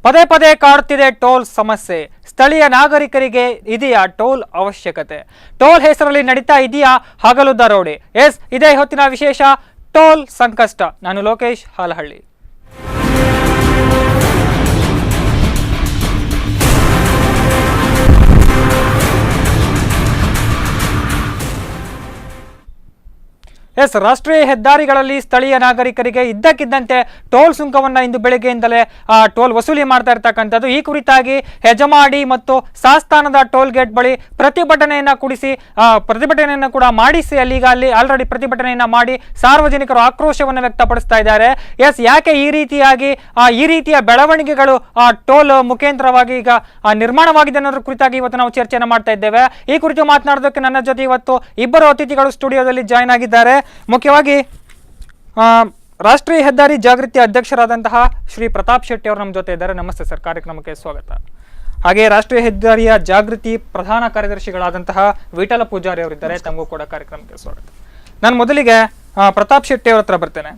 ಪದೇ ಪದೇ ಕಾಡುತ್ತಿದೆ ಟೋಲ್ ಸಮಸ್ಯೆ. ಸ್ಥಳೀಯ ನಾಗರಿಕರಿಗೆ ಇದೆಯಾ ಟೋಲ್ ಅವಶ್ಯಕತೆ? ಟೋಲ್ ಹೆಸರಲ್ಲಿ ನಡೀತಾ ಇದೆಯಾ ಹಗಲು ದರೋಡೆ? ಇದೇ ಹೊತ್ತಿನ ವಿಶೇಷ ಟೋಲ್ ಸಂಕಷ್ಟ. ನಾನು ಲೋಕೇಶ್ ಹಾಲಹಳ್ಳಿ. ರಾಷ್ಟ್ರೀಯ ಹೆದ್ದಾರಿಗಳಲ್ಲಿ ಸ್ಥಳೀಯ ನಾಗರಿಕರಿಗೆ ಇದ್ದಕ್ಕಿದ್ದಂತೆ ಟೋಲ್ ಸುಂಕವನ್ನು ಇಂದು ಬೆಳಗ್ಗೆಯಿಂದಲೇ ಟೋಲ್ ವಸೂಲಿ ಮಾಡ್ತಾ ಇರ್ತಕ್ಕಂಥದ್ದು. ಈ ಕುರಿತಾಗಿ ಹೆಜಮಾಡಿ ಮತ್ತು ಸಾಸ್ತಾನದ ಟೋಲ್ ಗೇಟ್ ಬಳಿ ಪ್ರತಿಭಟನೆಯನ್ನು ಕೂಡ ಮಾಡಿಸಿ ಅಲ್ಲಿ ಆಲ್ರೆಡಿ ಪ್ರತಿಭಟನೆಯನ್ನ ಮಾಡಿ ಸಾರ್ವಜನಿಕರು ಆಕ್ರೋಶವನ್ನು ವ್ಯಕ್ತಪಡಿಸ್ತಾ ಇದ್ದಾರೆ. ಯಾಕೆ ಈ ರೀತಿಯ ಬೆಳವಣಿಗೆಗಳು ಟೋಲ್ ಮುಖಾಂತರವಾಗಿ ಈಗ ನಿರ್ಮಾಣವಾಗಿದೆ ಅನ್ನೋದ್ರ ಕುರಿತಾಗಿ ಇವತ್ತು ನಾವು ಚರ್ಚೆಯನ್ನು ಮಾಡ್ತಾ ಇದ್ದೇವೆ. ಈ ಕುರಿತು ಮಾತನಾಡೋದಕ್ಕೆ ನನ್ನ ಜೊತೆ ಇವತ್ತು ಇಬ್ಬರು ಅತಿಥಿಗಳು ಸ್ಟುಡಿಯೋದಲ್ಲಿ ಜಾಯ್ನ್ ಆಗಿದ್ದಾರೆ. ಮುಖ್ಯವಾಗಿ ರಾಷ್ಟ್ರೀಯ ಹೆದ್ದಾರಿ ಜಾಗೃತಿ ಅಧ್ಯಕ್ಷರಾದಂತಹ ಶ್ರೀ ಪ್ರತಾಪ್ ಶೆಟ್ಟಿ ಅವರು ನಮ್ಮ ಜೊತೆ ಇದ್ದಾರೆ. ನಮಸ್ತೆ ಸರ್, ಕಾರ್ಯಕ್ರಮಕ್ಕೆ ಸ್ವಾಗತ. ಹಾಗೆ ರಾಷ್ಟ್ರೀಯ ಹೆದ್ದಾರಿಯ ಜಾಗೃತಿ ಪ್ರಧಾನ ಕಾರ್ಯದರ್ಶಿಗಳಾದಂತಹ ವಿಠಲ ಪೂಜಾರಿ ಅವರಿದ್ದಾರೆ, ತಮಗೂ ಕೂಡ ಕಾರ್ಯಕ್ರಮಕ್ಕೆ ಸ್ವಾಗತ. ನಾನು ಮೊದಲಿಗೆ ಪ್ರತಾಪ್ ಶೆಟ್ಟಿ ಅವ್ರ ಹತ್ರ ಬರ್ತೇನೆ.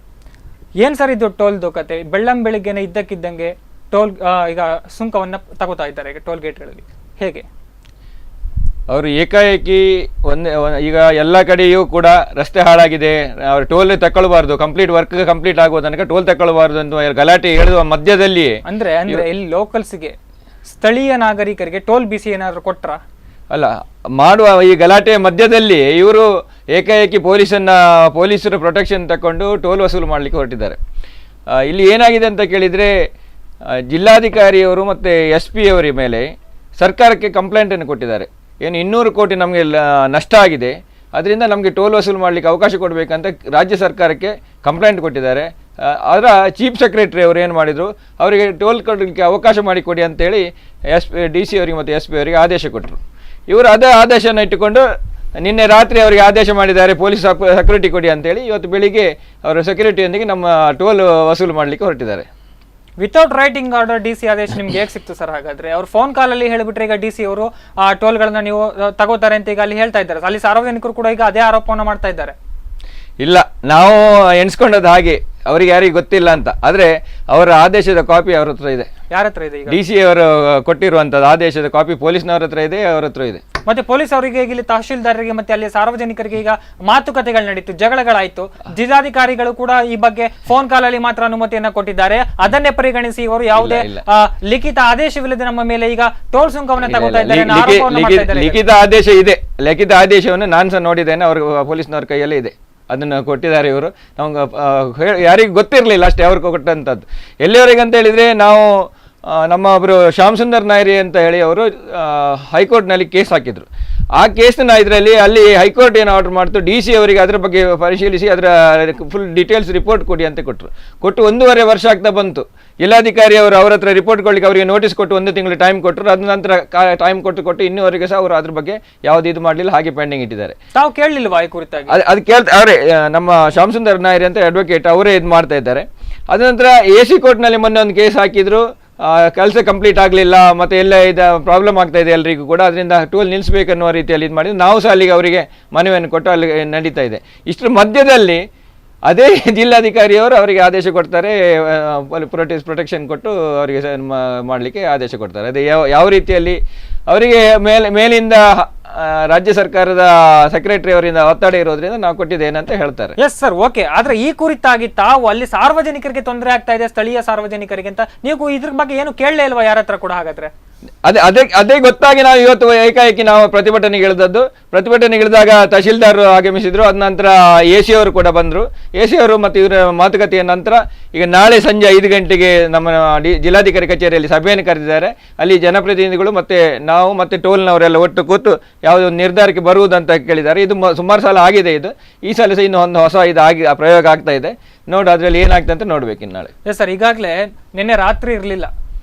ಏನ್ ಸರ್ ಇದು ಟೋಲ್ದು ಕತೆ? ಬೆಳ್ಳಂಬೆಳಿಗ್ಗೆನೆ ಇದ್ದಕ್ಕಿದ್ದಂಗೆ ಟೋಲ್ ಈಗ ಸುಂಕವನ್ನ ತಗೋತಾ ಇದ್ದಾರೆ ಈಗ ಟೋಲ್ ಗೇಟ್ಗಳಲ್ಲಿ, ಹೇಗೆ? ಅವರು ಏಕಾಏಕಿ ಈಗ ಎಲ್ಲ ಕಡೆಯೂ ಕೂಡ ರಸ್ತೆ ಹಾಳಾಗಿದೆ, ಅವ್ರು ಟೋಲ್ ತಗೊಳ್ಬಾರ್ದು, ಕಂಪ್ಲೀಟ್ ಆಗುವ ತನಕ ಟೋಲ್ ತಗೊಳ್ಬಾರ್ದು ಅಂತ ಗಲಾಟೆ ಹೇಳುವ ಮಧ್ಯದಲ್ಲಿ ಅಂದ್ರೆ ಇಲ್ಲಿ ಲೋಕಲ್ಸ್ಗೆ ಸ್ಥಳೀಯ ನಾಗರಿಕರಿಗೆ ಟೋಲ್ ಬಿಸಿ ಏನಾದ್ರು ಕೊಟ್ರ ಅಲ್ಲ ಮಾಡುವ ಈ ಗಲಾಟೆ ಮಧ್ಯದಲ್ಲಿ ಇವರು ಏಕಾಏಕಿ ಪೊಲೀಸರು ಪ್ರೊಟೆಕ್ಷನ್ ತಕೊಂಡು ಟೋಲ್ ವಸೂಲು ಮಾಡಲಿಕ್ಕೆ ಹೊರಟಿದ್ದಾರೆ. ಇಲ್ಲಿ ಏನಾಗಿದೆ ಅಂತ ಕೇಳಿದರೆ, ಜಿಲ್ಲಾಧಿಕಾರಿಯವರು ಮತ್ತು SP ಅವರ ಮೇಲೆ ಸರ್ಕಾರಕ್ಕೆ ಕಂಪ್ಲೇಂಟನ್ನು ಕೊಟ್ಟಿದ್ದಾರೆ. ಏನು 200 ಕೋಟಿ ನಮಗೆ ನಷ್ಟ ಆಗಿದೆ, ಅದರಿಂದ ನಮಗೆ ಟೋಲ್ ವಸೂಲು ಮಾಡಲಿಕ್ಕೆ ಅವಕಾಶ ಕೊಡಬೇಕಂತ ರಾಜ್ಯ ಸರ್ಕಾರಕ್ಕೆ ಕಂಪ್ಲೇಂಟ್ ಕೊಟ್ಟಿದ್ದಾರೆ. ಅದರ ಚೀಫ್ ಸೆಕ್ರೆಟರಿ ಅವರು ಏನು ಮಾಡಿದರು, ಅವರಿಗೆ ಟೋಲ್ ಕೊಡಲಿಕ್ಕೆ ಅವಕಾಶ ಮಾಡಿಕೊಡಿ ಅಂತೇಳಿ DC ಅವರಿಗೆ ಮತ್ತು SP ಅವರಿಗೆ ಆದೇಶ ಕೊಟ್ಟರು. ಇವರು ಅದೇ ಆದೇಶನ ಇಟ್ಟುಕೊಂಡು ನಿನ್ನೆ ರಾತ್ರಿ ಅವರಿಗೆ ಆದೇಶ ಮಾಡಿದ್ದಾರೆ, ಪೊಲೀಸ್ ಸೆಕ್ಯೂರಿಟಿ ಕೊಡಿ ಅಂತೇಳಿ. ಇವತ್ತು ಬೆಳಿಗ್ಗೆ ಅವರ ಸೆಕ್ಯೂರಿಟಿಯೊಂದಿಗೆ ನಮ್ಮ ಟೋಲ್ ವಸೂಲು ಮಾಡಲಿಕ್ಕೆ ಹೊರಟಿದ್ದಾರೆ. ವಿತೌಟ್ ರೈಟಿಂಗ್ ಆರ್ಡರ್ DC ಆದೇಶ ನಿಮ್ಗೆ ಹೇಗೆ ಸಿಕ್ತು ಸರ್? ಹಾಗಾದ್ರೆ ಅವ್ರು ಫೋನ್ ಕಾಲಲ್ಲಿ ಹೇಳಿಬಿಟ್ರೆ ಈಗ DC ಅವರು ಟೋಲ್ಗಳನ್ನ ನೀವು ತಗೋತಾರೆ ಅಂತ ಈಗ ಅಲ್ಲಿ ಹೇಳ್ತಾ ಇದ್ದಾರೆ. ಅಲ್ಲಿ ಸಾರ್ವಜನಿಕರು ಕೂಡ ಈಗ ಅದೇ ಆರೋಪವನ್ನು ಮಾಡ್ತಾ ಇದ್ದಾರೆ. ಇಲ್ಲ, ನಾವು ಎಣಿಸ್ಕೊಂಡದ್ದು ಹಾಗೆ, ಅವರಿಗೆ ಯಾರಿಗೆ ಗೊತ್ತಿಲ್ಲ ಅಂತ. ಆದರೆ ಅವರ ಆದೇಶದ ಕಾಪಿ ಅವ್ರ ಹತ್ರ ಇದೆ. ಯಾರ ಹತ್ರ ಇದೆ? DC ಅವರು ಕೊಟ್ಟಿರುವಂತದ್ದು ಆದೇಶದ ಕಾಪಿ ಪೊಲೀಸ್ನವ್ರ ಹತ್ರ ಇದೆ, ಅವ್ರ ಹತ್ರ ಇದೆ. ಮತ್ತೆ ಪೊಲೀಸ್ ಅವರಿಗೆ ಇಲ್ಲಿ ತಹಶೀಲ್ದಾರರಿಗೆ ಮತ್ತೆ ಅಲ್ಲಿ ಸಾರ್ವಜನಿಕರಿಗೆ ಈಗ ಮಾತುಕತೆಗಳು ನಡೀತು, ಜಗಳಗಳಾಯ್ತು. ಜಿಲ್ಲಾಧಿಕಾರಿಗಳು ಕೂಡ ಈ ಬಗ್ಗೆ ಫೋನ್ ಕಾಲಲ್ಲಿ ಮಾತ್ರ ಅನುಮತಿಯನ್ನ ಕೊಟ್ಟಿದ್ದಾರೆ. ಅದನ್ನೇ ಪರಿಗಣಿಸಿ ಇವರು ಯಾವುದೇ ಲಿಖಿತ ಆದೇಶವಿಲ್ಲದೆ ನಮ್ಮ ಮೇಲೆ ಈಗ ಟೋಲ್ ಸುಂಕವನ್ನ ತಗೋತಾ ಇದ್ದಾರೆ. ಲಿಖಿತ ಆದೇಶ ಇದೆ, ಲಿಖಿತ ಆದೇಶವನ್ನು ನಾನು ಸಹ ನೋಡಿದ್ದೇನೆ, ಅವ್ರ ಪೊಲೀಸ್ನವ್ರ ಕೈಯಲ್ಲೇ ಇದೆ. ಅದನ್ನು ಕೊಟ್ಟಿದ್ದಾರೆ ಇವರು. ನಮ್ಗೆ ಯಾರಿಗೂ ಗೊತ್ತಿರಲಿಲ್ಲ ಅಷ್ಟೇ ಅವ್ರಿಗೆ ಕೊಟ್ಟಂಥದ್ದು. ಎಲ್ಲಿವರೆಗೆ ಅಂತ ಹೇಳಿದರೆ, ನಾವು ನಮ್ಮ ಒಬ್ಬರು ಶ್ಯಾಮ್ ಸುಂದರ್ ನಾಯ್ರಿ ಅಂತ ಹೇಳಿ ಅವರು ಹೈಕೋರ್ಟ್ನಲ್ಲಿ ಕೇಸ್ ಹಾಕಿದರು. ಆ ಕೇಸ್ನ ಇದರಲ್ಲಿ ಅಲ್ಲಿ ಹೈಕೋರ್ಟ್ ಏನು ಆರ್ಡರ್ ಮಾಡ್ತು, DC ಅವರಿಗೆ ಅದರ ಬಗ್ಗೆ ಪರಿಶೀಲಿಸಿ ಅದರ ಫುಲ್ ಡೀಟೇಲ್ಸ್ ರಿಪೋರ್ಟ್ ಕೊಡಿ ಅಂತ ಕೊಟ್ಟು 1.5 ವರ್ಷ ಆಗ್ತಾ ಬಂತು. ಜಿಲ್ಲಾಧಿಕಾರಿ ಅವರು ಅವ್ರ ಹತ್ರ ರಿಪೋರ್ಟ್ ಕೊಡಲಿಕ್ಕೆ ಅವರಿಗೆ ನೋಟಿಸ್ ಕೊಟ್ಟು 1 ತಿಂಗಳು ಟೈಮ್ ಕೊಟ್ಟರು. ಅದ ನಂತರ ಟೈಮ್ ಕೊಟ್ಟು ಇನ್ನೂವರೆಗೆ ಸಹ ಅವರು ಅದ್ರ ಬಗ್ಗೆ ಯಾವ್ದು ಇದು ಮಾಡಲಿಲ್ಲ, ಹಾಗೆ ಪೆಂಡಿಂಗ್ ಇಟ್ಟಿದ್ದಾರೆ. ತಾವು ಕೇಳಲಿಲ್ವಾ ಈ ಕುರಿತಾಗಿ? ಅದು ಕೇಳ್ತಾ ಅವರೇ, ನಮ್ಮ ಶ್ಯಾಮ್ ಸುಂದರ್ ನಾಯ್ರಿ ಅಂತ ಅಡ್ವೊಕೇಟ್ ಅವರೇ ಇದು ಮಾಡ್ತಾ ಇದ್ದಾರೆ. ಅದ ನಂತರ AC ಕೋರ್ಟ್ನಲ್ಲಿ ಮೊನ್ನೆ ಒಂದು ಕೇಸ್ ಹಾಕಿದ್ರು, ಕೆಲಸ ಕಂಪ್ಲೀಟ್ ಆಗಲಿಲ್ಲ, ಮತ್ತು ಎಲ್ಲ ಇದು ಪ್ರಾಬ್ಲಮ್ ಆಗ್ತಾ ಇದೆ ಎಲ್ರಿಗೂ ಕೂಡ, ಅದರಿಂದ ಟೋಲ್ ನಿಲ್ಲಿಸಬೇಕನ್ನುವ ರೀತಿಯಲ್ಲಿ ಇದು ಮಾಡಿದ್ರು. ನಾವು ಸಹ ಅಲ್ಲಿಗೆ ಅವರಿಗೆ ಮನವಿಯನ್ನು ಕೊಟ್ಟು ಅಲ್ಲಿ ನಡೀತಾ ಇದೆ. ಇಷ್ಟರ ಮಧ್ಯದಲ್ಲಿ ಅದೇ ಜಿಲ್ಲಾಧಿಕಾರಿಯವರು ಅವರಿಗೆ ಆದೇಶ ಕೊಡ್ತಾರೆ, ಪ್ರೊಟೆಕ್ಷನ್ ಕೊಟ್ಟು ಅವರಿಗೆ ಮಾಡಲಿಕ್ಕೆ ಆದೇಶ ಕೊಡ್ತಾರೆ. ಅದೇ ಯಾವ ರೀತಿಯಲ್ಲಿ ಅವರಿಗೆ ಮೇಲಿಂದ ರಾಜ್ಯ ಸರ್ಕಾರದ ಸೆಕ್ರೆಟರಿ ಅವರಿಂದ ಒತ್ತಡ ಇರೋದ್ರಿಂದ ನಾವು ಕೊಟ್ಟಿದ್ದೇನೆ ಅಂತ ಹೇಳ್ತಾರೆ. Yes sir, okay. ಆದ್ರೆ ಈ ಕುರಿತಾಗಿ ತಾವು ಅಲ್ಲಿ ಸಾರ್ವಜನಿಕರಿಗೆ ತೊಂದರೆ ಆಗ್ತಾ ಇದೆ, ಸ್ಥಳೀಯ ಸಾರ್ವಜನಿಕರಿಗೆ ಅಂತ ನೀವು ಇದ್ರ ಬಗ್ಗೆ ಏನು ಕೇಳಲೇ ಇಲ್ವಾ ಯಾರ ಹತ್ರ ಕೂಡ? ಹಾಗಾದ್ರೆ ಅದೇ ಗೊತ್ತಾಗಿ ನಾವು ಇವತ್ತು ಏಕಾಏಕಿ ನಾವು ಪ್ರತಿಭಟನೆಗೆ ಇಳಿದಾಗ ತಹಶೀಲ್ದಾರ್ ಆಗಮಿಸಿದ್ರು. ಅದ ನಂತರ AC ಅವರು ಕೂಡ ಬಂದರು. AC ಅವರು ಮತ್ತು ಇವರ ಮಾತುಕತೆಯ ನಂತರ ಈಗ ನಾಳೆ ಸಂಜೆ 5 ಗಂಟೆಗೆ ನಮ್ಮ ಜಿಲ್ಲಾಧಿಕಾರಿ ಕಚೇರಿಯಲ್ಲಿ ಸಭೆಯನ್ನು ಕರೆದಿದ್ದಾರೆ. ಅಲ್ಲಿ ಜನಪ್ರತಿನಿಧಿಗಳು ಮತ್ತೆ ನಾವು ಮತ್ತೆ ಟೋಲ್ನವರೆಲ್ಲ ಒಟ್ಟು ಕೂತು ಯಾವುದೋ ನಿರ್ಧಾರಕ್ಕೆ ಬರುವುದಂತ ಕೇಳಿದ್ದಾರೆ. ಇದು ಸುಮಾರು ಸಲ ಆಗಿದೆ, ಇದು ಈ ಸಲ ಸಹ ಇನ್ನು ಒಂದು ಹೊಸ ಪ್ರಯೋಗ ಆಗ್ತಾ ಇದೆ. ಅದರಲ್ಲಿ ಏನಾಗ್ತದೆ ಅಂತ ನೋಡ್ಬೇಕು ಇನ್ನು ನಾಳೆ. ಎಸ್ ಸರ್, ಈಗಾಗಲೇ ನಿನ್ನೆ ರಾತ್ರಿ ಇರಲಿಲ್ಲ,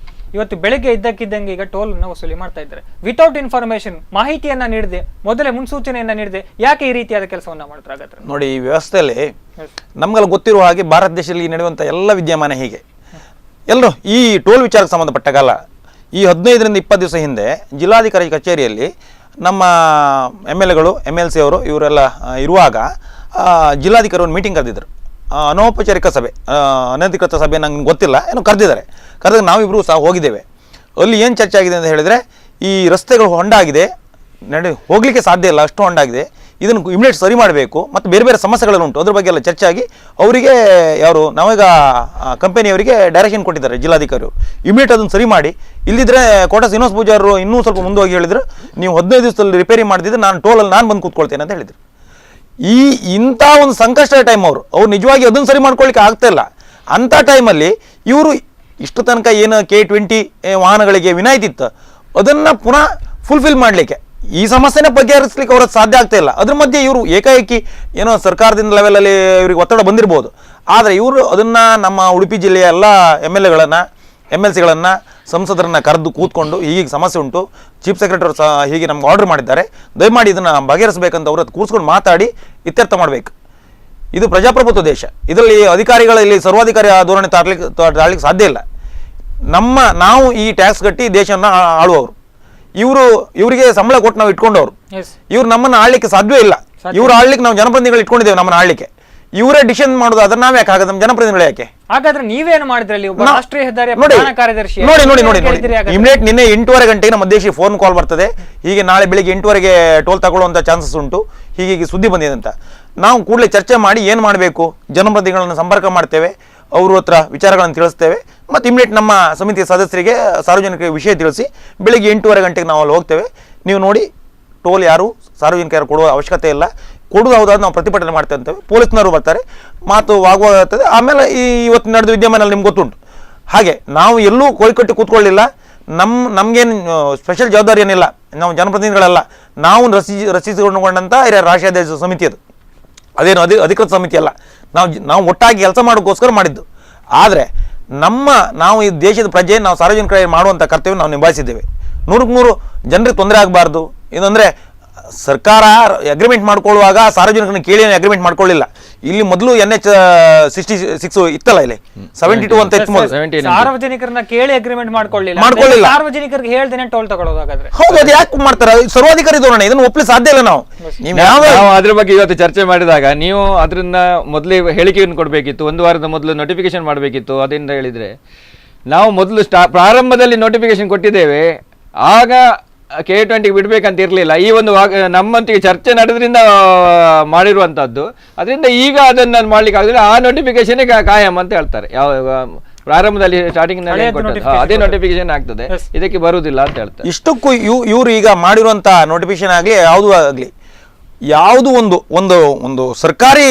ಇವತ್ತು ಬೆಳಗ್ಗೆ ಇದ್ದಕ್ಕಿದ್ದಂಗೆ ಈಗ ಟೋಲ್ ಅನ್ನು ವಸೂಲಿ ಮಾಡ್ತಾ ಇದ್ದಾರೆ. ವಿತೌಟ್ ಇನ್ಫಾರ್ಮೇಶನ್, ಮಾಹಿತಿಯನ್ನ ನೀಡದೆ, ಮೊದಲೇ ಮುನ್ಸೂಚನೆಯನ್ನ ನೀಡದೆ ಯಾಕೆ ಈ ರೀತಿಯಾದ ಕೆಲಸವನ್ನ ಮಾಡ್ತಾರೆ? ಹಾಗಾದ್ರೆ ನೋಡಿ, ಈ ವ್ಯವಸ್ಥೆಯಲ್ಲಿ ನಮ್ಗೆಲ್ಲ ಗೊತ್ತಿರುವ ಹಾಗೆ ಭಾರತ ದೇಶದಲ್ಲಿ ನಡೆಯುವಂಥ ಎಲ್ಲ ವಿದ್ಯಮಾನ ಹೀಗೆ. ಎಲ್ಲರೂ ಈ ಟೋಲ್ ವಿಚಾರಕ್ಕೆ ಸಂಬಂಧಪಟ್ಟಾಗಲ್ಲ, ಈ 15ರಿಂದ 20 ದಿವಸ ಹಿಂದೆ ಜಿಲ್ಲಾಧಿಕಾರಿ ಕಚೇರಿಯಲ್ಲಿ ನಮ್ಮ MLAಗಳು MLC ಅವರು ಇವರೆಲ್ಲ ಇರುವಾಗ ಜಿಲ್ಲಾಧಿಕಾರಿ ಒಂದು ಮೀಟಿಂಗ್ ಕರೆದಿದ್ದರು. ಅನೌಪಚಾರಿಕ ಸಭೆ, ಅನಧಿಕೃತ ಸಭೆ ನಂಗೆ ಗೊತ್ತಿಲ್ಲ, ಏನೋ ಕರೆದಿದ್ದಾರೆ. ಕರೆದಾಗ ನಾವಿಬ್ಬರು ಸಹ ಹೋಗಿದ್ದೇವೆ. ಅಲ್ಲಿ ಏನು ಚರ್ಚೆ ಆಗಿದೆ ಅಂತ ಹೇಳಿದರೆ, ಈ ರಸ್ತೆಗಳು ಹೊಂಡ ಆಗಿದೆ, ಹೋಗಲಿಕ್ಕೆ ಸಾಧ್ಯ ಇಲ್ಲ, ಅಷ್ಟು ಹೊಂಡ ಆಗಿದೆ, ಇದನ್ನು ಇಮಿಡಿಯೇಟ್ ಸರಿ ಮಾಡಬೇಕು, ಮತ್ತು ಬೇರೆ ಬೇರೆ ಸಮಸ್ಯೆಗಳುಂಟು, ಅದ್ರ ಬಗ್ಗೆ ಎಲ್ಲ ಚರ್ಚೆ ಆಗಿ ಅವರಿಗೆ ಯಾರು ನಾವೀಗ ಕಂಪನಿಯವರಿಗೆ ಡೈರೆಕ್ಷನ್ ಕೊಟ್ಟಿದ್ದಾರೆ ಜಿಲ್ಲಾಧಿಕಾರಿಯವರು, ಇಮಿಡಿಯೇಟ್ ಅದನ್ನು ಸರಿ ಮಾಡಿ, ಇಲ್ಲಿದ್ರೆ ಕೋಟ ಶ್ರೀನಿವಾಸ ಪೂಜಾರರು ಇನ್ನೂ ಸ್ವಲ್ಪ ಮುಂದೆ ಹೋಗಿ ಹೇಳಿದ್ರು, ನೀವು 15 ದಿವಸದಲ್ಲಿ ರಿಪೇರಿ ಮಾಡ್ತಿದ್ರೆ ನಾನು ಟೋಲಲ್ಲಿ ನಾನು ಬಂದು ಕೂತ್ಕೊಳ್ತೇನೆ ಅಂತ ಹೇಳಿದರು. ಇಂಥ ಒಂದು ಸಂಕಷ್ಟದ ಟೈಮ್ ಅವ್ರು ನಿಜವಾಗಿ ಅದನ್ನು ಸರಿ ಮಾಡ್ಕೊಳ್ಳಿಕ್ಕೆ ಆಗ್ತಾ ಇಲ್ಲ. ಅಂಥ ಟೈಮಲ್ಲಿ ಇವರು ಇಷ್ಟು ತನಕ ಏನು K20 ವಾಹನಗಳಿಗೆ ವಿನಾಯಿತಿ ಇತ್ತು, ಅದನ್ನು ಪುನಃ ಫುಲ್ಫಿಲ್ ಮಾಡಲಿಕ್ಕೆ, ಈ ಸಮಸ್ಯೆನೇ ಬಗೆಹರಿಸಲಿಕ್ಕೆ ಅವ್ರ ಸಾಧ್ಯ ಆಗ್ತಾ ಇಲ್ಲ. ಅದ್ರ ಮಧ್ಯೆ ಇವರು ಏಕಾಏಕಿ ಏನೋ ಸರ್ಕಾರದಿಂದ ಲೆವೆಲಲ್ಲಿ ಇವರಿಗೆ ಒತ್ತಡ ಬಂದಿರ್ಬೋದು, ಆದರೆ ಇವರು ಅದನ್ನು ನಮ್ಮ ಉಡುಪಿ ಜಿಲ್ಲೆಯ ಎಲ್ಲ MLAಗಳನ್ನು MLCಗಳನ್ನು ಸಂಸದರನ್ನು ಕರೆದು ಕೂತ್ಕೊಂಡು ಹೀಗೆ ಸಮಸ್ಯೆ ಉಂಟು, ಚೀಫ್ ಸೆಕ್ರೆಟರಿ ಸಹ ಹೀಗೆ ನಮ್ಗೆ ಆರ್ಡರ್ ಮಾಡಿದ್ದಾರೆ, ದಯಮಾಡಿ ಇದನ್ನು ಬಗೆಹರಿಸಬೇಕಂತ ಅವರು ಕೂರಿಸ್ಕೊಂಡು ಮಾತಾಡಿ ಇತ್ಯರ್ಥ ಮಾಡಬೇಕು. ಇದು ಪ್ರಜಾಪ್ರಭುತ್ವ ದೇಶ, ಇದರಲ್ಲಿ ಅಧಿಕಾರಿಗಳಲ್ಲಿ ಸರ್ವಾಧಿಕಾರಿ ಧೋರಣೆ ತಾಳಲಿಕ್ಕೆ ಸಾಧ್ಯ ಇಲ್ಲ. ನಾವು ಈ ಟ್ಯಾಕ್ಸ್ ಕಟ್ಟಿ ದೇಶವನ್ನು ಆಳುವವರು, ಇವರಿಗೆ ಸಂಬಳ ಕೊಟ್ಟು ನಾವು ಇಟ್ಕೊಂಡವರು, ಇವ್ರು ನಮ್ಮನ್ನು ಆಳ್ಲಿಕ್ಕೆ ಸಾಧ್ಯವೇ ಇಲ್ಲ. ಇವ್ರು ಆಳ್ಲಿಕ್ಕೆ ನಾವು ಜನಪ್ರತಿನಿಧಿಗಳು ಇಟ್ಕೊಂಡಿದ್ದೇವೆ, ನಮ್ಮನ್ನು ಆಳ್ಲಿಕ್ಕೆ ಇವರೇ ಡಿಸಿಷನ್ ಮಾಡೋದು, ಅದನ್ನ ನಾವ್ ಯಾಕೆ ಆಗೋದು, ನಮ್ಮ ಜನಪ್ರತಿನಿಧಿಗಳು ಯಾಕೆ? ಹಾಗಾದ್ರೆ ನೀವೇನು ಮಾಡಿದ್ರಲ್ಲಿ? ಒಬ್ಬ ರಾಷ್ಟ್ರೀಯ ಹೆದ್ದಾರಿಯ ಪ್ರಧಾನ ಕಾರ್ಯದರ್ಶಿ ನೋಡಿ ಇಮಿಡಿಯೇಟ್ ನಿನ್ನೆ 8:15 ಗಂಟೆಗೆ ನಮ್ಮ ಅಧ್ಯಕ್ಷ ಫೋನ್ ಕಾಲ್ ಬರ್ತದೆ, ಹೀಗೆ ನಾಳೆ ಬೆಳಿಗ್ಗೆ 8:00 ಟೋಲ್ ತಗೊಳ್ಳುವಂತ ಚಾನ್ಸಸ್ ಉಂಟು, ಹೀಗೆ ಸುದ್ದಿ ಬಂದಿದೆ ಅಂತ. ನಾವು ಕೂಡಲೇ ಚರ್ಚೆ ಮಾಡಿ ಏನು ಮಾಡಬೇಕು, ಜನಪ್ರತಿನಿಧಿಗಳನ್ನು ಸಂಪರ್ಕ ಮಾಡ್ತೇವೆ, ಅವ್ರ ಹತ್ರ ವಿಚಾರಗಳನ್ನು ತಿಳಿಸ್ತೇವೆ, ಮತ್ತು ಇಮಿಡಿಯೇಟ್ ನಮ್ಮ ಸಮಿತಿಯ ಸದಸ್ಯರಿಗೆ ಸಾರ್ವಜನಿಕರಿಗೆ ವಿಷಯ ತಿಳಿಸಿ ಬೆಳಿಗ್ಗೆ 8:15 ಗಂಟೆಗೆ ನಾವು ಅಲ್ಲಿ ಹೋಗ್ತೇವೆ. ನೀವು ನೋಡಿ, ಟೋಲ್ ಯಾರು ಸಾರ್ವಜನಿಕರು ಕೊಡುವ ಅವಶ್ಯಕತೆ ಇಲ್ಲ, ಕೊಡುವುದು ಹೌದಾದ ನಾವು ಪ್ರತಿಭಟನೆ ಮಾಡ್ತೇವೆ ಅಂತೇವೆ. ಪೊಲೀಸ್ನವರು ಬರ್ತಾರೆ, ಮಾತು ವಾಗ್ವಾದ, ಆಮೇಲೆ ಇವತ್ತು ನಡೆದ ವಿದ್ಯಮಾನ ನಿಮ್ಗೆ ಗೊತ್ತುಂಟು. ಹಾಗೆ ನಾವು ಎಲ್ಲೂ ಕೋಳಿಕಟ್ಟಿ ಕೂತ್ಕೊಳ್ಳಿಲ್ಲ, ನಮಗೇನು ಸ್ಪೆಷಲ್ ಜವಾಬ್ದಾರಿ ಏನಿಲ್ಲ, ನಾವು ಜನಪ್ರತಿನಿಧಿಗಳಲ್ಲ, ನಾವು ರಚಿಸಿಕೊಂಡಂಥ ರಾಷ್ಟ್ರೀಯ ಸಮಿತಿ ಅದೇನು ಅಧಿಕೃತ ಸಮಿತಿ ಅಲ್ಲ, ನಾವು ಒಟ್ಟಾಗಿ ಕೆಲಸ ಮಾಡೋಕ್ಕೋಸ್ಕರ ಮಾಡಿದ್ದು. ಆದರೆ ನಾವು ಈ ದೇಶದ ಪ್ರಜೆ, ನಾವು ಸಾರ್ವಜನಿಕರಿಗೆ ಮಾಡುವಂಥ ಕರ್ತವ್ಯ ನಾವು ನಿಭಾಯಿಸಿದ್ದೇವೆ. 100% ಜನರಿಗೆ ತೊಂದರೆ ಆಗಬಾರ್ದು. ಇದಂದರೆ ಸರ್ಕಾರ ಅಗ್ರಿಮೆಂಟ್ ಮಾಡ್ಕೊಳ್ಳುವಾಗ ಸಾರ್ವಜನಿಕರನ್ನ ಕೇಳಿ ಅಗ್ರಿಮೆಂಟ್ ಮಾಡ್ಕೊಳ್ಳಿಲ್ಲ. ಇಲ್ಲಿ ಮೊದಲು NH 66 ಇತ್ತಲ್ಲ, ಇಲ್ಲಿ 72 ಅಂತ ಇತ್ತು, ಸಾರ್ವಜನಿಕರನ್ನ ಕೇಳಿ ಅಗ್ರಿಮೆಂಟ್ ಮಾಡ್ಕೊಳ್ಳಿಲ್ಲ. ಸಾರ್ವಜನಿಕರಿಗೆ ಹೇಳ್ದೇನೆ ಟೋಲ್ ತಗೊಳ್ಳೋದಾಗಾದ್ರೆ ಹೌದು, ಅದು ಯಾಕೆ ಮಾಡ್ತಾರೆ? ಸರ್ವಾಧಿಕಾರಿ ಧೋರಣೆ, ಇದನ್ನು ಒಪ್ಪಲಿಕ್ಕೆ ಸಾಧ್ಯ ಇಲ್ಲ. ನಾವು ಅದ್ರ ಬಗ್ಗೆ ಇವತ್ತು ಚರ್ಚೆ ಮಾಡಿದಾಗ ನೀವು ಅದರಿಂದ ಮೊದಲೇ ಹೇಳಿಕೆಯನ್ನು ಕೊಡಬೇಕಿತ್ತು, 1 ವಾರದ ಮೊದಲು ನೋಟಿಫಿಕೇಶನ್ ಮಾಡಬೇಕಿತ್ತು. ಅದರಿಂದ ಹೇಳಿದ್ರೆ ನಾವು ಮೊದಲು ಪ್ರಾರಂಭದಲ್ಲಿ ನೋಟಿಫಿಕೇಶನ್ ಕೊಟ್ಟಿದ್ದೇವೆ, ಆಗ K20 ಬಿಡ್ಬೇಕಂತ ಇರಲಿಲ್ಲ. ಈ ಒಂದು ನಮ್ಮಂತಿಗೆ ಚರ್ಚೆ ನಡೆದ್ರಿಂದ ಮಾಡಿರುವಂತದ್ದು, ಅದರಿಂದ ಈಗ ಅದನ್ನ ಮಾಡ್ಲಿಕ್ಕೆ ಆಗಿದ್ರೆ ಆ ನೋಟಿಫಿಕೇಶನ್ ಕಾಯಂ ಅಂತ ಹೇಳ್ತಾರೆ. ಯಾವ ಪ್ರಾರಂಭದಲ್ಲಿ ಸ್ಟಾರ್ಟಿಂಗ್ ಅದೇ ನೋಟಿಫಿಕೇಶನ್ ಆಗ್ತದೆ, ಇದಕ್ಕೆ ಬರುವುದಿಲ್ಲ ಅಂತ ಹೇಳ್ತಾರೆ. ಇಷ್ಟಕ್ಕೂ ಇವರು ಈಗ ಮಾಡಿರುವಂತ ನೋಟಿಫಿಕೇಶನ್ ಆಗಲಿ ಯಾವುದು ಆಗಲಿ, ಯಾವುದು ಒಂದು ಸರ್ಕಾರಿ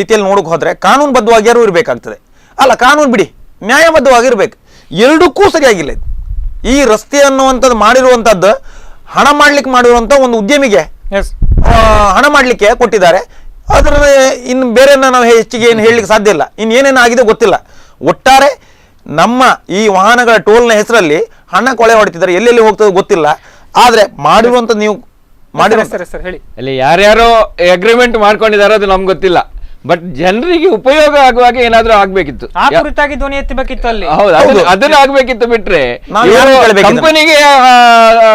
ರೀತಿಯಲ್ಲಿ ನೋಡಕ್ ಹೋದ್ರೆ ಕಾನೂನುಬದ್ಧವಾಗಿ ಯಾರು ಇರಬೇಕಾಗ್ತದೆ. ಅಲ್ಲ, ಕಾನೂನು ಬಿಡಿ, ನ್ಯಾಯಬದ್ಧವಾಗಿರ್ಬೇಕು. ಎರಡಕ್ಕೂ ಸರಿಯಾಗಿಲ್ಲ ಇದು. ಈ ರಸ್ತೆ ಅನ್ನುವಂಥದ್ದು ಮಾಡಿರುವಂಥದ್ದು ಹಣ ಮಾಡ್ಲಿಕ್ಕೆ ಮಾಡಿರುವಂಥ ಒಂದು ಉದ್ಯಮಿಗೆ ಹಣ ಮಾಡಲಿಕ್ಕೆ ಕೊಟ್ಟಿದ್ದಾರೆ. ಅದರ ಇನ್ನು ಬೇರೆಯನ್ನ ನಾವು ಹೆಚ್ಚಿಗೆ ಏನು ಹೇಳಲಿಕ್ಕೆ ಸಾಧ್ಯ ಇಲ್ಲ. ಇನ್ನೇನೇನು ಆಗಿದೆ ಗೊತ್ತಿಲ್ಲ. ಒಟ್ಟಾರೆ ನಮ್ಮ ಈ ವಾಹನಗಳ ಟೋಲ್ನ ಹೆಸರಲ್ಲಿ ಹಣ ಕೊಳೆ ಹೊಡಿತಿದ್ದಾರೆ, ಎಲ್ಲೆಲ್ಲಿ ಹೋಗ್ತದೆ ಗೊತ್ತಿಲ್ಲ. ಆದರೆ ಮಾಡಿರುವಂಥದ್ದು ನೀವು ಅಲ್ಲಿ ಯಾರ್ಯಾರೋ ಅಗ್ರಿಮೆಂಟ್ ಮಾಡ್ಕೊಂಡಿದ್ದಾರೆ ಅದು ನಮ್ಗೆ ಗೊತ್ತಿಲ್ಲ, ಬಟ್ ಜನರಿಗೆ ಉಪಯೋಗ ಆಗುವಾಗ ಏನಾದ್ರೂ ಆಗ್ಬೇಕಿತ್ತು, ಆ ಕುರಿತಾಗಿ ಧ್ವನಿ ಎತ್ತಬೇಕಿತ್ತು ಅಲ್ಲಿ. ಹೌದು, ಅದನ್ನ ಆಗ್ಬೇಕಿತ್ತು. ಬಿಟ್ರೆ ಕಂಪನಿಗೆ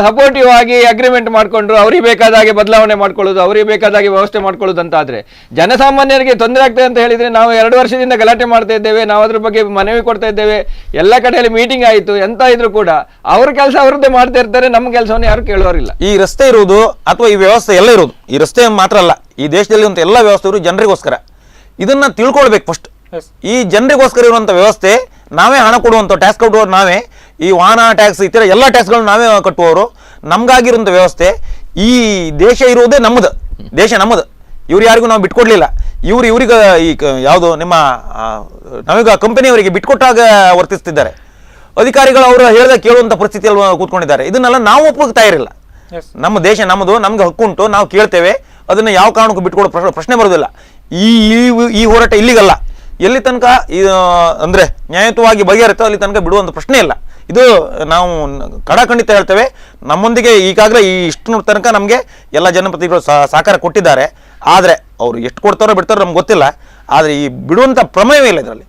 ಸಪೋರ್ಟಿವ್ ಆಗಿ ಅಗ್ರಿಮೆಂಟ್ ಮಾಡ್ಕೊಂಡ್ರು, ಅವ್ರಿಗೆ ಬೇಕಾದ ಹಾಗೆ ಬದಲಾವಣೆ ಮಾಡ್ಕೊಳ್ಳೋದು, ಅವ್ರಿಗೆ ಬೇಕಾದ ಹಾಗೆ ವ್ಯವಸ್ಥೆ ಮಾಡ್ಕೊಳ್ಳೋದು ಅಂತ ಆದ್ರೆ ಜನಸಾಮಾನ್ಯರಿಗೆ ತೊಂದರೆ ಆಗ್ತದೆ ಅಂತ ಹೇಳಿದ್ರೆ ನಾವು 2 ವರ್ಷದಿಂದ ಗಲಾಟೆ ಮಾಡ್ತಾ ಇದ್ದೇವೆ, ನಾವು ಅದ್ರ ಬಗ್ಗೆ ಮನವಿ ಕೊಡ್ತಾ ಇದ್ದೇವೆ, ಎಲ್ಲ ಕಡೆಯಲ್ಲಿ ಮೀಟಿಂಗ್ ಆಯಿತು, ಎಂತ ಇದ್ರು ಕೂಡ ಅವ್ರ ಕೆಲಸ ಅವ್ರದ್ದೇ ಮಾಡ್ತಾ ಇರ್ತಾರೆ, ನಮ್ಮ ಕೆಲಸವನ್ನು ಯಾರು ಕೇಳೋರಿಲ್ಲ. ಈ ರಸ್ತೆ ಇರುವುದು ಅಥವಾ ಈ ವ್ಯವಸ್ಥೆ ಎಲ್ಲ ಇರೋದು, ಈ ರಸ್ತೆ ಮಾತ್ರ ಅಲ್ಲ, ಈ ದೇಶದಲ್ಲಿ ಅಂತ ಎಲ್ಲ ವ್ಯವಸ್ಥೆ ಇರೋದು ಜನರಿಗೋಸ್ಕರ. ಇದನ್ನ ತಿಳ್ಕೊಳ್ಬೇಕು ಫಸ್ಟ್. ಈ ಜನರಿಗೋಸ್ಕರ ಇರುವಂಥ ವ್ಯವಸ್ಥೆ, ನಾವೇ ಹಣ ಕೊಡುವಂಥ ಟ್ಯಾಕ್ಸ್ ಕಟ್ಟುವವರು ನಾವೇ, ಈ ವಾಹನ ಟ್ಯಾಕ್ಸ್ ಇತರ ಎಲ್ಲ ಟ್ಯಾಕ್ಸ್ಗಳನ್ನ ನಾವೇ ಕಟ್ಟುವವರು. ನಮ್ಗಾಗಿರುವಂಥ ವ್ಯವಸ್ಥೆ, ಈ ದೇಶ ಇರುವುದೇ ನಮ್ಮದು, ದೇಶ ನಮ್ಮದು, ಇವ್ರು ಯಾರಿಗೂ ನಾವು ಬಿಟ್ಕೊಡ್ಲಿಲ್ಲ. ಇವ್ರಿಗೆ ಈ ಯಾವುದು ನಿಮ್ಮ ನಾವೀಗ ಕಂಪನಿಯವರಿಗೆ ಬಿಟ್ಕೊಟ್ಟಾಗ ವರ್ತಿಸ್ತಿದ್ದಾರೆ ಅಧಿಕಾರಿಗಳು. ಅವರು ಹೇಳಿದ ಕೇಳುವಂಥ ಪರಿಸ್ಥಿತಿಯಲ್ಲಿ ಕೂತ್ಕೊಂಡಿದ್ದಾರೆ. ಇದನ್ನೆಲ್ಲ ನಾವು ಒಪ್ಪಕ್ಕೆ ತಯಾರಿಲ್ಲ. ನಮ್ಮ ದೇಶ ನಮ್ಮದು, ನಮ್ಗೆ ಹಕ್ಕುಂಟು, ನಾವು ಕೇಳ್ತೇವೆ. ಅದನ್ನು ಯಾವ ಕಾರಣಕ್ಕೂ ಬಿಟ್ಕೊಡೋ ಪ್ರಶ್ನೆ ಬರೋದಿಲ್ಲ. ಈ ಹೋರಾಟ ಇಲ್ಲಿಗಲ್ಲ, ಎಲ್ಲಿ ತನಕ ಅಂದರೆ ನ್ಯಾಯಯುತವಾಗಿ ಬಗೆಹರಿತೋ ಅಲ್ಲಿ ತನಕ ಬಿಡುವಂಥ ಪ್ರಶ್ನೆ ಇಲ್ಲ. ಇದು ನಾವು ಖಂಡಿತ ಹೇಳ್ತೇವೆ. ನಮ್ಮೊಂದಿಗೆ ಈಗಾಗಲೇ ಇಷ್ಟು ತನಕ ನಮಗೆ ಎಲ್ಲ ಜನಪ್ರತಿನಿಧಿಗಳು ಸಹಕಾರ ಕೊಟ್ಟಿದ್ದಾರೆ. ಆದರೆ ಅವರು ಎಷ್ಟು ಕೊಡ್ತಾರೋ ಬಿಡ್ತಾರೋ ನಮ್ಗೆ ಗೊತ್ತಿಲ್ಲ. ಆದರೆ ಈ ಬಿಡುವಂಥ ಪ್ರಮೇಯವೇ ಇಲ್ಲ ಇದರಲ್ಲಿ.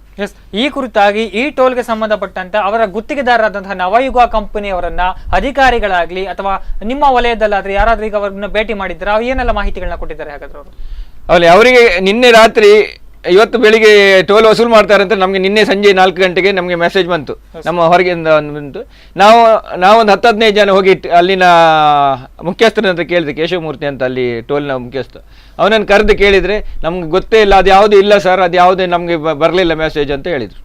ಈ ಕುರಿತಾಗಿ ಈ ಟೋಲ್ಗೆ ಸಂಬಂಧಪಟ್ಟಂತೆ ಅವರ ಗುತ್ತಿಗೆದಾರರಾದಂತಹ ನವಯುಗ ಕಂಪನಿಯವರನ್ನ ಅಧಿಕಾರಿಗಳಾಗ್ಲಿ ಅಥವಾ ನಿಮ್ಮ ವಲಯದಲ್ಲಾದ್ರೆ ಯಾರಾದ್ರೂ ಈಗ ಅವರನ್ನ ಭೇಟಿ ಮಾಡಿದ್ರೆ ಏನೆಲ್ಲ ಮಾಹಿತಿಗಳನ್ನ ಕೊಟ್ಟಿದ್ದಾರೆ? ಹಾಗಾದ್ರೆ ಅವರು ಅವರಿಗೆ ನಿನ್ನೆ ರಾತ್ರಿ ಇವತ್ತು ಬೆಳಿಗ್ಗೆ ಟೋಲ್ ವಸೂಲು ಮಾಡ್ತಾರೆ ಅಂತ ನಮಗೆ ನಿನ್ನೆ ಸಂಜೆ 4 ಗಂಟೆಗೆ ನಮಗೆ ಮೆಸೇಜ್ ಬಂತು, ನಮ್ಮ ಹೊರಗಿಂದ ಬಂತು. ನಾವೊಂದು 10-15 ಜನ ಹೋಗಿ ಅಲ್ಲಿನ ಮುಖ್ಯಸ್ಥನ ಅಂತ ಕೇಳಿದೆ, ಕೇಶವಮೂರ್ತಿ ಅಂತ ಅಲ್ಲಿ ಟೋಲ್ನ ಮುಖ್ಯಸ್ಥ. ಅವನನ್ನು ಕರೆದು ಕೇಳಿದರೆ ನಮ್ಗೆ ಗೊತ್ತೇ ಇಲ್ಲ, ಅದು ಯಾವುದು ಇಲ್ಲ ಸರ್, ಅದು ಯಾವುದೇ ನಮಗೆ ಬರಲಿಲ್ಲ ಮೆಸೇಜ್ ಅಂತ ಹೇಳಿದರು.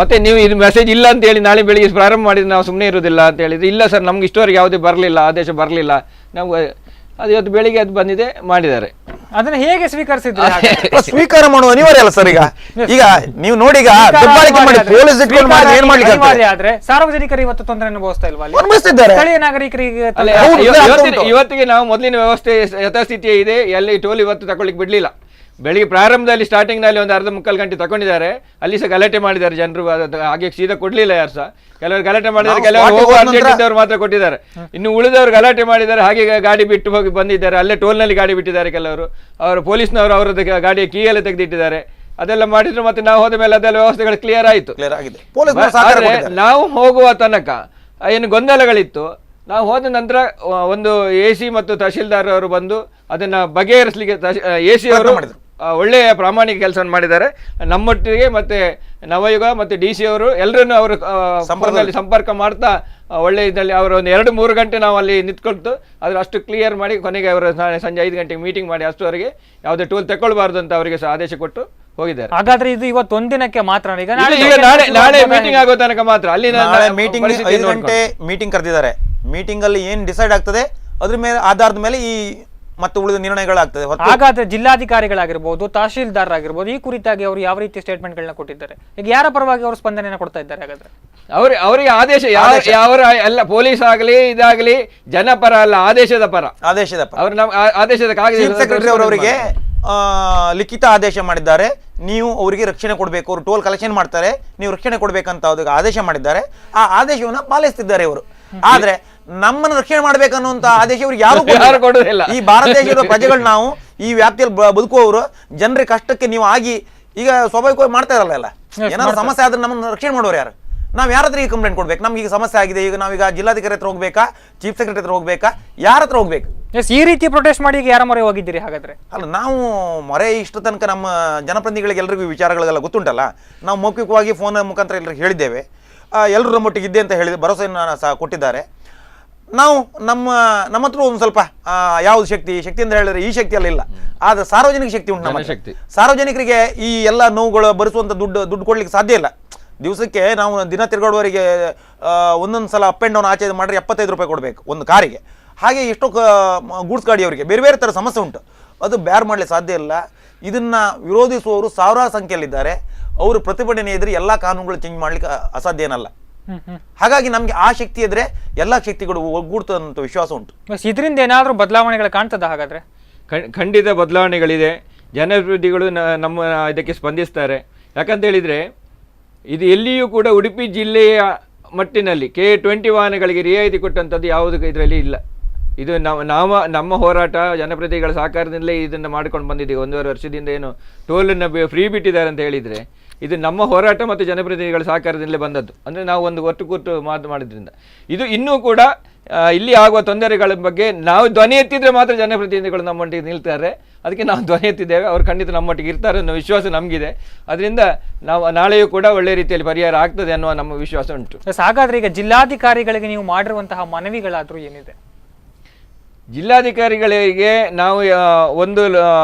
ಮತ್ತೆ ನೀವು ಇದು ಮೆಸೇಜ್ ಇಲ್ಲ ಅಂತ ಹೇಳಿ ನಾಳೆ ಬೆಳಿಗ್ಗೆ ಪ್ರಾರಂಭ ಮಾಡಿದ್ರೆ ನಾವು ಸುಮ್ಮನೆ ಇರೋದಿಲ್ಲ ಅಂತ ಹೇಳಿದ್ರು. ಇಲ್ಲ ಸರ್, ನಮ್ಗೆ ಇಷ್ಟವರೆಗೆ ಯಾವುದೇ ಬರಲಿಲ್ಲ, ಆದೇಶ ಬರಲಿಲ್ಲ, ನಮ್ಗೆ ಅದು ಇವತ್ತು ಬೆಳಿಗ್ಗೆ ಅದು ಬಂದಿದೆ, ಮಾಡಿದ್ದಾರೆ. ಅದನ್ನ ಹೇಗೆ ಸ್ವೀಕರಿಸಿದ್ರೆ ಸ್ವೀಕಾರ ಮಾಡುವ ಅನಿವಾರ್ಯ ಅಲ್ಲ ಸರ್. ಈಗ ನೀವು ನೋಡಿ, ಈಗ ದಬ್ಬಾಳಿಕೆ ಮಾಡಿ ಪೊಲೀಸ್ ಇಟ್ಕೊಂಡು ಮಾಡಿ ಏನ್ ಮಾಡ್ಲಿಕ್ಕೆ ಆಗ್ತದೆ? ಆದ್ರೆ ಸಾರ್ವಜನಿಕರು ಇವತ್ತು ತೊಂದರೆ ಅನುಭವಿಸ್ತಾ ಇಲ್ವಾ ಅಲ್ಲಿ? ಅನುಭವಿಸ್ತಿದ್ದಾರೆ. ಸ್ಥಳೀಯ ನಾಗರಿಕರಿಗೆ ಇವತ್ತಿಗೆ ನಾವು ಮೊದಲಿನ ವ್ಯವಸ್ಥೆ ಯಥಾಸ್ಥಿತಿ ಇದೆ. ಎಲ್ಲಿ ಟೋಲ್ ಇವತ್ತು ತಗೊಳ್ಳಿಕ್ಕೆ ಬಿಡ್ಲಿಲ್ಲ. ಬೆಳಿಗ್ಗೆ ಪ್ರಾರಂಭದಲ್ಲಿ ಸ್ಟಾರ್ಟಿಂಗ್ನಲ್ಲಿ ಒಂದು 1/2-3 ಗಂಟೆ ತಗೊಂಡಿದ್ದಾರೆ. ಅಲ್ಲಿ ಸಹ ಗಲಾಟೆ ಮಾಡಿದ್ದಾರೆ ಜನರು, ಹಾಗೆ ಸೀದಾ ಕೊಡ್ಲಿಲ್ಲ ಯಾರು ಸಹ. ಕೆಲವರು ಗಲಾಟೆ ಮಾಡಿದ್ದಾರೆ, ಕೆಲವರು ಹೋಗುವ ಅರ್ಜೆಂಟ್ ಇದ್ದವರು ಮಾತ್ರ ಕೊಟ್ಟಿದ್ದಾರೆ. ಇನ್ನು ಉಳಿದವರು ಗಲಾಟೆ ಮಾಡಿದ್ದಾರೆ, ಹಾಗೆ ಗಾಡಿ ಬಿಟ್ಟು ಹೋಗಿ ಬಂದಿದ್ದಾರೆ. ಅಲ್ಲೇ ಟೋಲ್ನಲ್ಲಿ ಗಾಡಿ ಬಿಟ್ಟಿದ್ದಾರೆ ಕೆಲವರು. ಅವರು ಪೊಲೀಸ್ನವರು ಅವರದ್ದು ಗಾಡಿಯ ಕೀ ಎಲ್ಲ ತೆಗೆದಿಟ್ಟಿದ್ದಾರೆ. ಅದೆಲ್ಲ ಮಾಡಿದ್ರು. ಮತ್ತೆ ನಾವು ಹೋದ ಮೇಲೆ ಅದೆಲ್ಲ ವ್ಯವಸ್ಥೆಗಳು ಕ್ಲಿಯರ್ ಆಯಿತು. ಆದ್ರೆ ನಾವು ಹೋಗುವ ತನಕ ಏನು ಗೊಂದಲಗಳಿತ್ತು. ನಾವು ಹೋದ ನಂತರ ಒಂದು AC ಮತ್ತು ತಹಶೀಲ್ದಾರ್ ಅವರು ಬಂದು ಅದನ್ನ ಬಗೆಹರಿಸಲಿಕ್ಕೆ AC ಅವರು ಒಳ್ಳೆಯ ಪ್ರಾಮಾಣಿಕ ಕೆಲಸವನ್ನು ಮಾಡಿದ್ದಾರೆ. ನಮ್ಮೊಟ್ಟಿಗೆ ಮತ್ತೆ ನವಯುಗ ಮತ್ತೆ DC ಅವರು ಎಲ್ಲರನ್ನು ಅವರು ಸಂಪರ್ಕ ಮಾಡ್ತಾ ಒಳ್ಳೆ ಇದರಲ್ಲಿ ಅವರು ಒಂದು 2-3 ಗಂಟೆ ನಾವು ಅಲ್ಲಿ ನಿಂತ್ಕೊಳ್ತು. ಅದ್ರ ಅಷ್ಟು ಕ್ಲಿಯರ್ ಮಾಡಿ ಕೊನೆಗೆ ಅವರು ಸಂಜೆ 5 ಗಂಟೆಗೆ ಮೀಟಿಂಗ್ ಮಾಡಿ ಅಷ್ಟುವರೆಗೆ ಯಾವುದೇ ಟೋಲ್ ತಗೊಳ್ಬಾರ್ದು ಅಂತ ಅವರಿಗೆ ಸಹ ಆದೇಶ ಕೊಟ್ಟು ಹೋಗಿದ್ದಾರೆ. ಹಾಗಾದ್ರೆ ಇದು ಇವತ್ತೊಂದಿನಕ್ಕೆ ಮಾತ್ರ? ಈಗ ನಾಳೆ ಮೀಟಿಂಗ್ ಆಗೋ ತನಕ ಮಾತ್ರ. ಅಲ್ಲಿ ಮೀಟಿಂಗ್ 5 ಗಂಟೆ ಮೀಟಿಂಗ್ ಕರೆದಿದ್ದಾರೆ. ಮೀಟಿಂಗ್ ಅಲ್ಲಿ ಏನ್ ಡಿಸೈಡ್ ಆಗ್ತದೆ ಅದ್ರ ಮೇಲೆ ಆಧಾರದ ಮೇಲೆ ಈ ಮತ್ತೆ ಉಳಿದ ನಿರ್ಣಯಗಳಾಗ್ತದೆ. ಹಾಗಾದ್ರೆ ಜಿಲ್ಲಾಧಿಕಾರಿಗಳಾಗಿರ್ಬೋದು, ತಹಶೀಲ್ದಾರ್ ಆಗಿರ್ಬೋದು, ಈ ಕುರಿತಾಗಿ ಅವರು ಯಾವ ರೀತಿ ಸ್ಟೇಟ್ಮೆಂಟ್ ಗಳನ್ನ ಕೊಟ್ಟಿದ್ದಾರೆ? ಈಗ ಯಾರ ಪರವಾಗಿ ಅವರು ಸ್ಪಂದನೆಯನ್ನು ಕೊಡ್ತಾ ಇದ್ದಾರೆ? ಹಾಗಾದ್ರೆ ಅವರಿಗೆ ಆದೇಶ ಯಾವ ಎಲ್ಲ ಪೊಲೀಸ್ ಆಗಲಿ ಇದಾಗಲಿ ಜನಪರ ಅಲ್ಲ, ಆದೇಶದ ಪರ. ಅವರು ಆದೇಶದ ಚೀಫ್ ಸೆಕ್ರೆಟರಿ ಅವರಿಗೆ ಲಿಖಿತ ಆದೇಶ ಮಾಡಿದ್ದಾರೆ. ನೀವು ಅವರಿಗೆ ರಕ್ಷಣೆ ಕೊಡಬೇಕು, ಅವರು ಟೋಲ್ ಕಲೆಕ್ಷನ್ ಮಾಡ್ತಾರೆ, ನೀವು ರಕ್ಷಣೆ ಕೊಡ್ಬೇಕಂತ ಅವ್ರಿಗೆ ಆದೇಶ ಮಾಡಿದ್ದಾರೆ. ಆ ಆದೇಶವನ್ನ ಪಾಲಿಸ್ತಿದ್ದಾರೆ ಅವರು. ಆದ್ರೆ ನಮ್ಮನ್ನು ರಕ್ಷಣೆ ಮಾಡ್ಬೇಕನ್ನುವಂತ ಆದೇಶ ಇವ್ರಿಗೆ ಯಾರು ಕೊಡುದಿಲ್ಲ. ಈ ಭಾರತ ದೇಶದ ಪ್ರಜೆಗಳು, ನಾವು ಈ ವ್ಯಾಪ್ತಿಯಲ್ಲಿ ಬದುಕುವವರು, ಜನರ ಕಷ್ಟಕ್ಕೆ ನೀವು ಆಗಿ ಈಗ ಸ್ವಾಭಾವಿಕವಾಗಿ ಮಾಡ್ತಾ ಇರಲ್ಲ. ಏನಾದ್ರು ಸಮಸ್ಯೆ ಆದ್ರೆ ನಮ್ಮನ್ನು ರಕ್ಷಣೆ ಮಾಡೋರು ಯಾರು? ನಾವ್ ಯಾರ ಹತ್ರ ಈಗ ಕಂಪ್ಲೇಂಟ್ ಕೊಡ್ಬೇಕು? ನಮ್ಗೆ ಈಗ ಸಮಸ್ಯೆ ಆಗಿದೆ, ಈಗ ನಾವೀಗ ಜಿಲ್ಲಾಧಿಕಾರಿ ಹತ್ರ ಹೋಗ್ಬೇಕಾ, ಚೀಫ್ ಸೆಕ್ರೆಟರಿ ಹತ್ರ ಹೋಗ್ಬೇಕಾ, ಯಾರ ಹತ್ರ ಹೋಗ್ಬೇಕು? ಈ ರೀತಿ ಪ್ರೊಟೆಸ್ಟ್ ಮಾಡಿ ಈಗ ಯಾರ ಮೊರೆ ಹೋಗಿದ್ದೀರಿ? ಹಾಗಾದ್ರೆ ಅಲ್ಲ, ನಾವು ಮೊರೆ ಇಷ್ಟು ತನಕ ನಮ್ಮ ಜನಪ್ರತಿನಿಧಿಗಳಿಗೆ ಎಲ್ರಿಗೂ ವಿಚಾರಗಳೆಲ್ಲ ಗೊತ್ತುಂಟಲ್ಲ. ನಾವು ಮೌಖಿಕವಾಗಿ ಫೋನ್ ಮುಖಾಂತರ ಎಲ್ಲರಿಗೂ ಹೇಳಿದ್ದೇವೆ. ಎಲ್ಲರೂ ನಮ್ಮೊಟ್ಟಿಗೆ ಇದ್ದೆ ಅಂತ ಹೇಳಿದ ಭರವಸೆಯನ್ನು ಸಹ ಕೊಟ್ಟಿದ್ದಾರೆ. ನಾವು ನಮ್ಮ ಹತ್ರ ಒಂದು ಸ್ವಲ್ಪ ಯಾವ್ದು ಶಕ್ತಿ ಅಂತ ಹೇಳಿದ್ರೆ ಈ ಶಕ್ತಿ ಎಲ್ಲ ಇಲ್ಲ. ಆದ್ರೆ ಸಾರ್ವಜನಿಕ ಶಕ್ತಿ ಉಂಟು ನಮ್ಮ ಶಕ್ತಿ. ಸಾರ್ವಜನಿಕರಿಗೆ ಈ ಎಲ್ಲ ನೋವುಗಳು ಭರಿಸುವಂತ ದುಡ್ಡು ಕೊಡ್ಲಿಕ್ಕೆ ಸಾಧ್ಯ ಇಲ್ಲ. ದಿವಸಕ್ಕೆ ನಾವು ದಿನ ತಿರುಗಾಡುವವರಿಗೆ ಒಂದೊಂದು ಸಲ ಅಪ್ ಆ್ಯಂಡ್ ಡೌನ್ ಆಚೆ ಮಾಡಿದ್ರೆ 75 ರೂಪಾಯಿ ಕೊಡಬೇಕು ಒಂದು ಕಾರಿಗೆ. ಹಾಗೆ ಎಷ್ಟೋ ಗೂಡ್ಸ್ ಗಾಡಿಯವರಿಗೆ ಬೇರೆ ಬೇರೆ ಥರ ಸಮಸ್ಯೆ ಉಂಟು. ಅದು ಬ್ಯಾರ್ ಮಾಡಲಿಕ್ಕೆ ಸಾಧ್ಯ ಇಲ್ಲ. ಇದನ್ನ ವಿರೋಧಿಸುವವರು ಸಾವಿರಾರು ಸಂಖ್ಯೆಯಲ್ಲಿದ್ದಾರೆ. ಅವರು ಪ್ರತಿಭಟನೆ ಇದ್ರೆ ಎಲ್ಲ ಕಾನೂನುಗಳು ಚೇಂಜ್ ಮಾಡ್ಲಿಕ್ಕೆ ಅಸಾಧ್ಯ ಏನಲ್ಲ. ಹಾಗಾಗಿ ನಮ್ಗೆ ಆ ಶಕ್ತಿ ಇದ್ರೆ ಎಲ್ಲಾ ಶಕ್ತಿಗಳು ಒಗ್ಗೂಡ್ತದಂತ ವಿಶ್ವಾಸ ಉಂಟು. ಇದರಿಂದ ಏನಾದ್ರೂ ಬದಲಾವಣೆಗಳು ಕಾಣ್ತದ? ಹಾಗಾದ್ರೆ ಖಂಡಿತ ಬದಲಾವಣೆಗಳಿದೆ. ಜನಪ್ರತಿನಿಧಿಗಳು ನಮ್ಮ ಇದಕ್ಕೆ ಸ್ಪಂದಿಸ್ತಾರೆ. ಯಾಕಂತ ಹೇಳಿದ್ರೆ ಇದು ಎಲ್ಲಿಯೂ ಕೂಡ ಉಡುಪಿ ಜಿಲ್ಲೆಯ ಮಟ್ಟಿನಲ್ಲಿ K20 ವಾಹನಗಳಿಗೆ ರಿಯಾಯಿತಿ ಕೊಟ್ಟಂಥದ್ದು ಯಾವುದು ಇದರಲ್ಲಿ ಇಲ್ಲ. ಇದು ನಮ್ಮ ಹೋರಾಟ ಜನಪ್ರತಿನಿಧಿಗಳ ಸಹಕಾರದಿಂದಲೇ ಇದನ್ನು ಮಾಡ್ಕೊಂಡು ಬಂದಿದ್ದೀವಿ. 1.5 ವರ್ಷದಿಂದ ಏನು ಟೋಲನ್ನು ಫ್ರೀ ಬಿಟ್ಟಿದ್ದಾರೆ ಅಂತ ಹೇಳಿದರೆ ಇದು ನಮ್ಮ ಹೋರಾಟ ಮತ್ತು ಜನಪ್ರತಿನಿಧಿಗಳ ಸಹಕಾರದಿಂದಲೇ ಬಂದದ್ದು. ಅಂದರೆ ನಾವು ಒಂದು ಒಟ್ಟು ಮಾಡಿದ್ರಿಂದ ಇದು ಇನ್ನೂ ಕೂಡ ಇಲ್ಲಿ ಆಗುವ ತೊಂದರೆಗಳ ಬಗ್ಗೆ ನಾವು ಧ್ವನಿ ಎತ್ತಿದ್ರೆ ಮಾತ್ರ ಜನಪ್ರತಿನಿಧಿಗಳು ನಮ್ಮೊಟ್ಟಿಗೆ ನಿಲ್ತಾರೆ. ಅದಕ್ಕೆ ನಾವು ಧ್ವನಿ ಎತ್ತಿದ್ದೇವೆ. ಅವರು ಖಂಡಿತ ನಮ್ಮೊಟ್ಟಿಗೆ ಇರ್ತಾರೆ ಅನ್ನೋ ವಿಶ್ವಾಸ ನಮಗಿದೆ. ಅದರಿಂದ ನಾವು ನಾಳೆಯೂ ಕೂಡ ಒಳ್ಳೆ ರೀತಿಯಲ್ಲಿ ಪರಿಹಾರ ಆಗ್ತದೆ ಅನ್ನುವ ನಮ್ಮ ವಿಶ್ವಾಸ ಉಂಟು. ಹಾಗಾದ್ರೆ ಈಗ ಜಿಲ್ಲಾಧಿಕಾರಿಗಳಿಗೆ ನೀವು ಮಾಡಿರುವಂತಹ ಮನವಿಗಳಾದ್ರೂ ಏನಿದೆ? ಜಿಲ್ಲಾಧಿಕಾರಿಗಳಿಗೆ ನಾವು ಒಂದು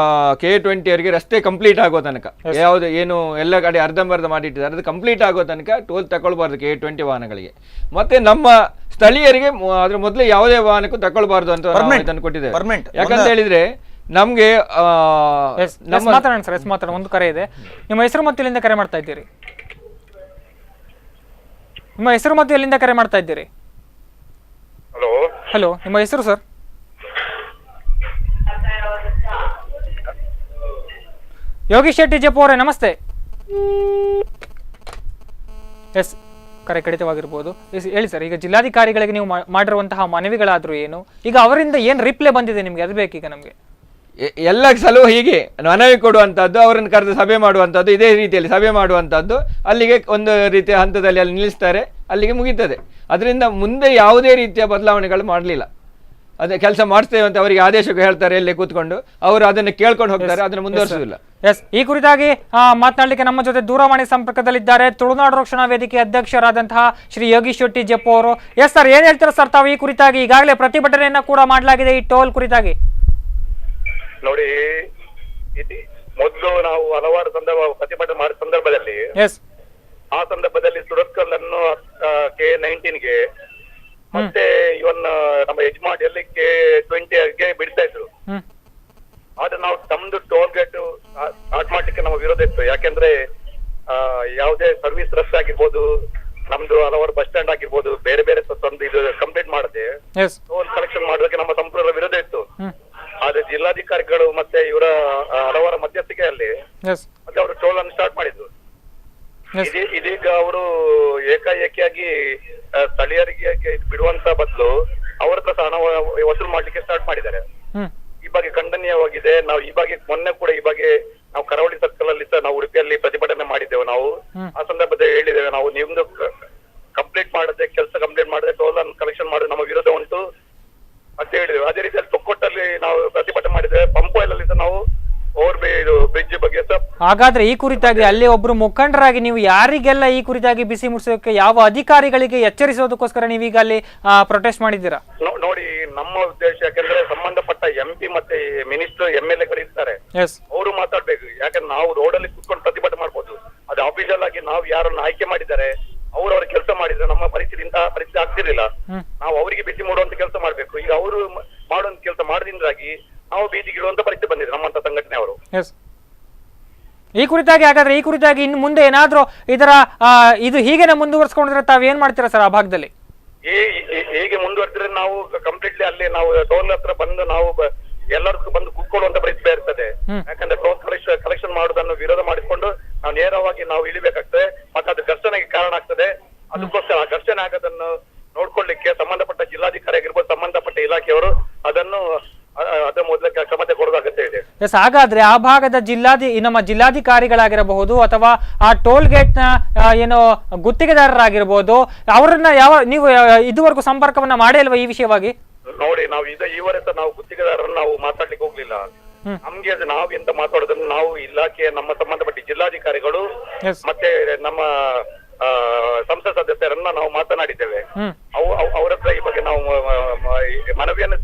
K20 ಅವರಿಗೆ ರಸ್ತೆ ಕಂಪ್ಲೀಟ್ ಆಗೋ ತನಕ ಯಾವುದು ಏನು ಎಲ್ಲ ಕಡೆ ಅರ್ಧಂಬರ್ಧ ಮಾಡಿಟ್ಟಿದ್ದಾರೆ ಅದು ಕಂಪ್ಲೀಟ್ ಆಗೋ ತನಕ ಟೋಲ್ ತಗೊಳ್ಬಾರ್ದು K20 ವಾಹನಗಳಿಗೆ. ಮತ್ತೆ ನಮ್ಮ ಸ್ಥಳೀಯರಿಗೆ ಅದ್ರ ಮೊದಲು ಯಾವುದೇ ವಾಹನಕ್ಕೂ ತಗೊಳ್ಬಾರ್ದು ಅಂತ ಇದನ್ನು ಕೊಟ್ಟಿದ್ದೇವೆ. ಯಾಕಂತ ಹೇಳಿದ್ರೆ ನಮ್ಗೆ ಮಾತಾಡೋಣ ಒಂದು ಕರೆ ಇದೆ. ನಿಮ್ಮ ಹೆಸರು ಮತ್ತು ಎಲ್ಲಿಂದ ಕರೆ ಮಾಡ್ತಾ ಇದ್ದೀರಿ? ಕರೆ ಮಾಡ್ತಾ ಇದ್ದೀರಿ? ಹಲೋ, ನಿಮ್ಮ ಹೆಸರು ಸರ್? ಯೋಗೀಶ್ ಶೆಟ್ಟಿ ಜೆಪ್ ಅವರೇ ನಮಸ್ತೆ. ಎಸ್, ಕರೆ ಕಡಿತವಾಗಿರ್ಬೋದು. ಹೇಳಿ ಸರ್, ಈಗ ಜಿಲ್ಲಾಧಿಕಾರಿಗಳಿಗೆ ನೀವು ಮಾಡಿರುವಂತಹ ಮನವಿಗಳಾದ್ರೂ ಏನು, ಈಗ ಅವರಿಂದ ಏನು ರಿಪ್ಲೈ ಬಂದಿದೆ ನಿಮ್ಗೆ, ಅದು ಬೇಕೀಗ ನಮಗೆ. ಎಲ್ಲ ಸಲವೂ ಹೀಗೆ ಮನವಿ ಕೊಡುವಂಥದ್ದು, ಅವರನ್ನು ಕರೆದು ಸಭೆ ಮಾಡುವಂಥದ್ದು, ಇದೇ ರೀತಿಯಲ್ಲಿ ಸಭೆ ಮಾಡುವಂಥದ್ದು, ಅಲ್ಲಿಗೆ ಒಂದು ರೀತಿಯ ಹಂತದಲ್ಲಿ ಅಲ್ಲಿ ನಿಲ್ಲಿಸ್ತಾರೆ, ಅಲ್ಲಿಗೆ ಮುಗೀತದೆ. ಅದರಿಂದ ಮುಂದೆ ಯಾವುದೇ ರೀತಿಯ ಬದಲಾವಣೆಗಳು ಮಾಡಲಿಲ್ಲ. ಅದೇ ಕೆಲಸ ಮಾಡಿಸ್ತೇವೆ ಅಂತ ಅವರಿಗೆ ಆದೇಶಕ್ಕೆ ಹೇಳ್ತಾರೆ, ಎಲ್ಲೇ ಕೂತ್ಕೊಂಡು ಅವರು ಅದನ್ನು ಕೇಳ್ಕೊಂಡು ಹೋಗ್ತಾರೆ, ಅದನ್ನು ಮುಂದುವರಿಸುವುದಿಲ್ಲ. ಎಸ್, ಈ ಕುರಿತಾಗಿ ಮಾತನಾಡಲಿಕ್ಕೆ ನಮ್ಮ ಜೊತೆ ದೂರವಾಣಿ ಸಂಪರ್ಕದಲ್ಲಿದ್ದಾರೆ ತುಳುನಾಡು ರಕ್ಷಣಾ ವೇದಿಕೆ ಅಧ್ಯಕ್ಷರಾದಂತಹ ಶ್ರೀ ಯೋಗೀಶ್ ಶೆಟ್ಟಿ ಜಪ್ಪು ಅವರು. ಎಸ್ ಸರ್, ಏನ್ ಹೇಳ್ತೀರಾ ಸರ್ ತಾವು ಈ ಕುರಿತಾಗಿ? ಈಗಾಗಲೇ ಪ್ರತಿಭಟನೆಯನ್ನ ಕೂಡ ಮಾಡಲಾಗಿದೆ ಈ ಟೋಲ್ ಕುರಿತಾಗಿ. ನೋಡಿ, ಮೊದಲು ನಾವು ಹಲವಾರು ಪ್ರತಿಭಟನೆ ಮಾಡಿದ ಸಂದರ್ಭದಲ್ಲಿ ಎಸ್, ಆ ಸಂದರ್ಭದಲ್ಲಿ ಸುರತ್ಕಲ್ ಅನ್ನು K19ಗೆ ಮತ್ತೆ ಇವನ್ ನಮ್ಮ ಯಜಮಾನ್ ಎಲ್ಲಿ K20ಗೆ ಬಿಡ್ತಾ ಇದ್ರು. ಆದ್ರೆ ನಾವು ತಮ್ದು ಟೋಲ್ ಗೇಟ್ ಸ್ಟಾರ್ಟ್ ಮಾಡ್ಲಿಕ್ಕೆ ನಮ್ಮ ವಿರೋಧ ಇತ್ತು. ಯಾಕೆಂದ್ರೆ ಯಾವುದೇ ಸರ್ವಿಸ್ ರಶ್ ಆಗಿರ್ಬೋದು, ನಮ್ದು ಹಲವಾರು ಬಸ್ ಸ್ಟ್ಯಾಂಡ್ ಆಗಿರ್ಬೋದು, ಬೇರೆ ಬೇರೆ ತಂದು ಇದು ಕಂಪ್ಲೀಟ್ ಮಾಡದೆ ಟೋಲ್ ಕಲೆಕ್ಷನ್ ಮಾಡೋದಕ್ಕೆ ನಮ್ಮ ಸಂಪೂರ್ಣ ವಿರೋಧ ಇತ್ತು. ಆದ್ರೆ ಜಿಲ್ಲಾಧಿಕಾರಿಗಳು ಮತ್ತೆ ಇವರ ಹಲವಾರು ಮಧ್ಯಸ್ಥಿಕೆಯಲ್ಲಿ ಮತ್ತೆ ಅವರು ಟೋಲ್ ಅನ್ನು ಸ್ಟಾರ್ಟ್ ಮಾಡಿದ್ರು. ಇದೀಗ ಅವರು ಏಕಾಏಕಿಯಾಗಿ ಸ್ಥಳೀಯರಿಗೆ ಬಿಡುವಂತ ಬದಲು ಅವರ ಹತ್ರ ಹಣ ವಸೂಲು ಮಾಡ್ಲಿಕ್ಕೆ ಸ್ಟಾರ್ಟ್ ಮಾಡಿದ್ದಾರೆ. ಈ ಬಗ್ಗೆ ಖಂಡನೀಯವಾಗಿದೆ. ನಾವು ಈ ಬಗ್ಗೆ ಮೊನ್ನೆ ಕೂಡ ಈ ಬಗ್ಗೆ ನಾವು ಕರಾವಳಿ ಸರ್ಕಲ್ ಅಲ್ಲಿ ಸಹ ನಾವು ಉಡುಪಿಯಲ್ಲಿ ಪ್ರತಿಭಟನೆ ಮಾಡಿದ್ದೇವೆ. ನಾವು ಆ ಸಂದರ್ಭದಲ್ಲಿ ಹೇಳಿದ್ದೇವೆ, ನಾವು ನಿಮ್ದು ಕಂಪ್ಲೀಟ್ ಮಾಡದೆ ಕೆಲಸ ಕಂಪ್ಲೀಟ್ ಮಾಡದೆ ಟೋಲ್ ಅನ್ನು ಕಲೆಕ್ಷನ್ ಮಾಡೋದು ನಮ್ಮ ವಿರೋಧ ಉಂಟು ಅಂತ ಹೇಳಿದ್ದೇವೆ. ಅದೇ ರೀತಿಯಲ್ಲಿ ತೊಕ್ಕೊಟ್ಟಲ್ಲಿ ನಾವು ಪ್ರತಿಭಟನೆ ಮಾಡಿದ್ದೇವೆ. ಪಂಪಾಯಿಲ್ ಅಲ್ಲಿ ಸಹ ನಾವು ಓವರ್ ಬ್ರಿಡ್ಜ್ ಬಗ್ಗೆ ಸಹ. ಹಾಗಾದ್ರೆ ಈ ಕುರಿತಾಗಿ ಅಲ್ಲಿ ಒಬ್ರು ಮುಖಂಡರಾಗಿ ನೀವು ಯಾರಿಗೆಲ್ಲ ಈ ಕುರಿತಾಗಿ ಬಿಸಿ ಮುಟ್ಟಿಸೋಕೆ, ಯಾವ ಅಧಿಕಾರಿಗಳಿಗೆ ಎಚ್ಚರಿಸೋದಕ್ಕೋಸ್ಕರ ನೀವೀಗ ಅಲ್ಲಿ ಪ್ರೊಟೆಸ್ಟ್ ಮಾಡಿದ್ದೀರಾ? ನೋಡಿ, ನಮ್ಮ ಉದ್ದೇಶ ಯಾಕಂದ್ರೆ ಸಂಬಂಧಪಟ್ಟ MP ಮತ್ತೆ ಮಿನಿಸ್ಟರ್ MLA ಗಳು ಇರ್ತಾರೆ, ಅವರು ಮಾತಾಡ್ಬೇಕು. ಯಾಕಂದ್ರೆ ನಾವು ರೋಡ್ ಅಲ್ಲಿ ಕುತ್ಕೊಂಡು ಪ್ರತಿಭಟನೆ ಮಾಡ್ಬೋದು. ಅದು ಆಫೀಷಿಯಲ್ ಆಗಿ ನಾವು ಯಾರನ್ನ ಆಯ್ಕೆ ಮಾಡಿದ್ದಾರೆ ಅವ್ರ ಕೆಲಸ ಮಾಡಿದ್ರೆ ನಮ್ಮ ಪರಿಸ್ಥಿತಿ ಆಗ್ತಿರ್ಲಿಲ್ಲ. ನಾವು ಅವರಿಗೆ ಬಿಸಿ ಮೂಡುವಂತ ಕೆಲಸ ಮಾಡ್ಬೇಕು. ಈಗ ಅವರು ಮಾಡುವಂತ ಕೆಲಸ ಮಾಡದಿಂದಾಗಿ ನಾವು ಬೀದಿಗಿಡುವಂತ ಪರಿಸ್ಥಿತಿ ಬಂದಿದೆ ನಮ್ಮಂತ ಸಂಘಟನೆ ಅವರು. ಈ ಕುರಿತಾಗಿ ಹಾಗಾದ್ರೆ ಈ ಕುರಿತಾಗಿ ಇನ್ನು ಮುಂದೆ ಏನಾದ್ರೂ ಇದರ ಇದು ಹೀಗೇನೆ ಮುಂದುವರ್ಸ್ಕೊಂಡಿದ್ರೆ ತಾವ್ ಏನ್ ಮಾಡ್ತೀರಾ ಸರ್ ಆ ಭಾಗದಲ್ಲಿ? ಹೀಗೆ ಮುಂದುವರೆದ್ರೆ ನಾವು ಕಂಪ್ಲೀಟ್ಲಿ ಅಲ್ಲಿ ನಾವು ಟೋಲ್ ಹತ್ರ ಬಂದು ನಾವು ಎಲ್ಲರಿಗೂ ಬಂದು ಕುತ್ಕೊಳ್ಳುವಂತ ಪರಿಸ್ಥಿತಿ ಇರ್ತದೆ. ಯಾಕಂದ್ರೆ ಟೋಲ್ ಕಲೆಕ್ಷನ್ ಮಾಡುವುದನ್ನು ವಿರೋಧ ಮಾಡಿಕೊಂಡು ನಾವು ನೇರವಾಗಿ ನಾವು ಇಳಿಬೇಕಾಗ್ತದೆ. ಮತ್ತೆ ಅದು ಘರ್ಷಣೆಗೆ ಕಾರಣ ಆಗ್ತದೆ. ಅದಕ್ಕೋಸ್ಕರ ಆ ಘರ್ಷಣೆ ಆಗೋದನ್ನು ನೋಡ್ಕೊಳ್ಳಿಕ್ಕೆ ಸಂಬಂಧಪಟ್ಟ ಜಿಲ್ಲಾಧಿಕಾರಿ ಆಗಿರ್ಬೋದು, ಸಂಬಂಧಪಟ್ಟ ಇಲಾಖೆಯವರು ಅದನ್ನು ಅದ ಮೊದಲ ಕ್ರಮ ಕೊಡೋದಾಗತ್ತೆ ಇದೆ. ಎಸ್, ಹಾಗಾದ್ರೆ ಆ ಭಾಗದ ನಮ್ಮ ಜಿಲ್ಲಾಧಿಕಾರಿಗಳಾಗಿರಬಹುದು ಅಥವಾ ಆ ಟೋಲ್ ಗೇಟ್ ನ ಏನೋ ಗುತ್ತಿಗೆದಾರರಾಗಿರ್ಬೋದು, ಅವರನ್ನ ನೀವು ಇದುವರೆಗೂ ಸಂಪರ್ಕವನ್ನ ಮಾಡೇ ಇಲ್ವಾ ಈ ವಿಷಯವಾಗಿ? ನೋಡಿ, ನಾವು ಈವರೆಸ ನಾವು ಗುತ್ತಿಗೆದಾರರನ್ನ ನಾವು ಮಾತಾಡ್ಲಿಕ್ಕೆ ಹೋಗ್ಲಿಲ್ಲ. ನಮ್ಗೆ ಅದು ನಾವು ಎಂತ ಮಾತಾಡೋದನ್ನು ನಾವು ಇಲಾಖೆಯ ನಮ್ಮ ಸಂಬಂಧಪಟ್ಟ ಜಿಲ್ಲಾಧಿಕಾರಿಗಳು ಮತ್ತೆ ನಮ್ಮ ಸಂಸತ್ ಸದಸ್ಯರನ್ನ ನಾವು ಮಾತನಾಡಿದ್ದೇವೆ. ಅವರ ಹತ್ರ ಈ ಬಗ್ಗೆ ನಾವು ಮನವಿಯನ್ನು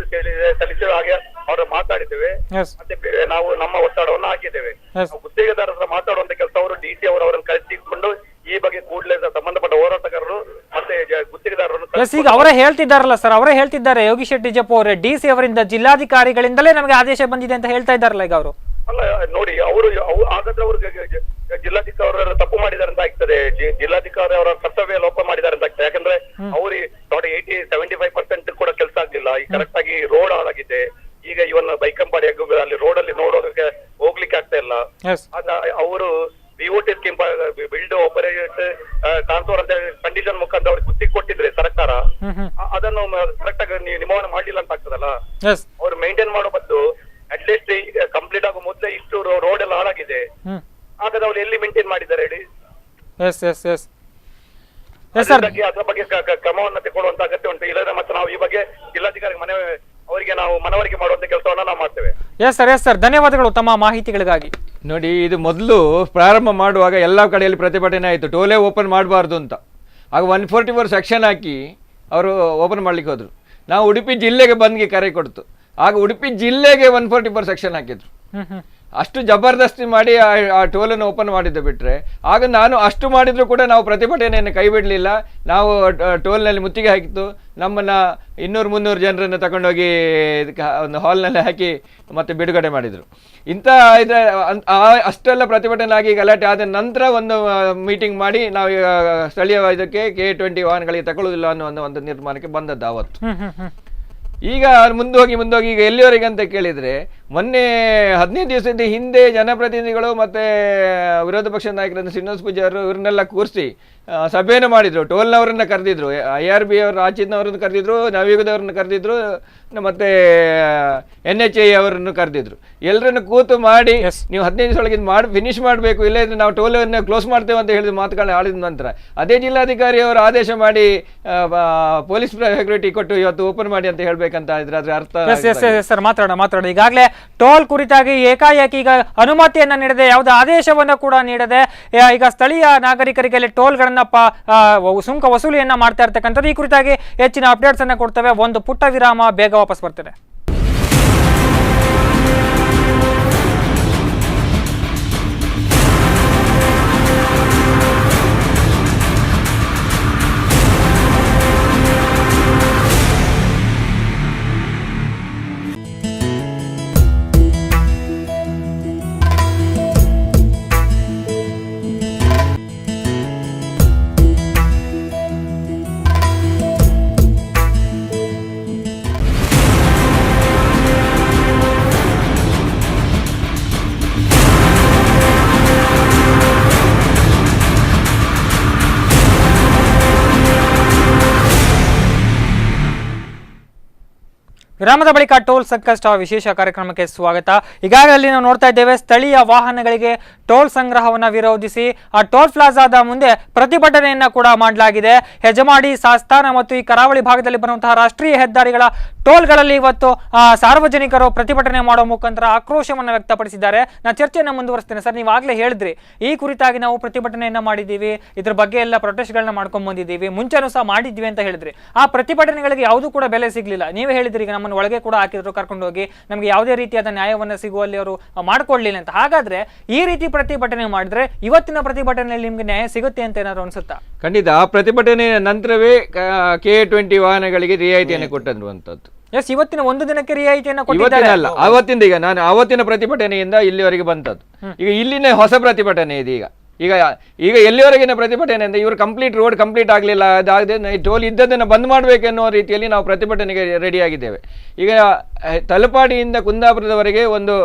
ಸಲ್ಲಿಸಿದ ಹಾಗೆ ಅವರ ಮಾತಾಡಿದ್ದೇವೆ. ಮತ್ತೆ ನಾವು ನಮ್ಮ ಒತ್ತಡವನ್ನು ಹಾಕಿದ್ದೇವೆ. ಗುತ್ತಿಗೆದಾರರ ಹತ್ರ ಮಾತಾಡುವಂತ ಕೆಲಸ ಅವರು DC ಅವರನ್ನು ಕರೆಸಿಕೊಂಡು ಈ ಬಗ್ಗೆ ಕೂಡಲೇ ಸಂಬಂಧಪಟ್ಟ ಹೋರಾಟಗಾರರು ಮತ್ತೆ ಗುತ್ತಿಗೆದಾರರನ್ನು ಈಗ ಅವರೇ ಹೇಳ್ತಿದ್ದಾರಲ್ಲ ಸರ್, ಅವರೇ ಹೇಳ್ತಿದ್ದಾರೆ ಯೋಗೀಶ್ ಶೆಟ್ಟಿ ಜಪ್ಪು ಅವರೇ, DC ಅವರಿಂದ ಜಿಲ್ಲಾಧಿಕಾರಿಗಳಿಂದಲೇ ನಮಗೆ ಆದೇಶ ಬಂದಿದೆ ಅಂತ ಹೇಳ್ತಾ ಇದ್ದಾರಲ್ಲ ಈಗ ಅವರು. ಅಲ್ಲ ನೋಡಿ, ಹಾಗಾದ್ರೆ ಅವರು ಜಿಲ್ಲಾಧಿಕಾರಿ ತಪ್ಪು ಮಾಡಿದ್ದಾರೆ ಅಂತ ಆಗ್ತದೆ. ಜಿಲ್ಲಾಧಿಕಾರಿ ಅವರ ಕರ್ತವ್ಯ ಲೋಪ ಮಾಡಿದ್ದಾರೆ ಅಂತ ಆಗ್ತದೆ. ಯಾಕಂದ್ರೆ ಅವ್ರಿಗೆ 75% ಕೂಡ ಕೆಲಸ ಆಗ್ಲಿಲ್ಲ. ಈ ಕರೆಕ್ಟ್ ಆಗಿ ರೋಡ್ ಹಾಳಾಗಿದೆ. ಈಗ ಇವನ್ ಬೈಕಂಪಾಡಿ ಅಲ್ಲಿ ರೋಡ್ ಅಲ್ಲಿ ನೋಡೋದಕ್ಕೆ ಹೋಗ್ಲಿಕ್ಕೆ ಆಗ್ತಾ ಇಲ್ಲ. ಅವರು BOT scheme build operate transfer ಅಂತ ಕಂಡೀಷನ್ ಮುಖಾಂತರ ಅವ್ರಿಗೆ ಗುತ್ತಿಗೆ ಕೊಟ್ಟಿದ್ರೆ ಸರ್ಕಾರ, ಅದನ್ನು ಕರೆಕ್ಟ್ ಆಗಿ ನಿಯಮನ ಮಾಡ್ಲಿಲ್ಲ ಅಂತ ಆಗ್ತದಲ್ಲ. ಅವ್ರು ಮೇಂಟೈನ್ ಮಾಡೋ ಬದ್ದು ಅಟ್ಲೀಸ್ಟ್ ಈಗ ಕಂಪ್ಲೀಟ್ ಆಗೋ ಮೊದಲೇ ಇಷ್ಟು ರೋಡ್ ಎಲ್ಲ ಹಾಳಾಗಿದೆ. ಹಾಗಾದ್ರೆ ಅವ್ರು ಎಲ್ಲಿ ಮೇಂಟೈನ್ ಮಾಡಿದ್ದಾರೆ ಹೇಳಿ? ಅದ್ರ ಬಗ್ಗೆ ಕ್ರಮವನ್ನು ತಗೊಳ್ಳುವಂತ ಅಗತ್ಯ ಉಂಟು. ಇಲ್ಲದ್ರೆ ಮತ್ತೆ ನಾವು ಈ ಬಗ್ಗೆ ಜಿಲ್ಲಾಧಿಕಾರಿ ಅವರಿಗೆ ನಾವು ಮನವರಿಕೆ ಮಾಡುವಂತ ಕೆಲಸವನ್ನ ನಾವು ಮಾಡ್ತೇವೆ. ಎಸ್ ಸರ್, ಧನ್ಯವಾದಗಳು ತಮ್ಮ ಮಾಹಿತಿಗಳಿಗಾಗಿ. ನೋಡಿ, ಇದು ಮೊದಲು ಪ್ರಾರಂಭ ಮಾಡುವಾಗ ಎಲ್ಲ ಕಡೆಯಲ್ಲಿ ಪ್ರತಿಭಟನೆ ಆಯಿತು, ಟೋಲೇ ಓಪನ್ ಮಾಡಬಾರ್ದು ಅಂತ. ಆಗ 144 ಸೆಕ್ಷನ್ ಹಾಕಿ ಅವರು ಓಪನ್ ಮಾಡ್ಲಿಕ್ಕೆ ಹೋದ್ರು. ನಾವು ಉಡುಪಿ ಜಿಲ್ಲೆಗೆ ಬಂದ್ಗೆ ಕರೆ ಕೊಡ್ತು. ಆಗ ಉಡುಪಿ ಜಿಲ್ಲೆಗೆ 144 ಸೆಕ್ಷನ್ ಹಾಕಿದ್ರು. ಅಷ್ಟು ಜಬರ್ದಸ್ತಿ ಮಾಡಿ ಆ ಟೋಲನ್ನು ಓಪನ್ ಮಾಡಿದ್ದು ಬಿಟ್ಟರೆ, ಆಗ ನಾನು ಅಷ್ಟು ಮಾಡಿದ್ರು ಕೂಡ ನಾವು ಪ್ರತಿಭಟನೆಯನ್ನು ಕೈ ಬಿಡಲಿಲ್ಲ. ನಾವು ಟೋಲ್ನಲ್ಲಿ ಮುತ್ತಿಗೆ ಹಾಕಿತ್ತು. ನಮ್ಮನ್ನು 200-300 ಜನರನ್ನು ತಗೊಂಡೋಗಿ ಒಂದು ಹಾಲ್ನಲ್ಲಿ ಹಾಕಿ ಮತ್ತೆ ಬಿಡುಗಡೆ ಮಾಡಿದರು. ಅಷ್ಟೆಲ್ಲ ಪ್ರತಿಭಟನೆ ಆಗಿ ಗಲಾಟೆ ಆದ ನಂತರ ಒಂದು ಮೀಟಿಂಗ್ ಮಾಡಿ ನಾವು ಸ್ಥಳೀಯ ಇದಕ್ಕೆ K20 ವಾಹನಗಳಿಗೆ ತಗೊಳ್ಳೋದಿಲ್ಲ ಅನ್ನೋ ಒಂದು ನಿರ್ಮಾಣಕ್ಕೆ ಬಂದದ್ದು ಆವತ್ತು. ಈಗ ಮುಂದೋಗಿ ಈಗ ಎಲ್ಲಿವರೆಗೆ ಅಂತ ಕೇಳಿದರೆ, ಮೊನ್ನೆ 15 ದಿವಸದ ಹಿಂದೆ ಜನಪ್ರತಿನಿಧಿಗಳು ಮತ್ತು ವಿರೋಧ ಪಕ್ಷದ ನಾಯಕರಾದ ಶ್ರೀನಿವಾಸ ಪೂಜಾರಿ ಇವ್ರನ್ನೆಲ್ಲ ಕೂರಿಸಿ ಸಭೆಯನ್ನು ಮಾಡಿದರು. ಟೋಲ್ನವರನ್ನು ಕರೆದಿದ್ರು, IRB ಅವರು ಆಚಿದ್ನವರನ್ನು ಕರೆದಿದ್ರು, ನವಯುಗದವ್ರನ್ನ ಕರೆದಿದ್ರು, ಮತ್ತು NHAI ಅವರನ್ನು ಕರೆದಿದ್ರು. ಎಲ್ಲರನ್ನು ಕೂತು ಮಾಡಿ ನೀವು 15 ದಿವಸದೊಳಗೆ ಫಿನಿಶ್ ಮಾಡಬೇಕು, ಇಲ್ಲದ್ರೆ ನಾವು ಟೋಲನ್ನು ಕ್ಲೋಸ್ ಮಾಡ್ತೇವೆ ಅಂತ ಹೇಳಿದ ಮಾತುಗಳನ್ನ ಆಡಿದ ನಂತರ ಅದೇ ಜಿಲ್ಲಾಧಿಕಾರಿ ಅವರು ಆದೇಶ ಮಾಡಿ ಪೊಲೀಸ್ ಸೆಕ್ಯೂರಿಟಿ ಕೊಟ್ಟು ಇವತ್ತು ಓಪನ್ ಮಾಡಿ ಅಂತ ಹೇಳ್ಬೇಕಂತ ಇದ್ರೆ ಅದ್ರ ಅರ್ಥ. ಸರ್, ಮಾತಾಡೋಣ. ಈಗಾಗಲೇ ಟೋಲ್ ಕುರಿತಾಗಿ ಏಕಾಏಕಿ ಈಗ ಅನುಮತಿಯನ್ನ ನೀಡದೆ ಯಾವುದೇ ಆದೇಶವನ್ನು ಕೂಡ ನೀಡದೆ ಈಗ ಸ್ಥಳೀಯ ನಾಗರಿಕರಿಗೆ ಟೋಲ್ಗಳನ್ನ ಸುಂಕ ವಸೂಲಿಯನ್ನ ಮಾಡ್ತಾ ಇರ್ತಕ್ಕಂಥದ್ದು. ಈ ಕುರಿತಾಗಿ ಹೆಚ್ಚಿನ ಅಪ್ಡೇಟ್ಸ್ ಅನ್ನ ಕೊಡ್ತೇವೆ. ಒಂದು ಪುಟ್ಟ ವಿರಾಮ, ಬೇಗ ವಾಪಸ್ ಬರ್ತೇನೆ. ವಿರಾಮದ ಬಳಿಕ ಟೋಲ್ ಸಂಕಷ್ಟ ವಿಶೇಷ ಕಾರ್ಯಕ್ರಮಕ್ಕೆ ಸ್ವಾಗತ. ಈಗಾಗಲೇ ನಾವು ನೋಡ್ತಾ ಇದ್ದೇವೆ, ಸ್ಥಳೀಯ ವಾಹನಗಳಿಗೆ ಟೋಲ್ ಸಂಗ್ರಹವನ್ನ ವಿರೋಧಿಸಿ ಆ ಟೋಲ್ ಪ್ಲಾಜಾದ ಮುಂದೆ ಪ್ರತಿಭಟನೆಯನ್ನ ಕೂಡ ಮಾಡಲಾಗಿದೆ. ಹೆಜಮಾಡಿ, ಸಾಸ್ತಾನ ಮತ್ತು ಈ ಕರಾವಳಿ ಭಾಗದಲ್ಲಿ ಬರುವಂತಹ ರಾಷ್ಟ್ರೀಯ ಹೆದ್ದಾರಿಗಳ ಟೋಲ್ಗಳಲ್ಲಿ ಇವತ್ತು ಸಾರ್ವಜನಿಕರು ಪ್ರತಿಭಟನೆ ಮಾಡುವ ಮುಖಾಂತರ ಆಕ್ರೋಶವನ್ನು ವ್ಯಕ್ತಪಡಿಸಿದ್ದಾರೆ. ನಾನು ಚರ್ಚೆಯನ್ನು ಮುಂದುವರಿಸ್ತೇನೆ. ಸರ್, ನೀವಾಗಲೇ ಹೇಳಿದ್ರಿ ಈ ಕುರಿತಾಗಿ ನಾವು ಪ್ರತಿಭಟನೆಯನ್ನ ಮಾಡಿದ್ದೀವಿ, ಇದ್ರ ಬಗ್ಗೆ ಎಲ್ಲ ಪ್ರೊಟೆಸ್ಟ್ಗಳನ್ನ ಮಾಡ್ಕೊಂಡ್ ಬಂದಿದ್ದೀವಿ, ಮುಂಚೆನೂ ಸಹ ಮಾಡಿದ್ವಿ ಅಂತ ಹೇಳಿದ್ರಿ. ಆ ಪ್ರತಿಭಟನೆಗಳಿಗೆ ಯಾವುದೂ ಕೂಡ ಬೆಲೆ ಸಿಗ್ಲಿಲ್ಲ. ನೀವೇ ಹೇಳಿದ್ರಿ, ಈಗ ನಮ್ಮನ್ನು ಒಳಗೆ ಕೂಡ ಹಾಕಿದ್ರು, ಕರ್ಕೊಂಡು ಹೋಗಿ ನಮಗೆ ಯಾವುದೇ ರೀತಿಯಾದ ನ್ಯಾಯವನ್ನು ಸಿಗುವಲ್ಲಿ ಅವರು ಮಾಡ್ಕೊಳ್ಳಿಲ್ಲ ಅಂತ. ಹಾಗಾದ್ರೆ ಈ ರೀತಿ ಪ್ರತಿಭಟನೆ ಮಾಡಿದ್ರೆ ಇವತ್ತಿನ ಪ್ರತಿಭಟನೆಯಲ್ಲಿ ನಿಮ್ಗೆ ನ್ಯಾಯ ಸಿಗುತ್ತೆ ಅಂತ ಏನಾದ್ರು ಅನ್ಸುತ್ತಾ? ಖಂಡಿತ. ಆ ಪ್ರತಿಭಟನೆ ನಂತರವೇ K20 ವಾಹನಗಳಿಗೆ ರಿಯಾಯಿತಿಯನ್ನು ಕೊಟ್ಟಂತದ್ದು. ಎಸ್, ಇವತ್ತಿನ ಒಂದು ದಿನಕ್ಕೆ ರಿಯಾಯಿತಿಯನ್ನು ಕೊಟ್ಟಿದ್ದಾರೆ. ಅಲ್ಲ, ಅವತ್ತಿಂದ ಈಗ ನಾನು ಅವತ್ತಿನ ಪ್ರತಿಭಟನೆಯಿಂದ ಇಲ್ಲಿವರೆಗೆ ಬಂತದ್ದು. ಈಗ ಇಲ್ಲಿನ ಹೊಸ ಪ್ರತಿಭಟನೆ ಇದೆ. ಈಗ ಎಲ್ಲಿವರೆಗಿನ ಪ್ರತಿಭಟನೆ ಅಂದ್ರೆ ಇವರು ರೋಡ್ ಕಂಪ್ಲೀಟ್ ಆಗಲಿಲ್ಲ, ಅದಾಗದೆ ಟೋಲ್ ಇದ್ದದನ್ನು ಬಂದ್ ಮಾಡಬೇಕೆನ್ನುವ ರೀತಿಯಲ್ಲಿ ನಾವು ಪ್ರತಿಭಟನೆಗೆ ರೆಡಿಯಾಗಿದ್ದೇವೆ. ಈಗ ತಲಪಾಡಿಯಿಂದ ಕುಂದಾಪುರದವರೆಗೆ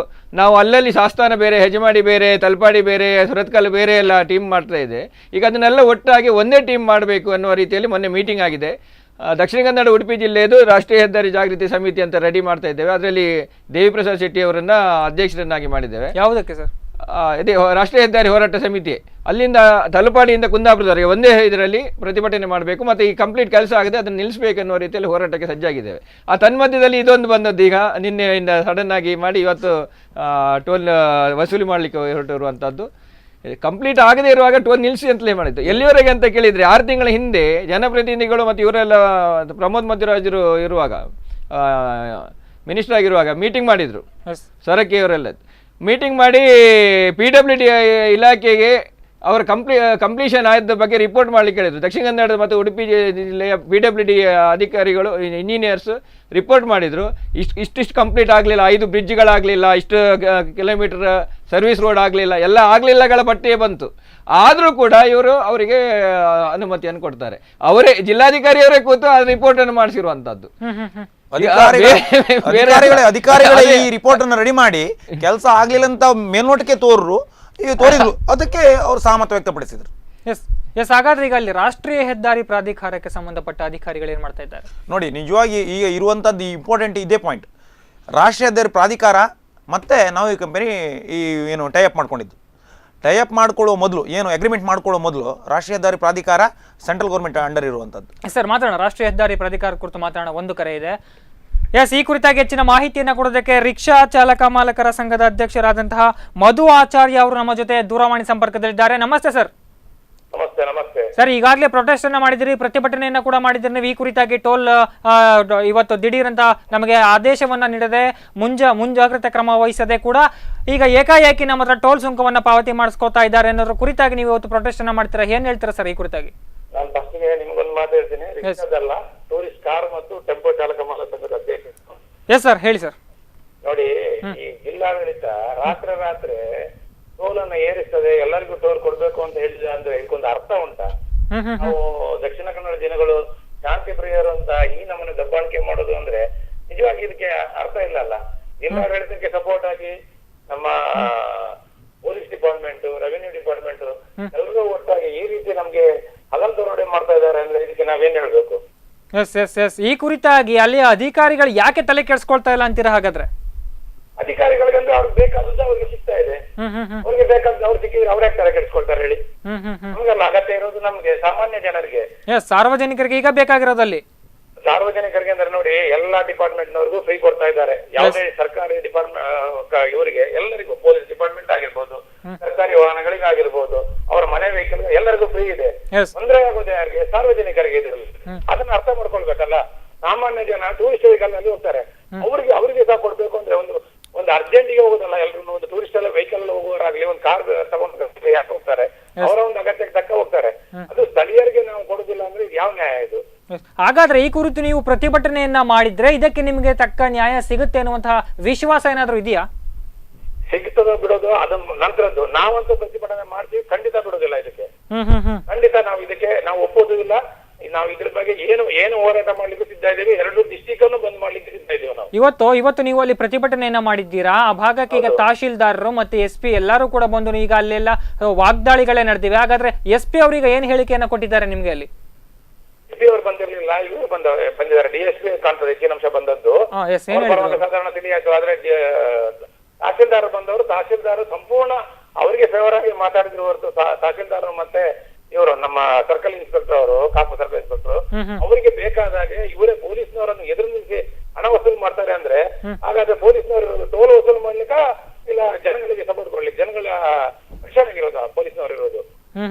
ನಾವು ಅಲ್ಲಲ್ಲಿ ಸಾಸ್ತಾನ ಬೇರೆ, ಹೆಜಮಾಡಿ ಬೇರೆ, ತಲಪಾಡಿ ಬೇರೆ, ಸುರತ್ಕಲ್ ಬೇರೆ ಎಲ್ಲ ಟೀಮ್ ಮಾಡ್ತಾ ಇದೆ. ಈಗ ಅದನ್ನೆಲ್ಲ ಒಟ್ಟಾಗಿ ಒಂದೇ ಟೀಮ್ ಮಾಡಬೇಕು ಅನ್ನುವ ರೀತಿಯಲ್ಲಿ ಮೊನ್ನೆ ಮೀಟಿಂಗ್ ಆಗಿದೆ. ದಕ್ಷಿಣ ಕನ್ನಡ ಉಡುಪಿ ಜಿಲ್ಲೆಯದು ರಾಷ್ಟ್ರೀಯ ಹೆದ್ದಾರಿ ಜಾಗೃತಿ ಸಮಿತಿ ಅಂತ ರೆಡಿ ಮಾಡ್ತಾ ಇದ್ದೇವೆ. ಅದರಲ್ಲಿ ದೇವಿಪ್ರಸಾದ್ ಶೆಟ್ಟಿ ಅವರನ್ನ ಅಧ್ಯಕ್ಷರನ್ನಾಗಿ ಮಾಡಿದ್ದೇವೆ. ಯಾವುದಕ್ಕೆ ಸರ್? ಇದೇ ರಾಷ್ಟ್ರೀಯ ಹೆದ್ದಾರಿ ಹೋರಾಟ ಸಮಿತಿ. ಅಲ್ಲಿಂದ ತಲಪಾಡಿಯಿಂದ ಕುಂದಾಪುರದವರೆಗೆ ಒಂದೇ ಇದರಲ್ಲಿ ಪ್ರತಿಭಟನೆ ಮಾಡಬೇಕು, ಮತ್ತು ಈ ಕಂಪ್ಲೀಟ್ ಕೆಲಸ ಆಗದೆ ಅದನ್ನು ನಿಲ್ಲಿಸಬೇಕೆನ್ನುವ ರೀತಿಯಲ್ಲಿ ಹೋರಾಟಕ್ಕೆ ಸಜ್ಜಾಗಿದ್ದೇವೆ. ಆ ತನ್ಮಧ್ಯದಲ್ಲಿ ಇದೊಂದು ಬಂದದ್ದು. ಈಗ ನಿನ್ನೆಯಿಂದ ಸಡನ್ ಆಗಿ ಮಾಡಿ ಇವತ್ತು ಟೋಲ್ ವಸೂಲಿ ಮಾಡಲಿಕ್ಕೆ ಹೊರಟಿರುವಂಥದ್ದು. ಕಂಪ್ಲೀಟ್ ಆಗದೇ ಇರುವಾಗ ಟೋಲ್ ನಿಲ್ಲಿಸಿ ಅಂತಲೇ ಮಾಡಿದ್ದು. ಎಲ್ಲಿವರೆಗೆ ಅಂತ ಕೇಳಿದರೆ 6 ತಿಂಗಳ ಹಿಂದೆ ಜನಪ್ರತಿನಿಧಿಗಳು ಮತ್ತು ಇವರೆಲ್ಲ ಪ್ರಮೋದ್ ಮಧ್ವರಾಜರು ಇರುವಾಗ, ಮಿನಿಸ್ಟರ್ ಆಗಿರುವಾಗ ಮೀಟಿಂಗ್ ಮಾಡಿದರು. ಸರಕ್ಕೆ ಇವರೆಲ್ಲ ಮೀಟಿಂಗ್ ಮಾಡಿ PWD ಇಲಾಖೆಗೆ ಅವರ ಕಂಪ್ಲೀಷನ್ ಆದ ಬಗ್ಗೆ ರಿಪೋರ್ಟ್ ಮಾಡಲಿಕ್ಕೆ ಹೇಳಿದರು. ದಕ್ಷಿಣ ಕನ್ನಡ ಮತ್ತು ಉಡುಪಿ ಜಿಲ್ಲೆಯ PWD ಅಧಿಕಾರಿಗಳು, ಇಂಜಿನಿಯರ್ಸ್ ರಿಪೋರ್ಟ್ ಮಾಡಿದರು. ಇಷ್ಟಿಷ್ಟು ಕಂಪ್ಲೀಟ್ ಆಗಲಿಲ್ಲ, 5 ಬ್ರಿಡ್ಜ್ಗಳಾಗಲಿಲ್ಲ, ಇಷ್ಟು ಕಿಲೋಮೀಟರ್ ಸರ್ವಿಸ್ ರೋಡ್ ಆಗಲಿಲ್ಲ, ಎಲ್ಲ ಆಗಲಿಲ್ಲಗಳ ಪಟ್ಟಿಯೇ ಬಂತು. ಆದರೂ ಕೂಡ ಇವರು ಅವರಿಗೆ ಅನುಮತಿಯನ್ನು ಕೊಡ್ತಾರೆ. ಅವರೇ ಜಿಲ್ಲಾಧಿಕಾರಿಯವರೇ ಕೂತು ಆ ರಿಪೋರ್ಟ್ ಅನ್ನು ಮಾಡಿಸಿರುವಂತದ್ದು. ಅಧಿಕಾರಿಗಳೇ ಈ ರಿಪೋರ್ಟ್ ಅನ್ನು ರೆಡಿ ಮಾಡಿ ಕೆಲಸ ಆಗ್ಲಿಲ್ಲ ಅಂತ ಮೇಲ್ನೋಟಕ್ಕೆ ತೋರಿದ್ರು. ಅದಕ್ಕೆ ಅವರು ಸಹಮತ ವ್ಯಕ್ತಪಡಿಸಿದ್ರು. ಎಸ್, ಹಾಗಾದ್ರೆ ಈಗ ಅಲ್ಲಿ ರಾಷ್ಟ್ರೀಯ ಹೆದ್ದಾರಿ ಪ್ರಾಧಿಕಾರಕ್ಕೆ ಸಂಬಂಧಪಟ್ಟ ಅಧಿಕಾರಿಗಳು ಏನ್ ಮಾಡ್ತಾ ಇದ್ದಾರೆ ನೋಡಿ. ನಿಜವಾಗಿ ಈಗ ಇರುವಂತದ್ದು ಇಂಪಾರ್ಟೆಂಟ್ ಇದೇ ಪಾಯಿಂಟ್. ರಾಷ್ಟ್ರೀಯ ಹೆದ್ದಾರಿ ಪ್ರಾಧಿಕಾರ ಮತ್ತೆ ನಾವು ಈ ಕಂಪನಿ ಏನು ಟೈಅಪ್ ಮಾಡ್ಕೊಂಡಿದ್ದು, ಟೈಅಪ್ ಮಾಡ್ಕೊಳ್ಳೋ ಮೊದಲು, ಏನು ಅಗ್ರಿಮೆಂಟ್ ಮಾಡ್ಕೊಳ್ಳೋ ಮೊದಲು ರಾಷ್ಟ್ರೀಯ ಹೆದ್ದಾರಿ ಪ್ರಾಧಿಕಾರ ಸೆಂಟ್ರಲ್ ಗೌರ್ಮೆಂಟ್ ಅಂಡರ್ ಇರುವಂತದ್ದು. ಸರ್, ಮಾತಾಡೋಣ. ರಾಷ್ಟ್ರೀಯ ಹೆದ್ದಾರಿ ಪ್ರಾಧಿಕಾರ ಕುರಿತು ಮಾತಾಡೋಣ. ಒಂದು ಕರೆ ಇದೆ. ಎಸ್, ಈ ಕುರಿತಾಗಿ ಹೆಚ್ಚಿನ ಮಾಹಿತಿಯನ್ನು ಕೊಡೋದಕ್ಕೆ ರಿಕ್ಷಾ ಚಾಲಕ ಮಾಲಕರ ಸಂಘದ ಅಧ್ಯಕ್ಷರಾದಂತಹ ಮಧು ಆಚಾರ್ಯ ಅವರು ನಮ್ಮ ಜೊತೆ ದೂರವಾಣಿ ಸಂಪರ್ಕದಲ್ಲಿದ್ದಾರೆ. ನಮಸ್ತೆ ಸರ್. ನಮಸ್ತೆ ಸರ್, ಈಗಾಗಲೇ ಪ್ರೊಟೆಸ್ಟ್ ಅನ್ನ ಮಾಡಿದಿರಿ, ಪ್ರತಿಭಟನೆಯನ್ನ ಕೂಡ ಮಾಡಿದಿರಿ. ನೀವು ಈ ಕುರಿತಾಗಿ ಟೋಲ್ ಇವತ್ತು ದಿಢೀರ್ ಅಂತ ನಮಗೆ ಆದೇಶವನ್ನ ನೀಡದೆ ಮುಂಜಾಗ್ರತೆ ಕ್ರಮ ವಹಿಸದೆ ಕೂಡ ಈಗ ಏಕಾಏಕಿ ನಮ್ಮ ಹತ್ರ ಟೋಲ್ ಸುಂಕವನ್ನ ಪಾವತಿ ಮಾಡಿಸ್ಕೋತಾ ಇದ್ದಾರೆ ಅನ್ನೋದ್ರ ಕುರಿತಾಗಿ ನೀವು ಇವತ್ತು ಪ್ರೊಟೆಸ್ಟ್ ಅನ್ನ ಮಾಡ್ತೀರಾ, ಏನ್ ಹೇಳ್ತೀರಾ ಸರ್ ಈ ಕುರಿತಾಗಿ? ನಾನು ಫಸ್ಟ್ಗೆ ನಿಮ್ಗೊಂದು ಮಾತು ಹೇಳ್ತೀನಿ. ರಿಕ್ಷಾದಲ್ಲ, ಟೂರಿಸ್ಟ್ ಕಾರ್ ಮತ್ತು ಟೆಂಪೋ ಚಾಲಕ ಮಾಲಕ ಸಂಘದ ಅಧ್ಯಕ್ಷ. ಎಸ್ ಸರ್, ಹೇಳಿ ಸರ್. ನೋಡಿ, ಈ ಜಿಲ್ಲಾಡಳಿತ ರಾತ್ರಿ ಟೋಲನ್ನು ಏರಿಸ್ತದೆ, ಎಲ್ಲರಿಗೂ ಟೋಲ್ ಕೊಡ್ಬೇಕು ಅಂತ ಹೇಳಿದ್ರೆ ಅಂದ್ರೆ ಇದಕ್ಕೊಂದು ಅರ್ಥ ಉಂಟಾ? ನಾವು ದಕ್ಷಿಣ ಕನ್ನಡ ಜನಗಳು ಶಾಂತಿ ಪ್ರಿಯರು ಅಂತ ಈ ನಮ್ಮನ್ನು ದಬ್ಬಾಣಿಕೆ ಮಾಡೋದು ಅಂದ್ರೆ ನಿಜವಾಗಿ ಇದಕ್ಕೆ ಅರ್ಥ ಇಲ್ಲ ಅಲ್ಲ. ಜಿಲ್ಲಾಡಳಿತಕ್ಕೆ ಸಪೋರ್ಟ್ ಆಗಿ ನಮ್ಮ ಪೊಲೀಸ್ ಡಿಪಾರ್ಟ್ಮೆಂಟ್, ರೆವಿನ್ಯೂ ಡಿಪಾರ್ಟ್ಮೆಂಟ್ ಎಲ್ಲರೂ ಒಟ್ಟಾಗಿ ಈ ರೀತಿ ನಮ್ಗೆ ಹಗಲ್ ದರೋಡೆ ಮಾಡ್ತಾ ಇದ್ದಾರೆ ಅಂದ್ರೆ ಇದಕ್ಕೆ ನಾವೇನ್ ಹೇಳ್ಬೇಕು? ಎಸ್, ಈ ಕುರಿತಾಗಿ ಅಲ್ಲಿ ಅಧಿಕಾರಿಗಳು ಯಾಕೆ ತಲೆ ಕೆಡಿಸ್ಕೊಳ್ತಾ ಇಲ್ಲ ಅಂತೀರಾ? ಹಾಗಾದ್ರೆ ಅಧಿಕಾರಿಗಳಿಗಂದ್ರೆ ಅವ್ರಿಗೆ ಬೇಕಾದದ್ದು ಅವ್ರಿಗೆ ಸಿಗ್ತಾ ಇದೆ, ಅವ್ರಿಗೆ ಬೇಕಾದ ಅವ್ರು ಸಿಕ್ಕಿದ್ರೆ ಅವ್ರ ತರ ಕೆಡಿಸ್ಕೊಳ್ತಾರೆ ಹೇಳಿ? ನಮ್ಗೆಲ್ಲ ಅಗತ್ಯ ಇರೋದು ನಮ್ಗೆ ಸಾಮಾನ್ಯ ಜನರಿಗೆ, ಸಾರ್ವಜನಿಕರಿಗೆ ಈಗ ಬೇಕಾಗಿರೋದಲ್ಲಿ ಸಾರ್ವಜನಿಕರಿಗೆ ಅಂದ್ರೆ ನೋಡಿ, ಎಲ್ಲಾ ಡಿಪಾರ್ಟ್ಮೆಂಟ್ ನವರಿಗೂ ಫ್ರೀ ಕೊಡ್ತಾ ಇದ್ದಾರೆ. ಯಾವುದೇ ಸರ್ಕಾರಿ ಡಿಪಾರ್ಟ್ಮೆಂಟ್ ಇವರಿಗೆ ಎಲ್ಲರಿಗೂ, ಪೊಲೀಸ್ ಡಿಪಾರ್ಟ್ಮೆಂಟ್ ಆಗಿರ್ಬೋದು, ಸರ್ಕಾರಿ ವಾಹನಗಳಿಗಾಗಿರ್ಬೋದು, ಅವರ ಮನೆ ವೆಹಿಕಲ್ ಎಲ್ಲರಿಗೂ ಫ್ರೀ ಇದೆ. ತೊಂದರೆ ಆಗೋದು ಯಾರಿಗೆ? ಸಾರ್ವಜನಿಕರಿಗೆ ಇದರಲ್ಲಿ. ಅದನ್ನ ಅರ್ಥ ಮಾಡ್ಕೊಳ್ಬೇಕಲ್ಲ. ಸಾಮಾನ್ಯ ಜನ ಟೂರಿಸ್ಟ್ ವೆಹಿಕಲ್ ನಲ್ಲಿ ಹೋಗ್ತಾರೆ, ಅವ್ರಿಗೆ ಸಹ ಕೊಡ್ಬೇಕು ಅಂದ್ರೆ ಒಂದು ಅರ್ಜೆಂಟಿಗೆ ಹೋಗೋದಲ್ಲ. ಎಲ್ರು ಒಂದು ಟೂರಿಸ್ಟ್ ಎಲ್ಲ ವೆಹಿಕಲ್ ಹೋಗೋರಾಗ್ಲಿ, ಒಂದು ಕಾರ್ ತಗೊಂಡು ಯಾಕೆ ಹೋಗ್ತಾರೆ? ಅವರ ಒಂದು ಅಗತ್ಯಕ್ಕೆ ತಕ್ಕ ಹೋಗ್ತಾರೆ. ಅದು ಸ್ಥಳೀಯರಿಗೆ ನಾವು ಕೊಡುದಿಲ್ಲ ಅಂದ್ರೆ ಇದು ಯಾವ ನ್ಯಾಯ ಇದು? ಹಾಗಾದ್ರೆ ಈ ಕುರಿತು ನೀವು ಪ್ರತಿಭಟನೆಯನ್ನ ಮಾಡಿದ್ರೆ ಇದಕ್ಕೆ ನಿಮಗೆ ತಕ್ಕ ನ್ಯಾಯ ಸಿಗುತ್ತೆ ಅನ್ನುವಂತಹ ವಿಶ್ವಾಸ ಏನಾದ್ರೂ ಇದೆಯಾ? ಸಿಗ್ತದೋ ಬಿಡೋದು ಅದು ನಂತರದ್ದು. ನಾವಂತೂ ಪ್ರತಿಭಟನೆ ಮಾಡ್ತೀವಿ, ಖಂಡಿತ ಬಿಡೋದಿಲ್ಲ ಇದಕ್ಕೆ. ಖಂಡಿತ ನಾವು ಒಪ್ಪೋದಿಲ್ಲ. ನಾವು ಇದ್ರ ಬಗ್ಗೆ ಏನು ಹೋರಾಟ ಮಾಡ್ಲಿಕ್ಕೆ ಸಿದ್ಧ ಇದ್ದೀವಿ. 2 ಡಿಸ್ಟಿಕ್ ಅನ್ನು ಬಂದ್ ಮಾಡ್ಲಿಕ್ಕೆ ಸಿದ್ಧ ಇದ್ದೀವಿ ನಾವು. ಇವತ್ತು ನೀವು ಅಲ್ಲಿ ಪ್ರತಿಭಟನೆಯನ್ನ ಮಾಡಿದ್ದೀರಾ. ಆ ಭಾಗಕ್ಕೆ ಈಗ ತಹಶೀಲ್ದಾರರು ಮತ್ತೆ SP ಎಲ್ಲರೂ ಕೂಡ ಬಂದು ಈಗ ಅಲ್ಲೆಲ್ಲ ವಾಗ್ದಾಳಿಗಳೇ ನಡೆದಿವೆ. ಹಾಗಾದ್ರೆ SP ಅವರಿಗೆ ಏನ್ ಹೇಳಿಕೆಯನ್ನ ಕೊಟ್ಟಿದ್ದಾರೆ ನಿಮ್ಗೆ ಅಲ್ಲಿ? SP ಅವರು ಬಂದಿರ್ಲಿಲ್ಲ, ಇವರು ಬಂದಿದ್ದಾರೆ. DSP ಕಾಣ್ತದೆ ಹೆಚ್ಚಿನ ಅಂಶ ಬಂದದ್ದು. ಸಾಧಾರಣ ತಿಳಿಯಾಯ್ತು. ಆದ್ರೆ ತಹಶೀಲ್ದಾರ್ ಬಂದವರು, ತಹಶೀಲ್ದಾರ್ ಸಂಪೂರ್ಣ ಅವರಿಗೆ ಫೇವರ್ ಆಗಿ ಮಾತಾಡಿದ್ರು ಹೊರತು ತಹಶೀಲ್ದಾರ್ ಮತ್ತೆ ಇವರು ನಮ್ಮ ಸರ್ಕಲ್ ಇನ್ಸ್ಪೆಕ್ಟರ್ ಅವರು, ಕಾಪು ಸರ್ಕಲ್ ಇನ್ಸ್ಪೆಕ್ಟರ್ ಅವರಿಗೆ ಬೇಕಾದಾಗೆ ಇವರೇ ಪೊಲೀಸ್ನವರನ್ನು ಎದುರು ನಿಲ್ಲಿಸಿ ಹಣ ವಸೂಲು ಮಾಡ್ತಾರೆ ಅಂದ್ರೆ, ಹಾಗಾದ್ರೆ ಪೊಲೀಸ್ನವರು ಟೋಲ್ ವಸೂಲು ಮಾಡ್ಲಿಕ್ಕ ಇಲ್ಲ ಜನಗಳಿಗೆ ಸಪೋರ್ಟ್ ಕೊಡ್ಲಿಕ್ಕೆ, ಜನಗಳ ರಕ್ಷಣೆಗೆ ಇರೋದು ಪೊಲೀಸ್ನವರು ಇರೋದು?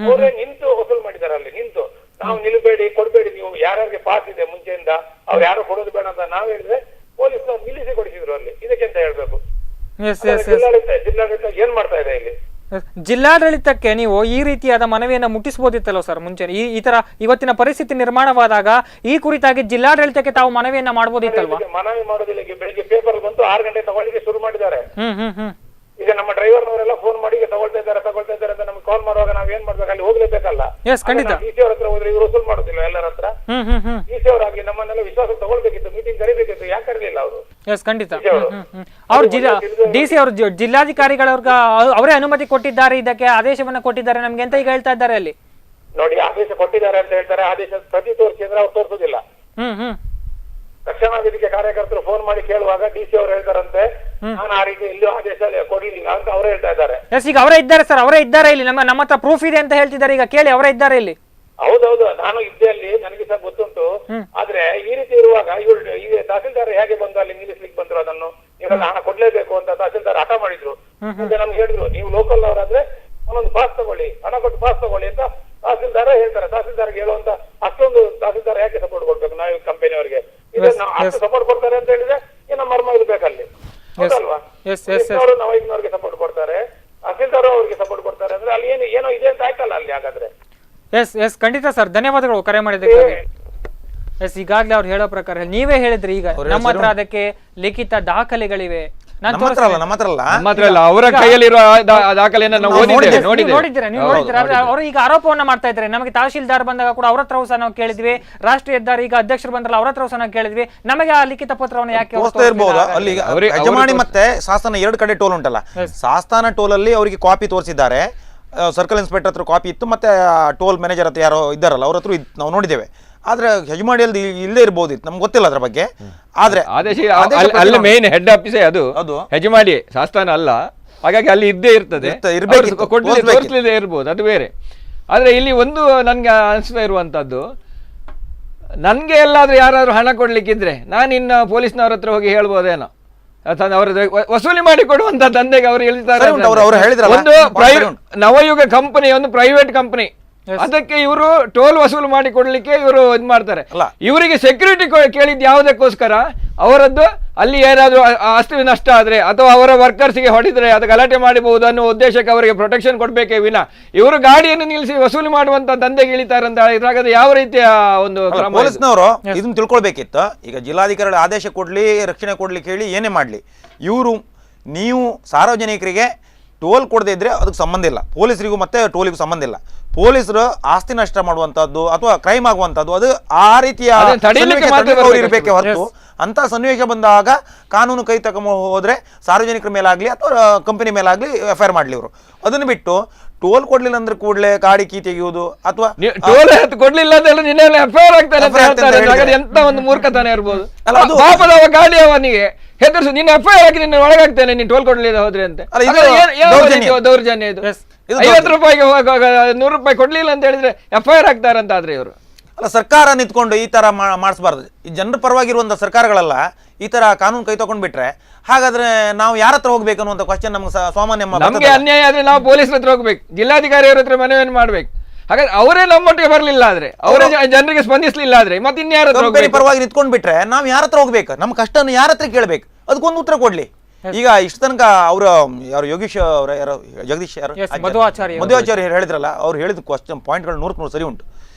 ಅವರೇ ನಿಂತು ವಸೂಲು ಮಾಡಿದ್ದಾರೆ. ಅಲ್ಲಿ ನಿಂತು ನಾವು ನಿಲ್ಬೇಡಿ, ಕೊಡ್ಬೇಡಿ, ನೀವು ಯಾರ್ಯಾರಿಗೆ ಪಾಸ್ ಇದೆ ಮುಂಚೆಯಿಂದ ಅವ್ರು ಯಾರು ಕೊಡೋದು ಬೇಡ ಅಂತ ನಾವ್ ಹೇಳಿದ್ರೆ ಪೊಲೀಸ್ನವ್ರು ನಿಲ್ಲಿಸಿ ಕೊಡಿಸಿದ್ರು ಅಲ್ಲಿ. ಇದಕ್ಕೆ ಅಂತ ಹೇಳ್ಬೇಕು. ಜಿಲ್ಲಾಡಳಿತ ಏನ್ ಮಾಡ್ತಾ ಇದೆ ಇಲ್ಲಿ? ಜಿಲ್ಲಾಡಳಿತಕ್ಕೆ ನೀವು ಈ ರೀತಿಯಾದ ಮನವಿಯನ್ನ ಮುಟ್ಟಿಸಬಹುದಿತ್ತಲ್ಲ ಸರ್ ಮುಂಚೆ? ಈ ತರ ಇವತ್ತಿನ ಪರಿಸ್ಥಿತಿ ನಿರ್ಮಾಣವಾದಾಗ ಈ ಕುರಿತಾಗಿ ಜಿಲ್ಲಾಡಳಿತಕ್ಕೆ ತಾವು ಮನವಿಯನ್ನ ಮಾಡಬಹುದಿತ್ತಲ್ವಾ? ಮನವಿ ಮಾಡೋದಿಲ್ಲ. ಬೆಳಿಗ್ಗೆ ಪೇಪರ್ ಬಂತು, 6 ಗಂಟೆ ತಗೊಳ್ಳಿಕ್ಕೆ ಶುರು ಮಾಡಿದ್ದಾರೆ. ಈಗ ನಮ್ಮ ಡ್ರೈವರ್ನವರೆಲ್ಲ ಫೋನ್ ಮಾಡಿ ತಗೊಳ್ತಾ ಇದ್ದಾರೆ ಅಂತ ನಮ್ಗೆ ಕಾಲ್ ಮಾಡುವಾಗ ನಾವ್ ಏನ್ ಮಾಡ್ಬೇಕು? ಅಲ್ಲಿ ಹೋಗ್ಲೇಬೇಕಲ್ಲ. DC ಅವ್ರ ಹತ್ರ ಹೋದ್ರೆ ಇವ್ರು ವಸೂಲ್ ಮಾಡೋದಿಲ್ಲ ಎಲ್ಲರ ಹತ್ರ. DC ಅವರಾಗ್ಲಿ ನಮ್ಮನ್ನೆಲ್ಲ ವಿಶ್ವಾಸ ತಗೊಳ್ಬೇಕಿತ್ತು, ಮೀಟಿಂಗ್ ಕರಿಬೇಕಿತ್ತು. ಯಾಕೆ ಕರೀಲಿಲ್ಲ ಅವರು? ಖಂಡಿತ. ಅವ್ರು DC ಅವರು ಜಿಲ್ಲಾಧಿಕಾರಿಗಳವ್ರಿಗೆ ಅವರೇ ಅನುಮತಿ ಕೊಟ್ಟಿದ್ದಾರೆ, ಇದಕ್ಕೆ ಆದೇಶವನ್ನ ಕೊಟ್ಟಿದ್ದಾರೆ ನಮ್ಗೆ ಅಂತ ಈಗ ಹೇಳ್ತಾ ಇದ್ದಾರೆ ಅಲ್ಲಿ. ನೋಡಿ, ಆದೇಶ ಕೊಟ್ಟಿದ್ದಾರೆ ಅಂತ ಹೇಳ್ತಾರೆ. ಆದೇಶ ಪ್ರತಿ ತೋರಿಸಿದ್ರೆ ಅವ್ರು ತೋರಿಸೋದಿಲ್ಲ. ರಕ್ಷಣಾ ವೇದಿಕೆ ಕಾರ್ಯಕರ್ತರು ಫೋನ್ ಮಾಡಿ ಕೇಳುವಾಗ DC ಅವರು ಹೇಳ್ತಾರಂತೆ, ನಾನು ಆ ರೀತಿ ಎಲ್ಲೂ ಆದೇಶ ಕೊಡಲಿಲ್ಲ ಅಂತ ಅವರೇ ಹೇಳ್ತಾ ಇದ್ದಾರೆ. ಈಗ ಅವರೇ ಇದ್ದಾರೆ ಸರ್, ಅವರೇ ಇದ್ದಾರೆ ಇಲ್ಲಿ. ನಮ್ಮ ಹತ್ರ ಪ್ರೂಫ್ ಇದೆ ಅಂತ ಹೇಳ್ತಿದ್ದಾರೆ. ಈಗ ಕೇಳಿ, ಅವರೇ ಇದ್ದಾರೆ ಇಲ್ಲಿ. ಹೌದೌದು, ನಾನು ಇದ್ದೆ ಅಲ್ಲಿ, ನನಗೆ ಸಹ ಗೊತ್ತುಂಟು. ಆದ್ರೆ ಈ ರೀತಿ ಇರುವಾಗ ಇವರು ಈಗ ತಹಸೀಲ್ದಾರ್ ಹೇಗೆ ಬಂದು ಅಲ್ಲಿ ನಿಲ್ಲಿಸ್ಲಿಕ್ಕೆ ಬಂದ್ರು? ಅದನ್ನು ನೀವೆಲ್ಲ ಹಣ ಕೊಡ್ಲೇಬೇಕು ಅಂತ ತಹಸೀಲ್ದಾರ್ ಹಠ ಮಾಡಿದ್ರು. ಮತ್ತೆ ನಮ್ಗೆ ಹೇಳಿದ್ರು, ನೀವು ಲೋಕಲ್ ಅವರಾದ್ರೆ ಒಂದೊಂದು ಪಾಸ್ ತಗೊಳ್ಳಿ, ಹಣ ಕೊಟ್ಟು ಪಾಸ್ ತಗೊಳ್ಳಿ ಅಂತ ತಹಸೀಲ್ದಾರ ಹೇಳ್ತಾರೆ. ತಹಸೀಲ್ದಾರ್ಗೆ ಹೇಳುವಂತ ಅಷ್ಟೊಂದು ತಹಸೀಲ್ದಾರ್ ಯಾಕೆ ಸಪೋರ್ಟ್ ಕೊಡ್ಬೇಕು? ನಾವು ಕಂಪನಿ ಅವರಿಗೆ ಅಷ್ಟು ಸಪೋರ್ಟ್ ಕೊಡ್ತಾರೆ ಅಂತ ಹೇಳಿದ್ರೆ ಏನೋ ಮರ್ಮ ಇರ್ಬೇಕಲ್ಲಿ, ಹೌದಲ್ವಾ? ನವೈಗ್ನವ್ರಿಗೆ ಸಪೋರ್ಟ್ ಕೊಡ್ತಾರೆ, ತಹಸೀಲ್ದಾರ್ ಅವರಿಗೆ ಸಪೋರ್ಟ್ ಕೊಡ್ತಾರೆ ಅಂದ್ರೆ ಅಲ್ಲಿ ಏನೋ ಇದೆ ಅಂತ ಆಯ್ತಲ್ಲ ಅಲ್ಲಿ. ಹಾಗಾದ್ರೆ ಖಂಡಿತ ಸರ್, ಧನ್ಯವಾದಗಳು ಕರೆ ಮಾಡಿದ್ದಕ್ಕೆ. ಈಗಾಗಲೇ ಅವ್ರು ಹೇಳೋ ಪ್ರಕಾರ ನೀವೇ ಹೇಳಿದ್ರಿ, ಈಗ ನಮ್ಮ ಹತ್ರ ಅದಕ್ಕೆ ಲಿಖಿತ ದಾಖಲೆಗಳಿವೆ. ಅವರ ಕೈಯಲ್ಲಿರುವ ದಾಖಲೆಯನ್ನು ನಾವು ನೋಡಿದ್ರೆ ಅವರು ಈಗ ಆರೋಪವನ್ನ ಮಾಡ್ತಾ ಇದ್ದಾರೆ. ನಮಗೆ ತಹಶೀಲ್ದಾರ್ ಬಂದಾಗ ಕೂಡ ಅವ್ರ ಹತ್ರ ಸಹ ನಾವು ಕೇಳಿದ್ವಿ, ರಾಷ್ಟ್ರೀಯ ಹೆದ್ದಾರಿ ಈಗ ಅಧ್ಯಕ್ಷರು ಬಂದ್ರಲ್ಲ ಅವ್ರ ಹತ್ರ ಸಹ ನಾವು ಕೇಳಿದ್ವಿ. ನಮಗೆ ಆ ಲಿಖಿತ ಪತ್ರವನ್ನು ಯಾಕೆ ಇರಬಹುದು? ಅಲ್ಲಿ ಯಜಮಾನಿ ಮತ್ತೆ ಶಾಸನ 2 ಕಡೆ ಟೋಲ್ ಉಂಟಲ್ಲ, ಶಾಸನ ಟೋಲ್ ಅಲ್ಲಿ ಅವರಿಗೆ ಕಾಪಿ ತೋರಿಸಿದ್ದಾರೆ. ಸರ್ಕಲ್ ಇನ್ಸ್ಪೆಕ್ಟರ್ ಹತ್ರ ಕಾಪಿ ಇತ್ತು, ಮತ್ತೆ ಟೋಲ್ ಮ್ಯಾನೇಜರ್ ಹತ್ರ ಯಾರೋ ಇದ್ದಾರಲ್ಲ ಅವ್ರ ಹತ್ರ ನಾವು ನೋಡಿದ್ದೇವೆ. ಆದ್ರೆ ಹೆಜಮಾಡಿಯಲ್ಲಿ ಇಲ್ಲೇ ಇರ್ಬೋದಿತ್ತು, ನಮ್ಗೆ ಗೊತ್ತಿಲ್ಲ ಅದ್ರ ಬಗ್ಗೆ. ಆದ್ರೆ ಅಲ್ಲಿ ಮೇನ್ ಹೆಡ್ ಆಫೀಸೇ ಅದು ಹೆಜಮಾಡಿ ಶಾಸನ ಅಲ್ಲ, ಹಾಗಾಗಿ ಅಲ್ಲಿ ಇದ್ದೇ ಇರ್ತದೆ, ತೋರಿಸಲಿದೆ ಇರ್ಬೋದು, ಅದು ಬೇರೆ. ಆದ್ರೆ ಇಲ್ಲಿ ಒಂದು ನನ್ಗೆ ಅನಿಸ್ತಾ ಇರುವಂತದ್ದು, ನನ್ಗೆ ಎಲ್ಲಾದ್ರೂ ಯಾರಾದ್ರೂ ಹಣ ಕೊಡ್ಲಿಕ್ಕಿದ್ರೆ ನಾನು ಇನ್ನು ಪೊಲೀಸ್ನವ್ರ ಹತ್ರ ಹೋಗಿ ಹೇಳ್ಬೋದೇನೋ, ಅವರ ವಸೂಲಿ ಮಾಡಿ ಕೊಡುವಂತ ದಂಧೆಗೆ ಅವರು ಹೇಳ್ತಾರೆ. ಒಂದು ನವಯುಗ ಕಂಪನಿ, ಒಂದು ಪ್ರೈವೇಟ್ ಕಂಪನಿ, ಅದಕ್ಕೆ ಇವರು ಟೋಲ್ ವಸೂಲು ಮಾಡಿ ಕೊಡ್ಲಿಕ್ಕೆ ಇವರು ಇದು ಮಾಡ್ತಾರೆ. ಇವರಿಗೆ ಸೆಕ್ಯೂರಿಟಿ ಕೇಳಿದ್ ಯಾವುದಕ್ಕೋಸ್ಕರ? ಅವರದ್ದು ಅಲ್ಲಿ ಏನಾದ್ರು ಆಸ್ತಿ ನಷ್ಟ ಆದ್ರೆ ಅಥವಾ ಅವರ ವರ್ಕರ್ಸ್ಗೆ ಹೊಡಿದ್ರೆ ಅದು ಗಲಾಟೆ ಮಾಡಬಹುದು ಅನ್ನೋ ಉದ್ದೇಶಕ್ಕೆ ಅವರಿಗೆ ಪ್ರೊಟೆಕ್ಷನ್ ಕೊಡ್ಬೇಕೇ ವಿನ ಇವರು ಗಾಡಿಯನ್ನು ನಿಲ್ಲಿಸಿ ವಸೂಲಿ ಮಾಡುವಂತ ದಂಧೆಗೆ ಇಳಿತಾರೆ ಅಂತ ಇದ್ರಾಗ ಯಾವ ರೀತಿಯ ಒಂದು ಪೊಲೀಸ್ನವರು ಇದನ್ನ ತಿಳ್ಕೊಳ್ಬೇಕಿತ್ತು. ಈಗ ಜಿಲ್ಲಾಧಿಕಾರಿಗಳ ಆದೇಶ ಕೊಡ್ಲಿ, ರಕ್ಷಣೆ ಕೊಡ್ಲಿಕ್ಕೆ ಹೇಳಿ ಏನೇ ಮಾಡ್ಲಿ, ಇವರು ನೀವು ಸಾರ್ವಜನಿಕರಿಗೆ ಟೋಲ್ ಕೊಡದೇ ಇದ್ರೆ ಅದಕ್ಕೆ ಸಂಬಂಧ ಇಲ್ಲ, ಪೊಲೀಸರಿಗೂ ಮತ್ತೆ ಟೋಲಿಗೂ ಸಂಬಂಧ ಇಲ್ಲ. ಪೊಲೀಸರು ಆಸ್ತಿ ನಷ್ಟ ಮಾಡುವಂತದ್ದು ಅಥವಾ ಕ್ರೈಮ್ ಆಗುವಂತದ್ದು ಅದು ಆ ರೀತಿಯ ಇರಬೇಕೆ ಹೊರತು ಅಂತ ಸನ್ನಿವೇಶ ಬಂದಾಗ ಕಾನೂನು ಕೈ ತಗೊಂಡು ಹೋದ್ರೆ ಸಾರ್ವಜನಿಕರ ಮೇಲಾಗ್ಲಿ ಅಥವಾ ಕಂಪನಿ ಮೇಲಾಗ್ಲಿ FIR ಮಾಡ್ಲಿ ಇವರು. ಅದನ್ನು ಬಿಟ್ಟು ಟೋಲ್ ಕೊಡ್ಲಿಲ್ಲ ಅಂದ್ರೆ ಕೂಡಲೇ ಗಾಡಿ ಕೀ ತೆಗೆಯುವುದು ಅಥವಾ ಟೋಲ್ ಕೊಡ್ಲಿಲ್ಲ ಅಂದ್ರೆ FIR ಆಗ್ತಾರೆ, ಎಂತ ಒಂದು ಮೂರ್ಖತನ ಇರ್ಬೋದು. ಪಾಪದವ ಗಾಡಿ ಅವನಿಗೆ ಹೆದರ್ಸು, ನಿನ್ನ FIR ಹಾಕಿ ನಿನ್ನ ಒಳಗಾಗ್ತೇನೆ ನೀನು ಟೋಲ್ ಕೊಡ್ಲಿಲ್ಲ ಹೋದ್ರೆ ಅಂತ. ದೌರ್ಜನ್ಯ ಇದು. 50 ರೂಪಾಯಿಗೆ 100 ರೂಪಾಯಿ ಕೊಡ್ಲಿಲ್ಲ ಅಂತ ಹೇಳಿದ್ರೆ FIR ಆಗ್ತಾರಂತ. ಆದ್ರೆ ಇವರು ಅಲ್ಲ, ಸರ್ಕಾರ ನಿಂತ್ಕೊಂಡು ಈ ಥರ ಮಾಡಿಸ್ಬಾರ್ದು. ಈ ಜನರ ಪರವಾಗಿರುವಂಥ ಸರ್ಕಾರಗಳೆಲ್ಲ ಈ ಥರ ಕಾನೂನು ಕೈ ತಗೊಂಡ್ಬಿಟ್ರೆ ಹಾಗಾದ್ರೆ ನಾವು ಯಾರ ಹತ್ರ ಹೋಗ್ಬೇಕು ಅನ್ನುವಂಥ ಕ್ವಶನ್ ನಮ್ಗೆ ಸಾಮಾನ್ಯ ನಮ್ಗೆ ಅನ್ಯಾಯ ಆದ್ರೆ ನಾವು ಪೊಲೀಸರ ಹತ್ರ ಹೋಗ್ಬೇಕು, ಜಿಲ್ಲಾಧಿಕಾರಿ ಅವ್ರ ಹತ್ರ ಮನವಿಯನ್ನು ಮಾಡ್ಬೇಕು. ಹಾಗಾದ್ರೆ ಅವರೇ ನಮ್ಮೊಟ್ಟಿಗೆ ಬರಲಿಲ್ಲ ಆದ್ರೆ, ಅವರೇ ಜನರಿಗೆ ಸ್ಪಂದಿಸಲಿಲ್ಲ ಆದ್ರೆ ಮತ್ತೆ ಇನ್ಯಾರ ಹತ್ರ ಕಂಪನಿ ಪರವಾಗಿ ನಿಂತ್ಕೊಂಡ್ ಬಿಟ್ರೆ ನಾವು ಯಾರ ಹತ್ರ ಹೋಗ್ಬೇಕು? ನಮ್ಮ ಕಷ್ಟನ ಯಾರ ಹತ್ರ ಕೇಳ್ಬೇಕು? ಅದಕ್ಕೊಂದು ಉತ್ತರ ಕೊಡ್ಲಿ. ಈಗ ಇಷ್ಟು ತನಕ ಅವರು ಯಾರು ಯೋಗೀಶ್ ಅವರ ಯಾರೋ ಜಗದೀಶ್ ಯಾರು ಮಧ್ವಾಚಾರ್ಯ ಹೇಳಿದ್ರಲ್ಲ, ಅವ್ರು ಹೇಳಿದ ಕ್ವಶನ್ ಪಾಯಿಂಟ್ಗಳು 100% ಸರಿ ಉಂಟು.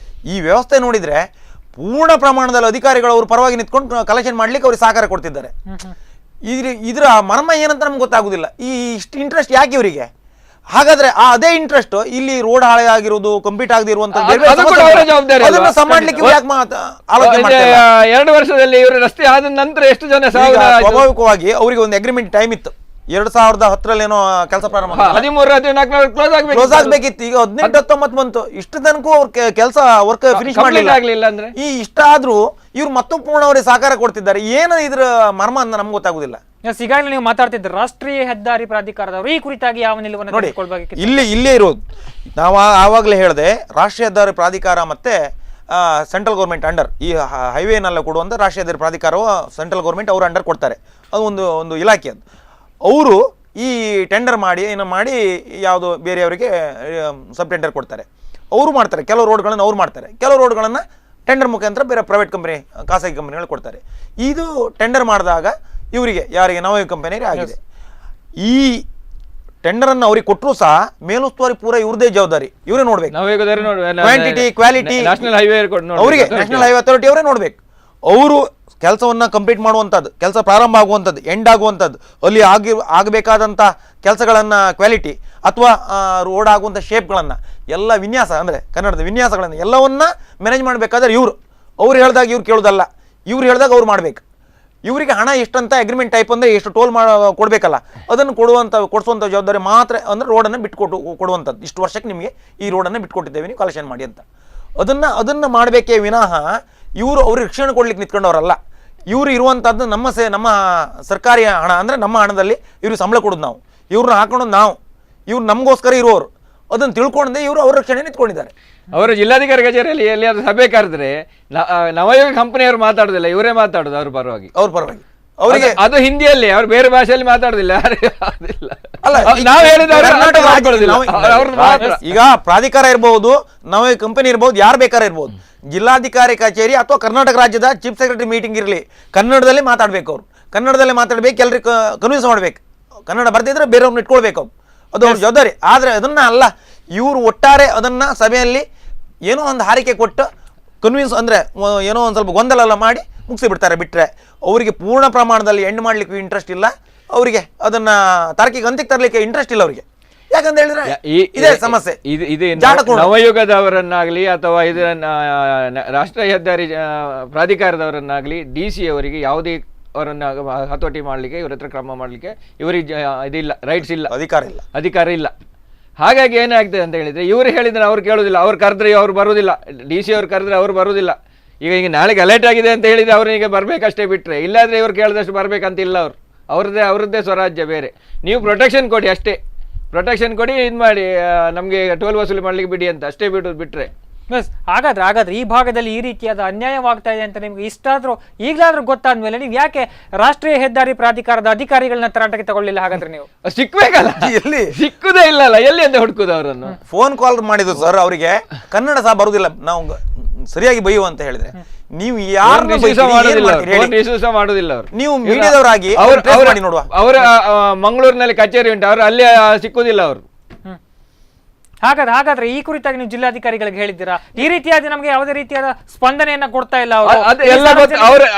ಈ ವ್ಯವಸ್ಥೆ ನೋಡಿದ್ರೆ ಪೂರ್ಣ ಪ್ರಮಾಣದಲ್ಲಿ ಅಧಿಕಾರಿಗಳು ಅವ್ರ ಪರವಾಗಿ ನಿಂತ್ಕೊಂಡು ಕಲೆಕ್ಷನ್ ಮಾಡ್ಲಿಕ್ಕೆ ಅವ್ರಿಗೆ ಸಹಕಾರ ಕೊಡ್ತಿದ್ದಾರೆ. ಇದ್ರ ಮರ್ಮ ಏನಂತ ನಮ್ಗೆ ಗೊತ್ತಾಗುದಿಲ್ಲ. ಈ ಇಷ್ಟು ಇಂಟ್ರೆಸ್ಟ್ ಯಾಕೆ ಇವರಿಗೆ? ಹಾಗಾದ್ರೆ ಅದೇ ಇಂಟ್ರೆಸ್ಟ್ ಇಲ್ಲಿ ರೋಡ್ ಹಾಳೆ ಆಗಿರೋದು, ಕಂಪ್ಲೀಟ್ ಆಗದೆ ಇರುವಂತದ್ದು 2 ವರ್ಷದಲ್ಲಿ ಇವರು ರಸ್ತೆ ಆದ ನಂತರ ಎಷ್ಟು ಜನ ಸ್ವಾಭಾವಿಕವಾಗಿ ಅವರಿಗೆ ಒಂದು ಅಗ್ರಿಮೆಂಟ್ ಟೈಮ್ ಇತ್ತು. 2010 ಏನೋ ಕೆಲಸ ಪ್ರಾರಂಭ 13 ಕ್ಲೋಸ್ ಆಗ್ಬೇಕಿತ್ತು. ಈಗ 18-19 ಬಂತು. ಇಷ್ಟು ತನಕ ಅವ್ರ ಕೆಲಸ ವರ್ಕ್ ಫಿನಿಶ್ ಮಾಡ್ಲಿಲ್ಲ ಅಂದ್ರೆ ಈ ಇಷ್ಟ ಆದ್ರೂ ಇವ್ರು ಮತ್ತೊಂದು ಪೂರ್ಣ ಅವರಿಗೆ ಸಹಕಾರ ಕೊಡ್ತಿದ್ದಾರೆ. ಏನು ಇದ್ರ ಮರ್ಮ ಅಂತ ನಮ್ಗೆ ಗೊತ್ತಾಗುದಿಲ್ಲ. ಈಗಾಗಲೇ ನೀವು ಮಾತಾಡ್ತಿದ್ರೆ ರಾಷ್ಟ್ರೀಯ ಹೆದ್ದಾರಿ ಪ್ರಾಧಿಕಾರದವರು ಈ ಕುರಿತಾಗಿ ಯಾವ ನಿಲುವನ್ನು ತೆಗೆದುಕೊಳ್ಳಬೇಕು? ಇಲ್ಲೇ ಇರೋದು ನಾವು ಆವಾಗಲೇ ಹೇಳಿದೆ, ರಾಷ್ಟ್ರೀಯ ಹೆದ್ದಾರಿ ಪ್ರಾಧಿಕಾರ ಮತ್ತೆ ಸೆಂಟ್ರಲ್ ಗೌರ್ಮೆಂಟ್ ಅಂಡರ್, ಈ ಹೈವೇನೆಲ್ಲ ಕೊಡುವಂಥ ರಾಷ್ಟ್ರೀಯ ಹೆದ್ದಾರಿ ಪ್ರಾಧಿಕಾರವು ಸೆಂಟ್ರಲ್ ಗೌರ್ಮೆಂಟ್ ಅವರು ಅಂಡರ್ ಕೊಡ್ತಾರೆ. ಅದು ಒಂದು ಇಲಾಖೆ. ಅದು ಅವರು ಈ ಟೆಂಡರ್ ಮಾಡಿ ಯಾವುದು ಬೇರೆಯವರಿಗೆ ಸಬ್ ಟೆಂಡರ್ ಕೊಡ್ತಾರೆ. ಅವರು ಮಾಡ್ತಾರೆ ಕೆಲವು ರೋಡ್ಗಳನ್ನು, ಅವ್ರು ಮಾಡ್ತಾರೆ ಕೆಲವು ರೋಡ್ಗಳನ್ನು ಟೆಂಡರ್ ಮುಖಾಂತರ ಬೇರೆ ಪ್ರೈವೇಟ್ ಕಂಪನಿ, ಖಾಸಗಿ ಕಂಪನಿಗಳು ಕೊಡ್ತಾರೆ. ಇದು ಟೆಂಡರ್ ಮಾಡಿದಾಗ ಇವರಿಗೆ ಯಾರಿಗೆ ನವಯುಗ ಕಂಪನಿಗೆ ಆಗಿದೆ. ಈ ಟೆಂಡರನ್ನು ಅವ್ರಿಗೆ ಕೊಟ್ಟರು ಸಹ ಮೇಲುಸ್ತುವಾರಿ ಪೂರ ಇವ್ರದೇ ಜವಾಬ್ದಾರಿ, ಇವರೇ ನೋಡ್ಬೇಕು. ಕ್ವಾಂಟಿಟಿ ಕ್ವಾಲಿಟಿ ಅವರಿಗೆ ನ್ಯಾಷನಲ್ ಹೈವೇ ಅಥಾರಿಟಿ ಅವರೇ ನೋಡ್ಬೇಕು. ಅವರು ಕೆಲಸವನ್ನು ಕಂಪ್ಲೀಟ್ ಮಾಡುವಂಥದ್ದು, ಕೆಲಸ ಪ್ರಾರಂಭ ಆಗುವಂಥದ್ದು, ಎಂಡ್ ಆಗುವಂಥದ್ದು, ಅಲ್ಲಿ ಆಗಬೇಕಾದಂಥ ಕೆಲಸಗಳನ್ನು ಕ್ವಾಲಿಟಿ ಅಥವಾ ರೋಡ್ ಆಗುವಂಥ ಶೇಪ್ಗಳನ್ನು ಎಲ್ಲ ವಿನ್ಯಾಸ ಅಂದರೆ ಕನ್ನಡದ ವಿನ್ಯಾಸಗಳನ್ನು ಎಲ್ಲವನ್ನ ಮ್ಯಾನೇಜ್ ಮಾಡಬೇಕಾದ್ರೆ ಅವ್ರು ಹೇಳಿದಾಗ ಇವ್ರು ಕೇಳೋದಲ್ಲ, ಇವ್ರು ಹೇಳಿದಾಗ ಅವ್ರು ಮಾಡಬೇಕು. ಇವರಿಗೆ ಹಣ ಎಷ್ಟಂತ ಅಗ್ರಿಮೆಂಟ್ ಟೈಪ್ ಅಂದರೆ ಎಷ್ಟು ಟೋಲ್ ಕೊಡಬೇಕಲ್ಲ, ಅದನ್ನು ಕೊಡಿಸುವಂಥ ಜವಾಬ್ದಾರಿ ಮಾತ್ರ ಅಂದರೆ ರೋಡನ್ನು ಕೊಡುವಂಥದ್ದು. ಇಷ್ಟು ವರ್ಷಕ್ಕೆ ನಿಮಗೆ ಈ ರೋಡನ್ನು ಬಿಟ್ಕೊಟ್ಟಿದ್ದೇವೆ, ನೀವು ಕಲೆಕ್ಷನ್ ಮಾಡಿ ಅಂತ. ಅದನ್ನು ಮಾಡಬೇಕೇ ವಿನಃ ಇವರು ಅವ್ರಿಗೆ ರಕ್ಷಣೆ ಕೊಡ್ಲಿಕ್ಕೆ ನಿಂತ್ಕೊಂಡವರಲ್ಲ. ಇವರು ಇರುವಂಥದ್ದು ನಮ್ಮ ಸರ್ಕಾರಿ ಹಣ ಅಂದರೆ ನಮ್ಮ ಹಣದಲ್ಲಿ ಇವ್ರಿಗೆ ಸಂಬಳ ಕೊಡೋದು ನಾವು, ಇವ್ರನ್ನ ಹಾಕೊಳ್ಳೋದು ನಾವು, ಇವ್ರು ನಮಗೋಸ್ಕರ ಇರುವವರು. ಅದನ್ನು ತಿಳ್ಕೊಂಡೆ ಇವರು ಅವ್ರ ರಕ್ಷಣೆ ನಿಂತ್ಕೊಂಡಿದ್ದಾರೆ. ಅವರು ಜಿಲ್ಲಾಧಿಕಾರಿ ಕಚೇರಿಯಲ್ಲಿ ಎಲ್ಲಿಯಾದ್ರೂ ಸಭೆ ಕರೆದ್ರೆ ನವಯುಗ ಕಂಪನಿಯವರು ಮಾತಾಡೋದಿಲ್ಲ, ಇವರೇ ಮಾತಾಡೋದು ಅವ್ರ ಪರವಾಗಿ. ಅವರಿಗೆ ಅದು ಹಿಂದಿಯಲ್ಲಿ, ಅವ್ರು ಬೇರೆ ಭಾಷೆಯಲ್ಲಿ ಮಾತಾಡೋದಿಲ್ಲ. ನಾವು ಹೇಳಿದ ಈಗ ಪ್ರಾಧಿಕಾರ ಇರಬಹುದು, ನವಯುಗ ಕಂಪನಿ ಇರಬಹುದು, ಯಾರು ಬೇಕಾದ್ರೆ ಇರಬಹುದು, ಜಿಲ್ಲಾಧಿಕಾರಿ ಕಚೇರಿ ಅಥವಾ ಕರ್ನಾಟಕ ರಾಜ್ಯದ ಚೀಫ್ ಸೆಕ್ರೆಟರಿ ಮೀಟಿಂಗ್ ಇರಲಿ, ಕನ್ನಡದಲ್ಲಿ ಮಾತಾಡ್ಬೇಕು. ಅವ್ರು ಕನ್ನಡದಲ್ಲೇ ಮಾತಾಡ್ಬೇಕು, ಎಲ್ರಿಗೂ ಕನ್ವಿನ್ಸ್ ಮಾಡ್ಬೇಕು. ಕನ್ನಡ ಬರ್ತಿದ್ರೆ ಬೇರೆಯವ್ರನ್ನ ಇಟ್ಕೊಳ್ಬೇಕು, ಅದು ಅವ್ರ ಜವಾಬ್ದಾರಿ. ಆದರೆ ಅದನ್ನ ಅಲ್ಲ, ಇವರು ಒಟ್ಟಾರೆ ಅದನ್ನ ಸಭೆಯಲ್ಲಿ ಏನೋ ಒಂದು ಹಾರಿಕೆ ಕೊಟ್ಟು ಕನ್ವಿನ್ಸ್ ಅಂದರೆ ಏನೋ ಒಂದು ಸ್ವಲ್ಪ ಗೊಂದಲ ಎಲ್ಲ ಮಾಡಿ ಮುಗಿಸಿಬಿಡ್ತಾರೆ. ಬಿಟ್ಟರೆ ಅವರಿಗೆ ಪೂರ್ಣ ಪ್ರಮಾಣದಲ್ಲಿ ಎಂಡ್ ಮಾಡಲಿಕ್ಕೆ ಇಂಟ್ರೆಸ್ಟ್ ಇಲ್ಲ. ಅವರಿಗೆ ಅದನ್ನ ತಾರ್ಕಿಕ ಅಂತ್ಯಕ್ಕೆ ತರಲಿಕ್ಕೆ ಇಂಟ್ರೆಸ್ಟ್ ಇಲ್ಲ ಅವರಿಗೆ. ಯಾಕಂತ ಹೇಳಿದ್ರೆ ಇದೇ ಸಮಸ್ಯೆ. ನವಯುಗದವರನ್ನಾಗ್ಲಿ ಅಥವಾ ಇದನ್ನ ರಾಷ್ಟ್ರೀಯ ಹೆದ್ದಾರಿ ಪ್ರಾಧಿಕಾರದವರನ್ನಾಗ್ಲಿ DC ಅವರಿಗೆ ಯಾವುದೇ ಅವರನ್ನ ಹತೋಟಿ ಮಾಡಲಿಕ್ಕೆ, ಇವ್ರ ಹತ್ರ ಕ್ರಮ ಮಾಡಲಿಕ್ಕೆ ಇವರಿಗೆ ಇದಿಲ್ಲ, ರೈಟ್ಸ್ ಇಲ್ಲ, ಅಧಿಕಾರ ಇಲ್ಲ. ಹಾಗಾಗಿ ಏನಾಗ್ತದೆ ಅಂತ ಹೇಳಿದ್ರೆ, ಇವರು ಹೇಳಿದ್ರೆ ಅವ್ರು ಕೇಳೋದಿಲ್ಲ, ಅವ್ರು ಕರೆದ್ರೆ ಅವ್ರು ಬರೋದಿಲ್ಲ, DC ಅವ್ರು ಕರೆದ್ರೆ ಅವ್ರು ಬರೋದಿಲ್ಲ. ಈಗ ನಾಳೆ ಗಲಾಟೆ ಆಗಿದೆ ಅಂತ ಹೇಳಿದ್ರೆ ಅವ್ರಿಗೆ ಬರ್ಬೇಕಷ್ಟೇ, ಬಿಟ್ರೆ ಇಲ್ಲಾದ್ರೆ ಇವ್ರು ಕೇಳಿದಷ್ಟು ಬರ್ಬೇಕಂತಿಲ್ಲ. ಅವ್ರದ್ದೇ ಸ್ವರಾಜ್ಯ ಬೇರೆ. ನೀವು ಪ್ರೊಟೆಕ್ಷನ್ ಕೊಡಿ ಅಷ್ಟೇ, ಪ್ರೊಟೆಕ್ಷನ್ ಕೊಡಿ, ಇದು ಮಾಡಿ ನಮಗೆ ಟೋಲ್ ವಸೂಲಿ ಮಾಡ್ಲಿಕ್ಕೆ ಬಿಡಿ ಅಂತ ಅಷ್ಟೇ ಬಿಟ್ರೆ. ಹಾಗಾದ್ರೆ ಈ ಭಾಗದಲ್ಲಿ ಈ ರೀತಿಯಾದ ಅನ್ಯಾಯವಾಗ್ತಾ ಇದೆ ಅಂತ ನಿಮ್ಗೆ ಇಷ್ಟಾದ್ರೂ ಈಗಲಾದ್ರೂ ಗೊತ್ತಾದ್ಮೇಲೆ ನೀವು ಯಾಕೆ ರಾಷ್ಟ್ರೀಯ ಹೆದ್ದಾರಿ ಪ್ರಾಧಿಕಾರದ ಅಧಿಕಾರಿಗಳನ್ನ ತರಾಟೆಗೆ ತಗೊಳ್ಳಿಲ್ಲ? ಹಾಗಾದ್ರೆ ನೀವು ಸಿಕ್ಬೇಕಲ್ಲ, ಎಲ್ಲಿ ಸಿಕ್ಕುದೇ ಇಲ್ಲಲ್ಲ, ಎಲ್ಲಿ ಅಂತ ಹುಡುಕುದು ಅವರನ್ನು? ಫೋನ್ ಕಾಲ್ ಮಾಡಿದ್ರು ಸರ್, ಅವರಿಗೆ ಕನ್ನಡ ಸಹ ಬರುದಿಲ್ಲ, ನಾವು ಸರಿಯಾಗಿ ಬೈಯುವ ಅಂತ ಹೇಳಿದ್ರೆ ನೀವು ಮಾಡುದಿಲ್ಲ. ನೀವು ಮೀಡಿಯಾದವರಾಗಿ ಅವರ ಮಂಗಳೂರಿನಲ್ಲಿ ಕಚೇರಿ ಉಂಟು, ಅವರು ಅಲ್ಲಿ ಸಿಕ್ಕುದಿಲ್ಲ ಅವರು. ಹಾಗಾದ್ರೆ ಈ ಕುರಿತಾಗಿ ನೀವು ಜಿಲ್ಲಾಧಿಕಾರಿಗಳಿಗೆ ಹೇಳಿದ್ದೀರಾ? ಈ ರೀತಿಯಾದ ನಮಗೆ ಯಾವುದೇ ರೀತಿಯಾದ ಸ್ಪಂದನೆಯನ್ನ ಕೊಡ್ತಾ ಇಲ್ಲ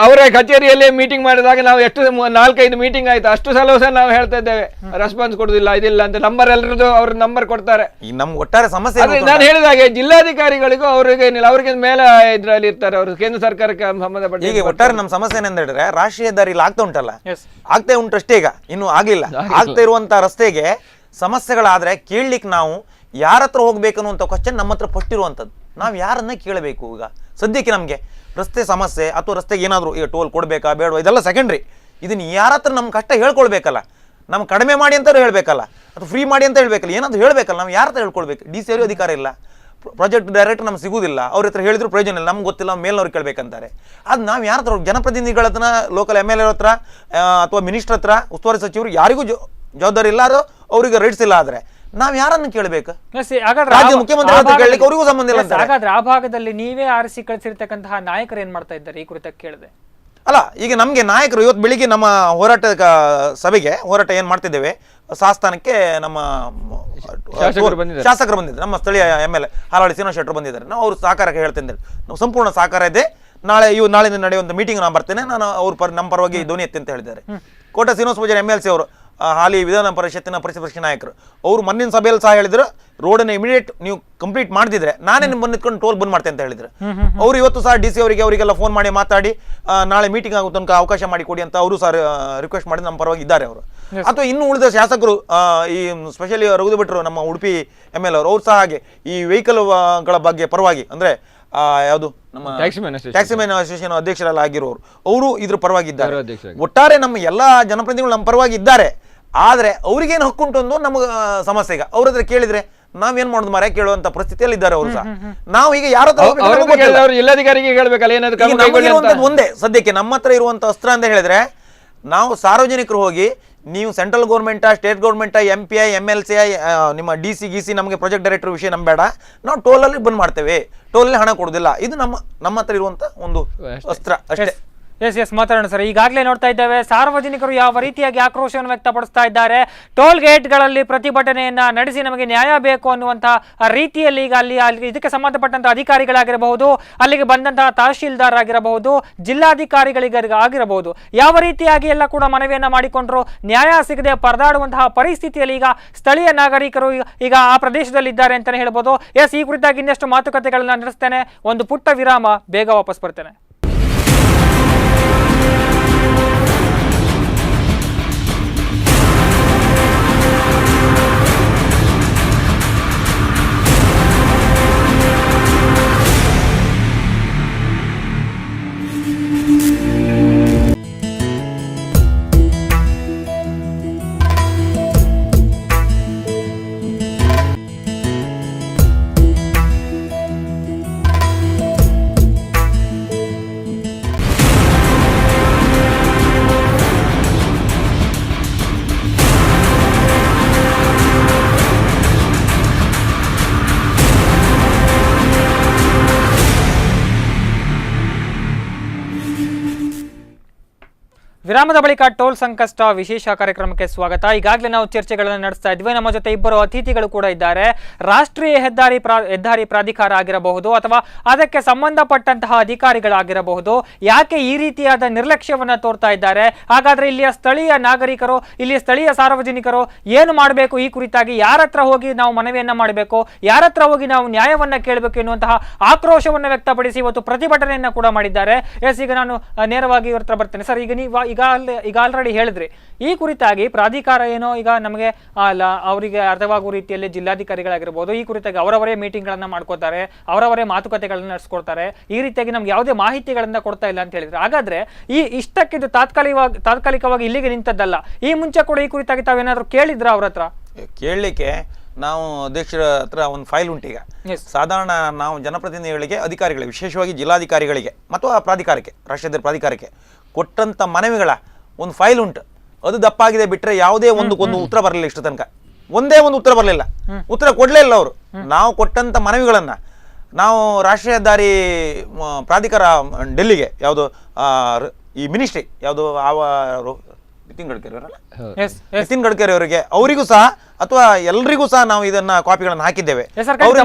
ಅವರ ಕಚೇರಿಯಲ್ಲಿ ಮೀಟಿಂಗ್ ಮಾಡಿದಾಗ ನಾವು ಎಷ್ಟು 4-5 ಮೀಟಿಂಗ್ ಆಯ್ತು, ಅಷ್ಟು ಸಲ ನಾವು ಹೇಳ್ತಾ ಇದ್ದೇವೆ, ರೆಸ್ಪಾನ್ಸ್ ಕೊಡುದಿಲ್ಲ, ಇದಿಲ್ಲ ಅಂತ. ನಂಬರ್ ಎಲ್ಲರದು ಅವ್ರ ನಂಬರ್ ಕೊಡ್ತಾರೆ. ನಮ್ಗೆ ಒಟ್ಟಾರೆ ಸಮಸ್ಯೆ ನಾನು ಹೇಳಿದಾಗೆ ಜಿಲ್ಲಾಧಿಕಾರಿಗಳಿಗೂ ಅವ್ರಿಗೆ ಏನಿಲ್ಲ, ಅವ್ರಿಗೆ ಮೇಲೆ ಇದ್ರಲ್ಲಿ ಇರ್ತಾರೆ, ಅವರು ಕೇಂದ್ರ ಸರ್ಕಾರಕ್ಕೆ ಸಂಬಂಧಪಟ್ಟ. ಈಗ ಒಟ್ಟಾರೆ ನಮ್ಮ ಸಮಸ್ಯೆ ಏನಂತ ಹೇಳಿದ್ರೆ, ರಾಷ್ಟ್ರೀಯ ಹೆದ್ದಾರಿ ಆಗ್ತಾ ಉಂಟಲ್ಲ, ಆಗ್ತಾ ಉಂಟಷ್ಟೇ, ಈಗ ಇನ್ನು ಆಗ್ಲಿಲ್ಲ. ಆಗ್ತಾ ಇರುವಂತ ರಸ್ತೆಗೆ ಸಮಸ್ಯೆಗಳಾದ್ರೆ ಕೇಳಲಿಕ್ಕೆ ನಾವು ಯಾರ ಹತ್ರ ಹೋಗ್ಬೇಕು ಅನ್ನುವಂಥ ಕ್ವಶನ್ ನಮ್ಮ ಹತ್ರ ಫಸ್ಟ್ ಇರುವಂಥದ್ದು. ನಾವು ಯಾರನ್ನ ಕೇಳಬೇಕು? ಈಗ ಸದ್ಯಕ್ಕೆ ನಮಗೆ ರಸ್ತೆ ಸಮಸ್ಯೆ ಅಥವಾ ರಸ್ತೆಗೆ ಏನಾದರೂ ಈಗ ಟೋಲ್ ಕೊಡಬೇಕಾ ಬೇಡವಾ ಇದೆಲ್ಲ ಸೆಕೆಂಡ್ರಿ. ಇದನ್ನು ಯಾರ ಹತ್ರ ನಮ್ಮ ಕಷ್ಟ ಹೇಳ್ಕೊಳ್ಬೇಕಲ್ಲ, ನಮ್ಮ ಕಡಿಮೆ ಮಾಡಿ ಅಂತ ಹೇಳ್ಬೇಕಲ್ಲ, ಅಥವಾ ಫ್ರೀ ಮಾಡಿ ಅಂತ ಹೇಳ್ಬೇಕಲ್ಲ, ಏನಾದರೂ ಹೇಳ್ಬೇಕಲ್ಲ. ನಾವು ಯಾರ ಹತ್ರ ಹೇಳ್ಕೊಳ್ಬೇಕು? DC ಅವರಿಗೆ ಅಧಿಕಾರ ಇಲ್ಲ, ಪ್ರಾಜೆಕ್ಟ್ ಡೈರೆಕ್ಟರ್ ನಮ್ಗೆ ಸಿಗುವುದಿಲ್ಲ, ಅವ್ರ ಹತ್ರ ಹೇಳಿದ್ರು ಪ್ರಯೋಜನ ಇಲ್ಲ, ನಮ್ಗೆ ಗೊತ್ತಿಲ್ಲ, ಮೇಲ್ನವ್ರಿಗೆ ಕೇಳಬೇಕಂತಾರೆ. ಅದು ನಾವು ಯಾರ ಹತ್ರ, ಜನಪ್ರತಿನಿಧಿಗಳ ಹತ್ರ, ಲೋಕಲ್ MLA ಹತ್ರ ಅಥವಾ ಮಿನಿಸ್ಟರ್ ಹತ್ರ, ಉಸ್ತುವಾರಿ ಸಚಿವರು ಯಾರಿಗೂ ಜವಾಬ್ದಾರಿ ಇಲ್ಲ, ಅದು ಅವರಿಗೆ ರೈಟ್ಸ್ ಇಲ್ಲ. ಆದರೆ ನಾವ್ ಯಾರನ್ನು ಕೇಳಬೇಕು? ರಾಜ್ಯ ಮುಖ್ಯಮಂತ್ರಿ ಹತ್ರ ಕೇಳಲಿಕ್ಕೆ ಅವರಿಗೂ ಸಂಬಂಧ ಇಲ್ಲ. ಹಾಗಾದ್ರೆ ಆ ಭಾಗದಲ್ಲಿ ನೀವೇ ಆರಿಸಿ ಕಳಿಸಿರ್ತಕ್ಕಂತಹ ನಾಯಕರು ಏನ್ ಮಾಡ್ತಾ ಇದ್ದಾರೆ ಈ ಕುರಿತಾಗಿ ಕೇಳಿದೆ? ಅಲ್ಲ, ಈಗ ನಮಗೆ ನಾಯಕರು ಇವತ್ತು ಬೆಳಿಗ್ಗೆ ನಮ್ಮ ಹೋರಾಟ ಸಭೆಗೆ ಹೋರಾಟ ಏನು ಮಾಡ್ತಿದ್ದೇವೆ, ಶಾಸನಕ್ಕೆ ನಮ್ಮ ಶಾಸಕರು ಬಂದಿದ್ದಾರೆ, ನಮ್ಮ ಸ್ಥಳೀಯ MLA ಹಾಲಾಡಿ ಶ್ರೀನಿವಾಸ್ ಶೆಟ್ಟರು ಬಂದಿದ್ದಾರೆ. ನಾವು ಅವ್ರ ಸಹಕಾರಕ್ಕೆ ಹೇಳ್ತೇನೆ, ನಾವು ಸಂಪೂರ್ಣ ಸಹಕಾರ ಇದೆ. ನಾಳೆ ನಡೆಯುವಂಥ ಮೀಟಿಂಗ್ ನಾನು ಬರ್ತೇನೆ, ನಾನು ಅವ್ರ ನಮ್ಮ ಪರವಾಗಿ ಧ್ವನಿ ಎತ್ತಿ ಅಂತ ಹೇಳಿದ್ದಾರೆ. ಕೋಟ ಶ್ರೀನಿವಾಸ ಪೂಜಾರಿ MLC ಅವರು, ಹಾಲಿ ವಿಧಾನ ಪರಿಷತ್ತಿನ ಪರಿಷತ್ ನಾಯಕರು, ಅವರು ಮೊನ್ನಿನ ಸಭೆಯಲ್ಲಿ ಸಹ ಹೇಳಿದ್ರು, ರೋಡನ್ನು ಇಮಿಡಿಯೇಟ್ ನೀವು ಕಂಪ್ಲೀಟ್ ಮಾಡ್ತಿದ್ರೆ ನಾನೇ ನಿಮ್ಮ ಬಂದಿತ್ಕೊಂಡು ಟೋಲ್ ಬಂದ್ ಮಾಡ್ತೇನೆ ಅಂತ ಹೇಳಿದ್ರು. ಅವರು ಇವತ್ತು ಸಹ DC ಅವರಿಗೆಲ್ಲ ಫೋನ್ ಮಾಡಿ ಮಾತಾಡಿ ನಾಳೆ ಮೀಟಿಂಗ್ ಆಗೋ ತನಕ ಅವಕಾಶ ಮಾಡಿ ಕೊಡಿ ಅಂತ ಅವರು ಸಹ ರಿಕ್ವೆಸ್ಟ್ ಮಾಡಿ ನಮ್ಮ ಪರವಾಗಿ ಇದ್ದಾರೆ ಅವರು. ಅಥವಾ ಇನ್ನು ಉಳಿದ ಶಾಸಕರು, ಈ ಸ್ಪೆಷಲಿ ರಘುದು ಭಟ್ರು, ನಮ್ಮ ಉಡುಪಿ MLA ಅವರು ಸಹ ಹಾಗೆ ಈ ವೆಹಿಕಲ್ಗಳ ಬಗ್ಗೆ ಪರವಾಗಿ, ಅಂದ್ರೆ ಯಾವುದು ನಮ್ಮ ಟ್ಯಾಕ್ಸಿಮನ್ ಅಸೋಸಿಯೇಷನ್ ಅಧ್ಯಕ್ಷರೆಲ್ಲ ಆಗಿರೋರು, ಅವರು ಇದ್ರ ಪರವಾಗಿ ಇದ್ದಾರೆ. ಒಟ್ಟಾರೆ ನಮ್ಮ ಎಲ್ಲಾ ಜನಪ್ರತಿನಿಧಿಗಳು ನಮ್ಮ ಪರವಾಗಿ ಇದ್ದಾರೆ. ಆದ್ರೆ ಅವ್ರಿಗೇನು ಹಕ್ಕುಂಟು ಅನ್ನೋ ನಮ್ಗೆ ಸಮಸ್ಯೆ. ಈಗ ಅವ್ರ ಹತ್ರ ಕೇಳಿದ್ರೆ ನಾವೇನ್ ಮಾಡುದು ಮರ ಕೇಳುವಂತ ಪರಿಸ್ಥಿತಿಯಲ್ಲಿ ಇದ್ದಾರೆ ಅವರು ಸಹ. ನಾವು ಈಗ ಯಾರ ಜಿಲ್ಲಾಧಿಕಾರಿಗೆ ಹೇಳ್ಬೇಕಲ್ಲ, ಒಂದೇ ಸದ್ಯಕ್ಕೆ ನಮ್ಮ ಹತ್ರ ಇರುವಂತ ಅಸ್ತ್ರ ಅಂತ ಹೇಳಿದ್ರೆ, ನಾವು ಸಾರ್ವಜನಿಕರು ಹೋಗಿ ನೀವು central government, state government, MPI, MLC, ನಿಮ್ಮ DC ಗೀಸಿ ನಮಗೆ ಪ್ರಾಜೆಕ್ಟ್ ಡೈರೆಕ್ಟರ್ ವಿಷಯ ನಮ್ಬೇಡ, ನಾವು ಟೋಲಲ್ಲಿ ಬಂದ್ ಮಾಡ್ತೇವೆ, ಟೋಲಲ್ಲಿ ಹಣ ಕೊಡುದಿಲ್ಲ. ಇದು ನಮ್ಮ ಹತ್ರ ಇರುವಂತ ಒಂದು ಅಸ್ತ್ರ ಅಷ್ಟೇ. ಎಸ್ ಮಾತಾಡೋಣ ಸರ್. ಈಗಾಗಲೇ ನೋಡ್ತಾ ಇದ್ದೇವೆ ಸಾರ್ವಜನಿಕರು ಯಾವ ರೀತಿಯಾಗಿ ಆಕ್ರೋಶವನ್ನು ವ್ಯಕ್ತಪಡಿಸ್ತಾ ಇದ್ದಾರೆ. ಟೋಲ್ ಗೇಟ್ಗಳಲ್ಲಿ ಪ್ರತಿಭಟನೆಯನ್ನ ನಡೆಸಿ ನಮಗೆ ನ್ಯಾಯ ಬೇಕು ಅನ್ನುವಂತಹ ರೀತಿಯಲ್ಲಿ ಈಗ ಅಲ್ಲಿ ಇದಕ್ಕೆ ಸಂಬಂಧಪಟ್ಟಂತಹ ಅಧಿಕಾರಿಗಳಾಗಿರಬಹುದು, ಅಲ್ಲಿಗೆ ಬಂದಂತಹ ತಹಶೀಲ್ದಾರ್ ಆಗಿರಬಹುದು, ಜಿಲ್ಲಾಧಿಕಾರಿಗಳಿಗಾಗಿರಬಹುದು, ಯಾವ ರೀತಿಯಾಗಿ ಎಲ್ಲ ಕೂಡ ಮನವಿಯನ್ನ ಮಾಡಿಕೊಂಡ್ರು ನ್ಯಾಯ ಸಿಗದೆ ಪರದಾಡುವಂತಹ ಪರಿಸ್ಥಿತಿಯಲ್ಲಿ ಈಗ ಸ್ಥಳೀಯ ನಾಗರಿಕರು ಈಗ ಆ ಪ್ರದೇಶದಲ್ಲಿ ಇದ್ದಾರೆ ಅಂತಾನೆ ಹೇಳ್ಬೋದು. ಎಸ್, ಈ ಕುರಿತಾಗಿ ಇನ್ನಷ್ಟು ಮಾತುಕತೆಗಳನ್ನ ನಡೆಸ್ತೇನೆ. ಒಂದು ಪುಟ್ಟ ವಿರಾಮ, ಬೇಗ ವಾಪಸ್ ಬರ್ತೇನೆ. ವಿರಾಮದ ಬಳಿಕ ಟೋಲ್ ಸಂಕಷ್ಟ ವಿಶೇಷ ಕಾರ್ಯಕ್ರಮಕ್ಕೆ ಸ್ವಾಗತ. ಈಗಾಗಲೇ ನಾವು ಚರ್ಚೆಗಳನ್ನು ನಡೆಸ್ತಾ ಇದ್ವಿ. ನಮ್ಮ ಜೊತೆ ಇಬ್ಬರು ಅತಿಥಿಗಳು ಕೂಡ ಇದ್ದಾರೆ. ರಾಷ್ಟ್ರೀಯ ಹೆದ್ದಾರಿ ಪ್ರಾಧಿಕಾರ ಆಗಿರಬಹುದು ಅಥವಾ ಅದಕ್ಕೆ ಸಂಬಂಧಪಟ್ಟಂತಹ ಅಧಿಕಾರಿಗಳಾಗಿರಬಹುದು, ಯಾಕೆ ಈ ರೀತಿಯಾದ ನಿರ್ಲಕ್ಷ್ಯವನ್ನ ತೋರ್ತಾ ಇದ್ದಾರೆ? ಹಾಗಾದ್ರೆ ಇಲ್ಲಿಯ ಸ್ಥಳೀಯ ನಾಗರಿಕರು, ಇಲ್ಲಿಯ ಸ್ಥಳೀಯ ಸಾರ್ವಜನಿಕರು ಏನು ಮಾಡಬೇಕು? ಈ ಕುರಿತಾಗಿ ಯಾರ ಹತ್ರ ಹೋಗಿ ನಾವು ಮನವಿಯನ್ನ ಮಾಡಬೇಕು, ಯಾರ ಹತ್ರ ಹೋಗಿ ನಾವು ನ್ಯಾಯವನ್ನ ಕೇಳಬೇಕು ಎನ್ನುವಂತಹ ಆಕ್ರೋಶವನ್ನು ವ್ಯಕ್ತಪಡಿಸಿ ಇವತ್ತು ಪ್ರತಿಭಟನೆಯನ್ನ ಕೂಡ ಮಾಡಿದ್ದಾರೆ. ಎಸ್, ಈಗ ನಾನು ನೇರವಾಗಿ ಇವ್ರ ಹತ್ರ ಬರ್ತೇನೆ. ಸರ್, ಈಗ ನೀವು ಈಗ ಆಲ್ರೆಡಿ ಹೇಳಿದ್ರಿ ಈ ಕುರಿತಾಗಿ ಪ್ರಾಧಿಕಾರ ಏನೋ ಈಗ ನಮಗೆ ಅವರಿಗೆ ಅರ್ಥವಾಗುವ ರೀತಿಯಲ್ಲಿ ಜಿಲ್ಲಾಧಿಕಾರಿಗಳಾಗಿರ್ಬೋದು ಈ ಕುರಿತಾಗಿ ಅವರವರೇ ಮೀಟಿಂಗ್ ಗಳನ್ನ ಮಾಡ್ಕೋತಾರೆ, ಅವರವರೇ ಮಾತುಕತೆಗಳನ್ನ ನಡೆಸ್ಕೊಡ್ತಾರೆ, ಈ ರೀತಿಯಾಗಿ ನಮ್ಗೆ ಯಾವುದೇ ಮಾಹಿತಿಗಳನ್ನ ಕೊಡ್ತಾ ಇಲ್ಲ ಅಂತ ಹೇಳಿದ್ರೆ, ಹಾಗಾದ್ರೆ ಇಷ್ಟಕ್ಕಿದು ತಾತ್ಕಾಲಿಕವಾಗಿ ಇಲ್ಲಿಗೆ ನಿಂತದ್ದಲ್ಲ. ಈ ಮುಂಚೆ ಕೂಡ ಈ ಕುರಿತಾಗಿ ತಾವೇನಾದ್ರೂ ಕೇಳಿದ್ರ ಅವ್ರ ಹತ್ರ? ಕೇಳಲಿಕ್ಕೆ ನಾವು ಅಧ್ಯಕ್ಷರ ಹತ್ರ ಒಂದು ಫೈಲ್ ಉಂಟು. ಈಗ ಸಾಧಾರಣ ನಾವು ಜನಪ್ರತಿನಿಧಿಗಳಿಗೆ, ಅಧಿಕಾರಿಗಳಿಗೆ, ವಿಶೇಷವಾಗಿ ಜಿಲ್ಲಾಧಿಕಾರಿಗಳಿಗೆ ಮತ್ತು ಆ ಪ್ರಾಧಿಕಾರಕ್ಕೆ, ರಾಷ್ಟ್ರೀಯ ಪ್ರಾಧಿಕಾರಕ್ಕೆ ಕೊಟ್ಟಂತ ಮನವಿಗಳ ಒಂದು ಫೈಲ್ ಉಂಟು. ಅದು ದಪ್ಪಾಗಿದೆ ಬಿಟ್ರೆ ಯಾವುದೇ ಒಂದು ಉತ್ತರ ಬರಲಿಲ್ಲ. ಇಷ್ಟು ತನಕ ಒಂದೇ ಒಂದು ಉತ್ತರ ಬರಲಿಲ್ಲ, ಉತ್ತರ ಕೊಡ್ಲೇ ಇಲ್ಲ ಅವರು. ನಾವು ಕೊಟ್ಟಂತ ಮನವಿಗಳನ್ನ ನಾವು ರಾಷ್ಟ್ರೀಯ ಹೆದ್ದಾರಿ ಪ್ರಾಧಿಕಾರ ಡೆಲ್ಲಿಗೆ, ಯಾವುದು ಈ ಮಿನಿಸ್ಟ್ರಿ ಯಾವುದು ನಿತಿನ್ ಗಡ್ಕರಿ ಅವರಿಗೆ, ಅವರಿಗೂ ಸಹ ಅಥವಾ ಎಲ್ರಿಗೂ ಸಹ ನಾವು ಇದನ್ನ ಕಾಪಿಗಳನ್ನು ಹಾಕಿದ್ದೇವೆ.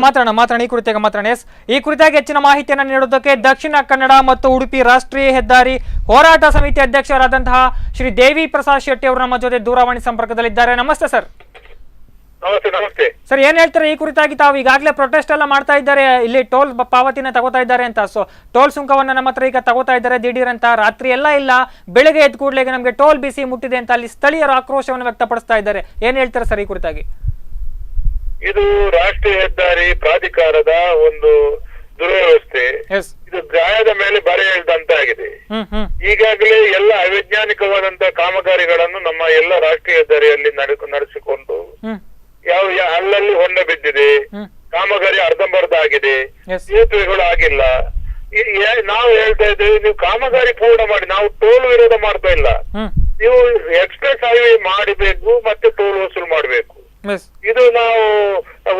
ಮಾತಾಡೋಣ ಈ ಕುರಿತಾಗಿ ಮಾತಾಡೋಣ. ಈ ಕುರಿತಾಗಿ ಹೆಚ್ಚಿನ ಮಾಹಿತಿಯನ್ನು ನೀಡೋದಕ್ಕೆ ದಕ್ಷಿಣ ಕನ್ನಡ ಮತ್ತು ಉಡುಪಿ ರಾಷ್ಟ್ರೀಯ ಹೆದ್ದಾರಿ ಹೋರಾಟ ಸಮಿತಿ ಅಧ್ಯಕ್ಷರಾದಂತಹ ಶ್ರೀ ದೇವಿ ಪ್ರಸಾದ್ ಶೆಟ್ಟಿ ಅವರು ನಮ್ಮ ಜೊತೆ ದೂರವಾಣಿ ಸಂಪರ್ಕದಲ್ಲಿದ್ದಾರೆ. ನಮಸ್ತೆ ಸರ್. ನಮಸ್ತೆ ಸರ್, ಏನ್ ಹೇಳ್ತಾರೆ ಈ ಕುರಿತಾಗಿ? ತಾವು ಈಗಾಗಲೇ ಪ್ರೊಟೆಸ್ಟ್ ಎಲ್ಲ ಮಾಡ್ತಾ ಇದ್ದಾರೆ, ಇಲ್ಲಿ ಟೋಲ್ ಪಾವತಿನ ತಗೋತಾ ಇದ್ದಾರೆ ಅಂತ. ಸೊ ಟೋಲ್ ಸುಂಕವನ್ನ ನಮ್ಮ ಹತ್ರ ಈಗ ತಗೋತಾ ಇದ್ದಾರೆ ದಿಢೀರ್ ಅಂತ. ರಾತ್ರಿ ಎಲ್ಲ ಇಲ್ಲ, ಬೆಳಗ್ಗೆ ಎದ್ದು ಕೂಡಲೇ ನಮಗೆ ಟೋಲ್ ಬಿಸಿ ಮುಟ್ಟಿದೆ ಅಂತ ಅಲ್ಲಿ ಸ್ಥಳೀಯರು ಆಕ್ರೋಶವನ್ನು ವ್ಯಕ್ತಪಡಿಸ್ತಾ ಇದ್ದಾರೆ. ಏನ್ ಹೇಳ್ತಾರೆ ಸರ್ ಈ ಕುರಿತಾಗಿ? ಇದು ರಾಷ್ಟ್ರೀಯ ಹೆದ್ದಾರಿ ಪ್ರಾಧಿಕಾರದ ಒಂದು ದುರ್ವ್ಯವಸ್ಥೆ. ಇದು ಗಾಯದ ಮೇಲೆ ಬರೆ ಎಳೆದಂತಾಗಿದೆ. ಈಗಾಗಲೇ ಎಲ್ಲ ಅವೈಜ್ಞಾನಿಕವಾದಂತ ಕಾಮಗಾರಿಗಳನ್ನು ನಮ್ಮ ಎಲ್ಲ ರಾಷ್ಟ್ರೀಯ ಹೆದ್ದಾರಿಯಲ್ಲಿ ನಡೆಸಿಕೊಂಡು ಅಲ್ಲಲ್ಲಿ ಹೊಂಡ ಬಿದ್ದಿದೆ, ಕಾಮಗಾರಿ ಅರ್ಧಂಬರ್ಧ ಆಗಿದೆ, Yes. ಸೇತುವೆಗಳು ಆಗಿಲ್ಲ. ನಾವು ಹೇಳ್ತಾ ಇದ್ದೇವೆ, ನೀವು ಕಾಮಗಾರಿ ಪೂರ್ಣ ಮಾಡಿ, ನಾವು ಟೋಲ್ ವಿರೋಧ ಮಾಡ್ತಾ ಇಲ್ಲ. ಹ್ಮ್ ನೀವು ಎಕ್ಸ್ಪ್ರೆಸ್ ಹೈವೇ ಮಾಡಬೇಕು ಮತ್ತೆ ಟೋಲ್ ವಸೂಲು ಮಾಡಬೇಕು. ಎಸ್ ಇದು ನಾವು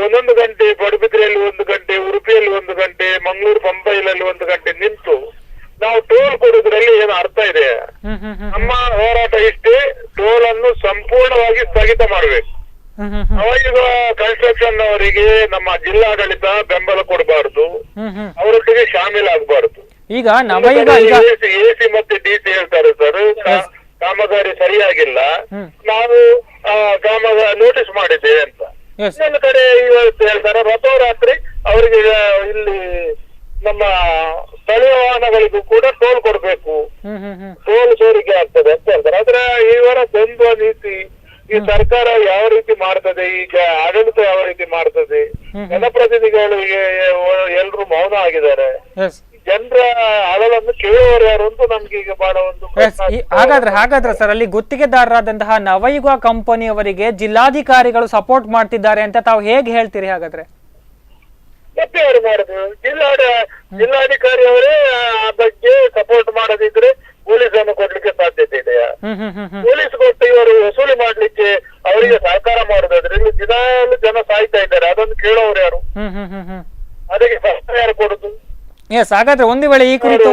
1 ಗಂಟೆ ಪಡುಬಿದ್ರೆಯಲ್ಲಿ 1 ಗಂಟೆ, ಉಡುಪಿಯಲ್ಲಿ 1 ಗಂಟೆ, ಮಂಗಳೂರು ಪಂಬೈಲಲ್ಲಿ 1 ಗಂಟೆ ನಿಂತು ನಾವು ಟೋಲ್ ಕೊಡುವುದರಲ್ಲಿ ಏನು ಅರ್ಥ ಇದೆ? ಹ್ಮ್ ಹ್ಮ್ ಹ್ಮ್ ನಮ್ಮ ಹೋರಾಟ ಇಷ್ಟೇ, ಟೋಲ್ ಅನ್ನು ಸಂಪೂರ್ಣವಾಗಿ ಸ್ಥಗಿತ ಮಾಡಬೇಕು. ಹ್ಮ್ ಹ್ಮ್ ಹ್ಮ್ ನವಯುಗ ಕನ್ಸ್ಟ್ರಕ್ಷನ್ ಅವರಿಗೆ ನಮ್ಮ ಜಿಲ್ಲಾಡಳಿತ ಬೆಂಬಲ ಕೊಡಬಾರದು, ಹ್ಮ್ ಹ್ಮ್ ಅವರೊಟ್ಟಿಗೆ ಶಾಮೀಲಾಗಬಾರದು. ಈಗ ನವಯುಗ ಈಗ ಎಸಿ ಮತ್ತೆ ಡಿಸಿ ಹೇಳ್ತಾರೆ ಸರ್, ಕಾಮಗಾರಿ ಸರಿಯಾಗಿಲ್ಲ, ಹ್ಮ್. ನಾವು ಕಾಮಗಾರಿ ನೋಟಿಸ್ ಮಾಡಿದ್ದೇವೆ ಅಂತ. ಎಸ್ ಇನ್ನೊಂದು ಕಡೆ ಇವತ್ತು ಹೇಳ್ತಾರೆ ರಥೋರಾತ್ರಿ ಅವರಿಗೆ ಇಲ್ಲಿ ನಮ್ಮ ಸ್ಥಳೀಯ ವಾಹನಗಳಿಗೂ ಕೂಡ ಟೋಲ್ ಕೊಡ್ಬೇಕು, ಹ್ಮ್ ಹ್ಮ್ ಹ್ಮ್ ಟೋಲ್ ಸೋರಿಕೆ ಆಗ್ತದೆ ಅಂತ ಹೇಳ್ತಾರೆ. ಆದ್ರೆ ಇವರ ದ್ವಂದ್ವ ನೀತಿ, ಈ ಸರ್ಕಾರ ಯಾವ ರೀತಿ ಮಾಡ್ತದೆ, ಈಗ ಆಡಳಿತ ಯಾವ ರೀತಿ ಮಾಡ್ತದೆ, ಜನಪ್ರತಿನಿಧಿಗಳು ಎಲ್ರು ಮೌನ ಆಗಿದ್ದಾರೆ. ಎಸ್ ಜನರ ಅಳಲನ್ನು ಕೇಳುವವರು ಯಾರು ಅಂತ ನಮ್ಗೆ ಈಗ ಬಹಳ ಒಂದು ಎಸ್ ಹಾಗಾದ್ರೆ ಸರ್ ಅಲ್ಲಿ ಗುತ್ತಿಗೆದಾರರಾದಂತಹ ನವಯುಗ ಕಂಪನಿಯವರಿಗೆ ಜಿಲ್ಲಾಧಿಕಾರಿಗಳು ಸಪೋರ್ಟ್ ಮಾಡ್ತಿದ್ದಾರೆ ಅಂತ ತಾವು ಹೇಗೆ ಹೇಳ್ತೀರಿ ಹಾಗಾದ್ರೆ? ಮತ್ತೆ ಯಾರು ಮಾಡುದು? ಜಿಲ್ಲಾಧಿಕಾರಿ ಅವರೇ ಆ ಬಗ್ಗೆ ಸಪೋರ್ಟ್ ಮಾಡದಿದ್ರೆ ಪೊಲೀಸ್ ಅನ್ನು ಕೊಡ್ಲಿಕ್ಕೆ ಸಾಧ್ಯತೆ ಇದೆಯಾ? ಹ್ಮ್ ಹ್ಮ್ ಹ್ಮ್ ಹ್ಮ್ ಪೊಲೀಸ್ ಕೊಟ್ಟು ಇವರು ವಸೂಲಿ ಮಾಡ್ಲಿಕ್ಕೆ ಅವರಿಗೆ ಸಹಕಾರ ಮಾಡುದಾದ್ರೆ ಇಲ್ಲಿ ದಿನಾಲು ಜನ ಸಾಯ್ತಾ ಇದ್ದಾರೆ, ಅದನ್ನು ಕೇಳೋರು ಯಾರು? ಹ್ಮ್ ಹ್ಮ್ ಹ್ಮ್ ಹ್ಮ್ ಅದಕ್ಕೆ ಸಹಕಾರ ಯಾರು ಕೊಡುದು? ಎಸ್ ಹಾಗಾದ್ರೆ ಒಂದು ವೇಳೆ ಈ ಕುರಿತು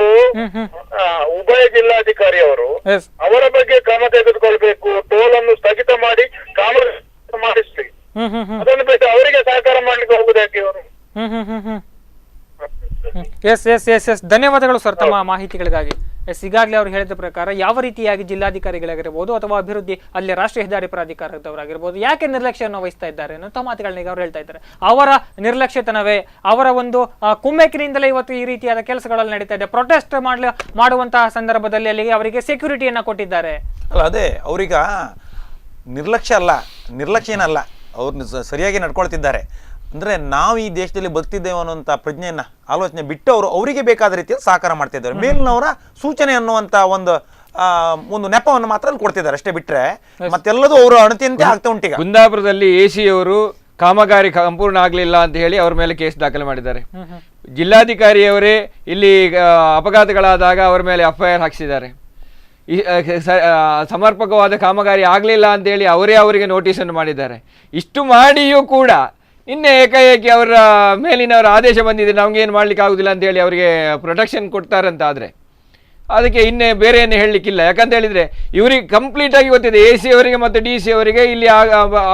ಉಭಯ ಜಿಲ್ಲಾಧಿಕಾರಿ ಅವರು ಎಸ್ ಅವರ ಬಗ್ಗೆ ಕ್ರಮ ತೆಗೆದುಕೊಳ್ಬೇಕು, ಟೋಲ್ ಅನ್ನು ಸ್ಥಗಿತ ಮಾಡಿ ಕಾಮಗಾರಿ ಮಾಡಿಸ್ಲಿ. ಹ್ಮ್ ಹ್ಮ್ ಹ್ಮ್ ಅದನ್ನು ಬಿಟ್ಟು ಅವರಿಗೆ ಸಹಕಾರ ಮಾಡ್ಲಿಕ್ಕೆ ಹೋಗುದು ಯಾಕೆ ಇವರು? ಹ್ಮ್ ಹ್ಮ್ ಹ್ಮ್ ಹ್ಮ್ ಎಸ್ ಎಸ್ ಎಸ್ ಎಸ್ ಧನ್ಯವಾದಗಳು ಸರ್ ತಮ್ಮ ಮಾಹಿತಿಗಳಿಗಾಗಿ. ಎಸ್ ಈಗಾಗಲೇ ಅವರು ಹೇಳಿದ ಪ್ರಕಾರ ಯಾವ ರೀತಿಯಾಗಿ ಜಿಲ್ಲಾಧಿಕಾರಿಗಳಾಗಿರ್ಬೋದು ಅಥವಾ ಅಭಿವೃದ್ಧಿ ಅಲ್ಲಿ ರಾಷ್ಟ್ರೀಯ ಹೆದ್ದಾರಿ ಪ್ರಾಧಿಕಾರದವರಾಗಿರ್ಬೋದು ಯಾಕೆ ನಿರ್ಲಕ್ಷ್ಯವನ್ನು ವಹಿಸ್ತಾ ಇದ್ದಾರೆ ಅನ್ನೋ ಮಾತುಗಳನ್ನ ಈಗ ಅವ್ರು ಹೇಳ್ತಾ ಇದ್ದಾರೆ. ಅವರ ನಿರ್ಲಕ್ಷ್ಯತನವೇ, ಅವರ ಒಂದು ಕುಮ್ಮೆಕ್ಕಿನಿಂದಲೇ ಇವತ್ತು ಈ ರೀತಿಯಾದ ಕೆಲಸಗಳಲ್ಲಿ ನಡೀತಾ ಇದೆ. ಪ್ರೊಟೆಸ್ಟ್ ಮಾಡುವಂತಹ ಸಂದರ್ಭದಲ್ಲಿ ಅಲ್ಲಿಗೆ ಅವರಿಗೆ ಸೆಕ್ಯೂರಿಟಿಯನ್ನ ಕೊಟ್ಟಿದ್ದಾರೆ. ಅಲ್ಲ ಅದೇ ಅವ್ರೀಗ ನಿರ್ಲಕ್ಷ್ಯ ಅಲ್ಲ, ನಿರ್ಲಕ್ಷ್ಯ ಏನಲ್ಲ, ಅವ್ರನ್ನ ಸರಿಯಾಗಿ ನಡ್ಕೊಳ್ತಿದ್ದಾರೆ. ಅಂದರೆ ನಾವು ಈ ದೇಶದಲ್ಲಿ ಬದುಕ್ತಿದ್ದೇವೆ ಅನ್ನುವಂಥ ಪ್ರಜ್ಞೆಯನ್ನು ಆಲೋಚನೆ ಬಿಟ್ಟು ಅವರು ಅವರಿಗೆ ಬೇಕಾದ ರೀತಿಯಲ್ಲಿ ಸಹಕಾರ ಮಾಡ್ತಿದ್ದಾರೆ. ಮೇಲಿನವರ ಸೂಚನೆ ಅನ್ನುವಂಥ ಒಂದು ನೆಪವನ್ನು ಮಾತ್ರ ಅಲ್ಲಿ ಕೊಡ್ತಿದ್ದಾರೆ ಅಷ್ಟೇ, ಬಿಟ್ಟರೆ ಮತ್ತೆಲ್ಲದೂ ಅವರು ಅಣತಿಯಂತೆ ಆಗ್ತಾ ಉಂಟೀಗ. ಕುಂದಾಪುರದಲ್ಲಿ ಎಸಿ ಅವರು ಕಾಮಗಾರಿ ಸಂಪೂರ್ಣ ಆಗಲಿಲ್ಲ ಅಂತ ಹೇಳಿ ಅವ್ರ ಮೇಲೆ ಕೇಸ್ ದಾಖಲೆ ಮಾಡಿದ್ದಾರೆ. ಜಿಲ್ಲಾಧಿಕಾರಿಯವರೇ ಇಲ್ಲಿ ಅಪಘಾತಗಳಾದಾಗ ಅವರ ಮೇಲೆ FIR ಹಾಕಿಸಿದ್ದಾರೆ. ಸಮರ್ಪಕವಾದ ಕಾಮಗಾರಿ ಆಗಲಿಲ್ಲ ಅಂತೇಳಿ ಅವರಿಗೆ ನೋಟಿಸನ್ನು ಮಾಡಿದ್ದಾರೆ. ಇಷ್ಟು ಮಾಡಿಯೂ ಕೂಡ ನಿನ್ನೆ ಏಕಾಏಕಿ ಅವರ ಮೇಲಿನವರ ಆದೇಶ ಬಂದಿದೆ, ನಮಗೇನು ಮಾಡ್ಲಿಕ್ಕೆ ಆಗುದಿಲ್ಲ ಅಂತೇಳಿ ಅವರಿಗೆ ಪ್ರೊಟೆಕ್ಷನ್ ಕೊಡ್ತಾರಂತ ಆದರೆ ಅದಕ್ಕೆ ಇನ್ನೇ ಬೇರೆ ಏನು ಹೇಳಲಿಕ್ಕಿಲ್ಲ. ಯಾಕಂತ ಹೇಳಿದರೆ ಇವರಿಗೆ ಕಂಪ್ಲೀಟಾಗಿ ಗೊತ್ತಿದೆ, AC ಅವರಿಗೆ ಮತ್ತು DC ಅವರಿಗೆ ಇಲ್ಲಿ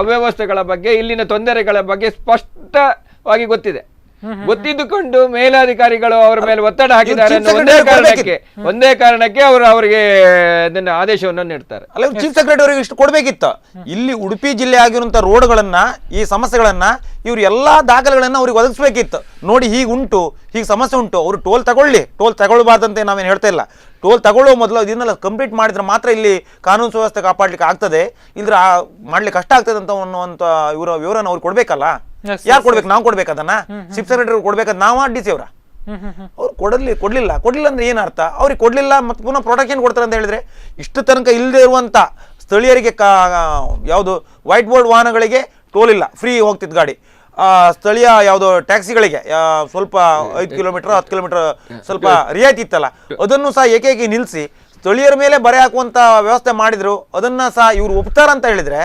ಅವ್ಯವಸ್ಥೆಗಳ ಬಗ್ಗೆ, ಇಲ್ಲಿನ ತೊಂದರೆಗಳ ಬಗ್ಗೆ ಸ್ಪಷ್ಟವಾಗಿ ಗೊತ್ತಿದೆ. ಗೊತ್ತಿದ್ದುಕೊಂಡು ಮೇಲಾಧಿಕಾರಿಗಳು ಅವರ ಮೇಲೆ ಒತ್ತಡ ಹಾಕಿದ್ದಾರೆ ಒಂದೇ ಕಾರಣಕ್ಕೆ ಅವರು ಅವರಿಗೆ ಅದನ್ನ ಆದೇಶವನ್ನು ನೀಡ್ತಾರೆ. ಅಲ್ಲ ಚೀಫ್ ಸೆಕ್ರೆಟರಿ ಅವರಿಗೆ ಇಷ್ಟು ಕೊಡ್ಬೇಕಿತ್ತು. ಇಲ್ಲಿ ಉಡುಪಿ ಜಿಲ್ಲೆ ಆಗಿರುವಂತ ರೋಡ್ಗಳನ್ನ, ಈ ಸಮಸ್ಯೆಗಳನ್ನ, ಇವ್ರು ಎಲ್ಲಾ ದಾಖಲೆಗಳನ್ನ ಅವ್ರಿಗೆ ಒದಗಿಸ್ಬೇಕಿತ್ತು. ನೋಡಿ ಹೀಗೆ ಉಂಟು, ಹೀಗೆ ಸಮಸ್ಯೆ ಉಂಟು, ಅವರು ಟೋಲ್ ತಗೊಳ್ಬಾರ್ದಂತೆ ನಾವೇನು ಹೇಳ್ತಾ ಇಲ್ಲ. ಟೋಲ್ ತಗೊಳ್ಳೋ ಮೊದಲು ಇದನ್ನೆಲ್ಲ ಕಂಪ್ಲೀಟ್ ಮಾಡಿದ್ರೆ ಮಾತ್ರ ಇಲ್ಲಿ ಕಾನೂನು ಸುವ್ಯವಸ್ಥೆ ಕಾಪಾಡ್ಲಿಕ್ಕೆ ಆಗ್ತದೆ, ಇಲ್ದ್ರೆ ಮಾಡ್ಲಿಕ್ಕೆ ಕಷ್ಟ ಆಗ್ತದೆ ಅಂತ ಅನ್ನುವಂತ ಇವರ ವಿವರನ ಅವ್ರು ಕೊಡ್ಬೇಕಲ್ಲ. ಯಾರು ಕೊಡ್ಬೇಕು? ನಾವು ಕೊಡ್ಬೇಕು ಅದನ್ನ? ಚೀಫ್ ಸೆಕ್ರೆಟರಿ ಕೊಡ್ಬೇಕದ್ ನಾವ DC ಅವರ? ಅವ್ರು ಕೊಡ್ಲಿಲ್ಲ ಅಂದ್ರೆ ಏನ್ ಅರ್ಥ? ಅವ್ರಿಗೆ ಕೊಡ್ಲಿಲ್ಲ ಮತ್ತೆ ಪುನಃ ಪ್ರೊಟೆಕ್ಷನ್ ಕೊಡ್ತಾರೆ ಅಂತ ಹೇಳಿದ್ರೆ ಇಷ್ಟು ತನಕ ಇಲ್ಲದೆ ಇರುವಂತ ಸ್ಥಳೀಯರಿಗೆ ಯಾವುದು ವೈಟ್ ಬೋರ್ಡ್ ವಾಹನಗಳಿಗೆ ಟೋಲ್ ಇಲ್ಲ, ಫ್ರೀ ಹೋಗ್ತಿತ್ತು ಗಾಡಿ. ಸ್ಥಳೀಯ ಯಾವುದು ಟ್ಯಾಕ್ಸಿಗಳಿಗೆ ಸ್ವಲ್ಪ 5 ಕಿಲೋಮೀಟರ್ 10 ಕಿಲೋಮೀಟರ್ ಸ್ವಲ್ಪ ರಿಯಾಯಿತಿ ಇತ್ತಲ್ಲ, ಅದನ್ನು ಸಹ ಏಕೈಕಿ ನಿಲ್ಲಿಸಿ ಸ್ಥಳೀಯರ ಮೇಲೆ ಬರೆ ಹಾಕುವಂತ ವ್ಯವಸ್ಥೆ ಮಾಡಿದ್ರು. ಅದನ್ನ ಸಹ ಇವ್ರು ಒಪ್ತಾರಂತ ಹೇಳಿದ್ರೆ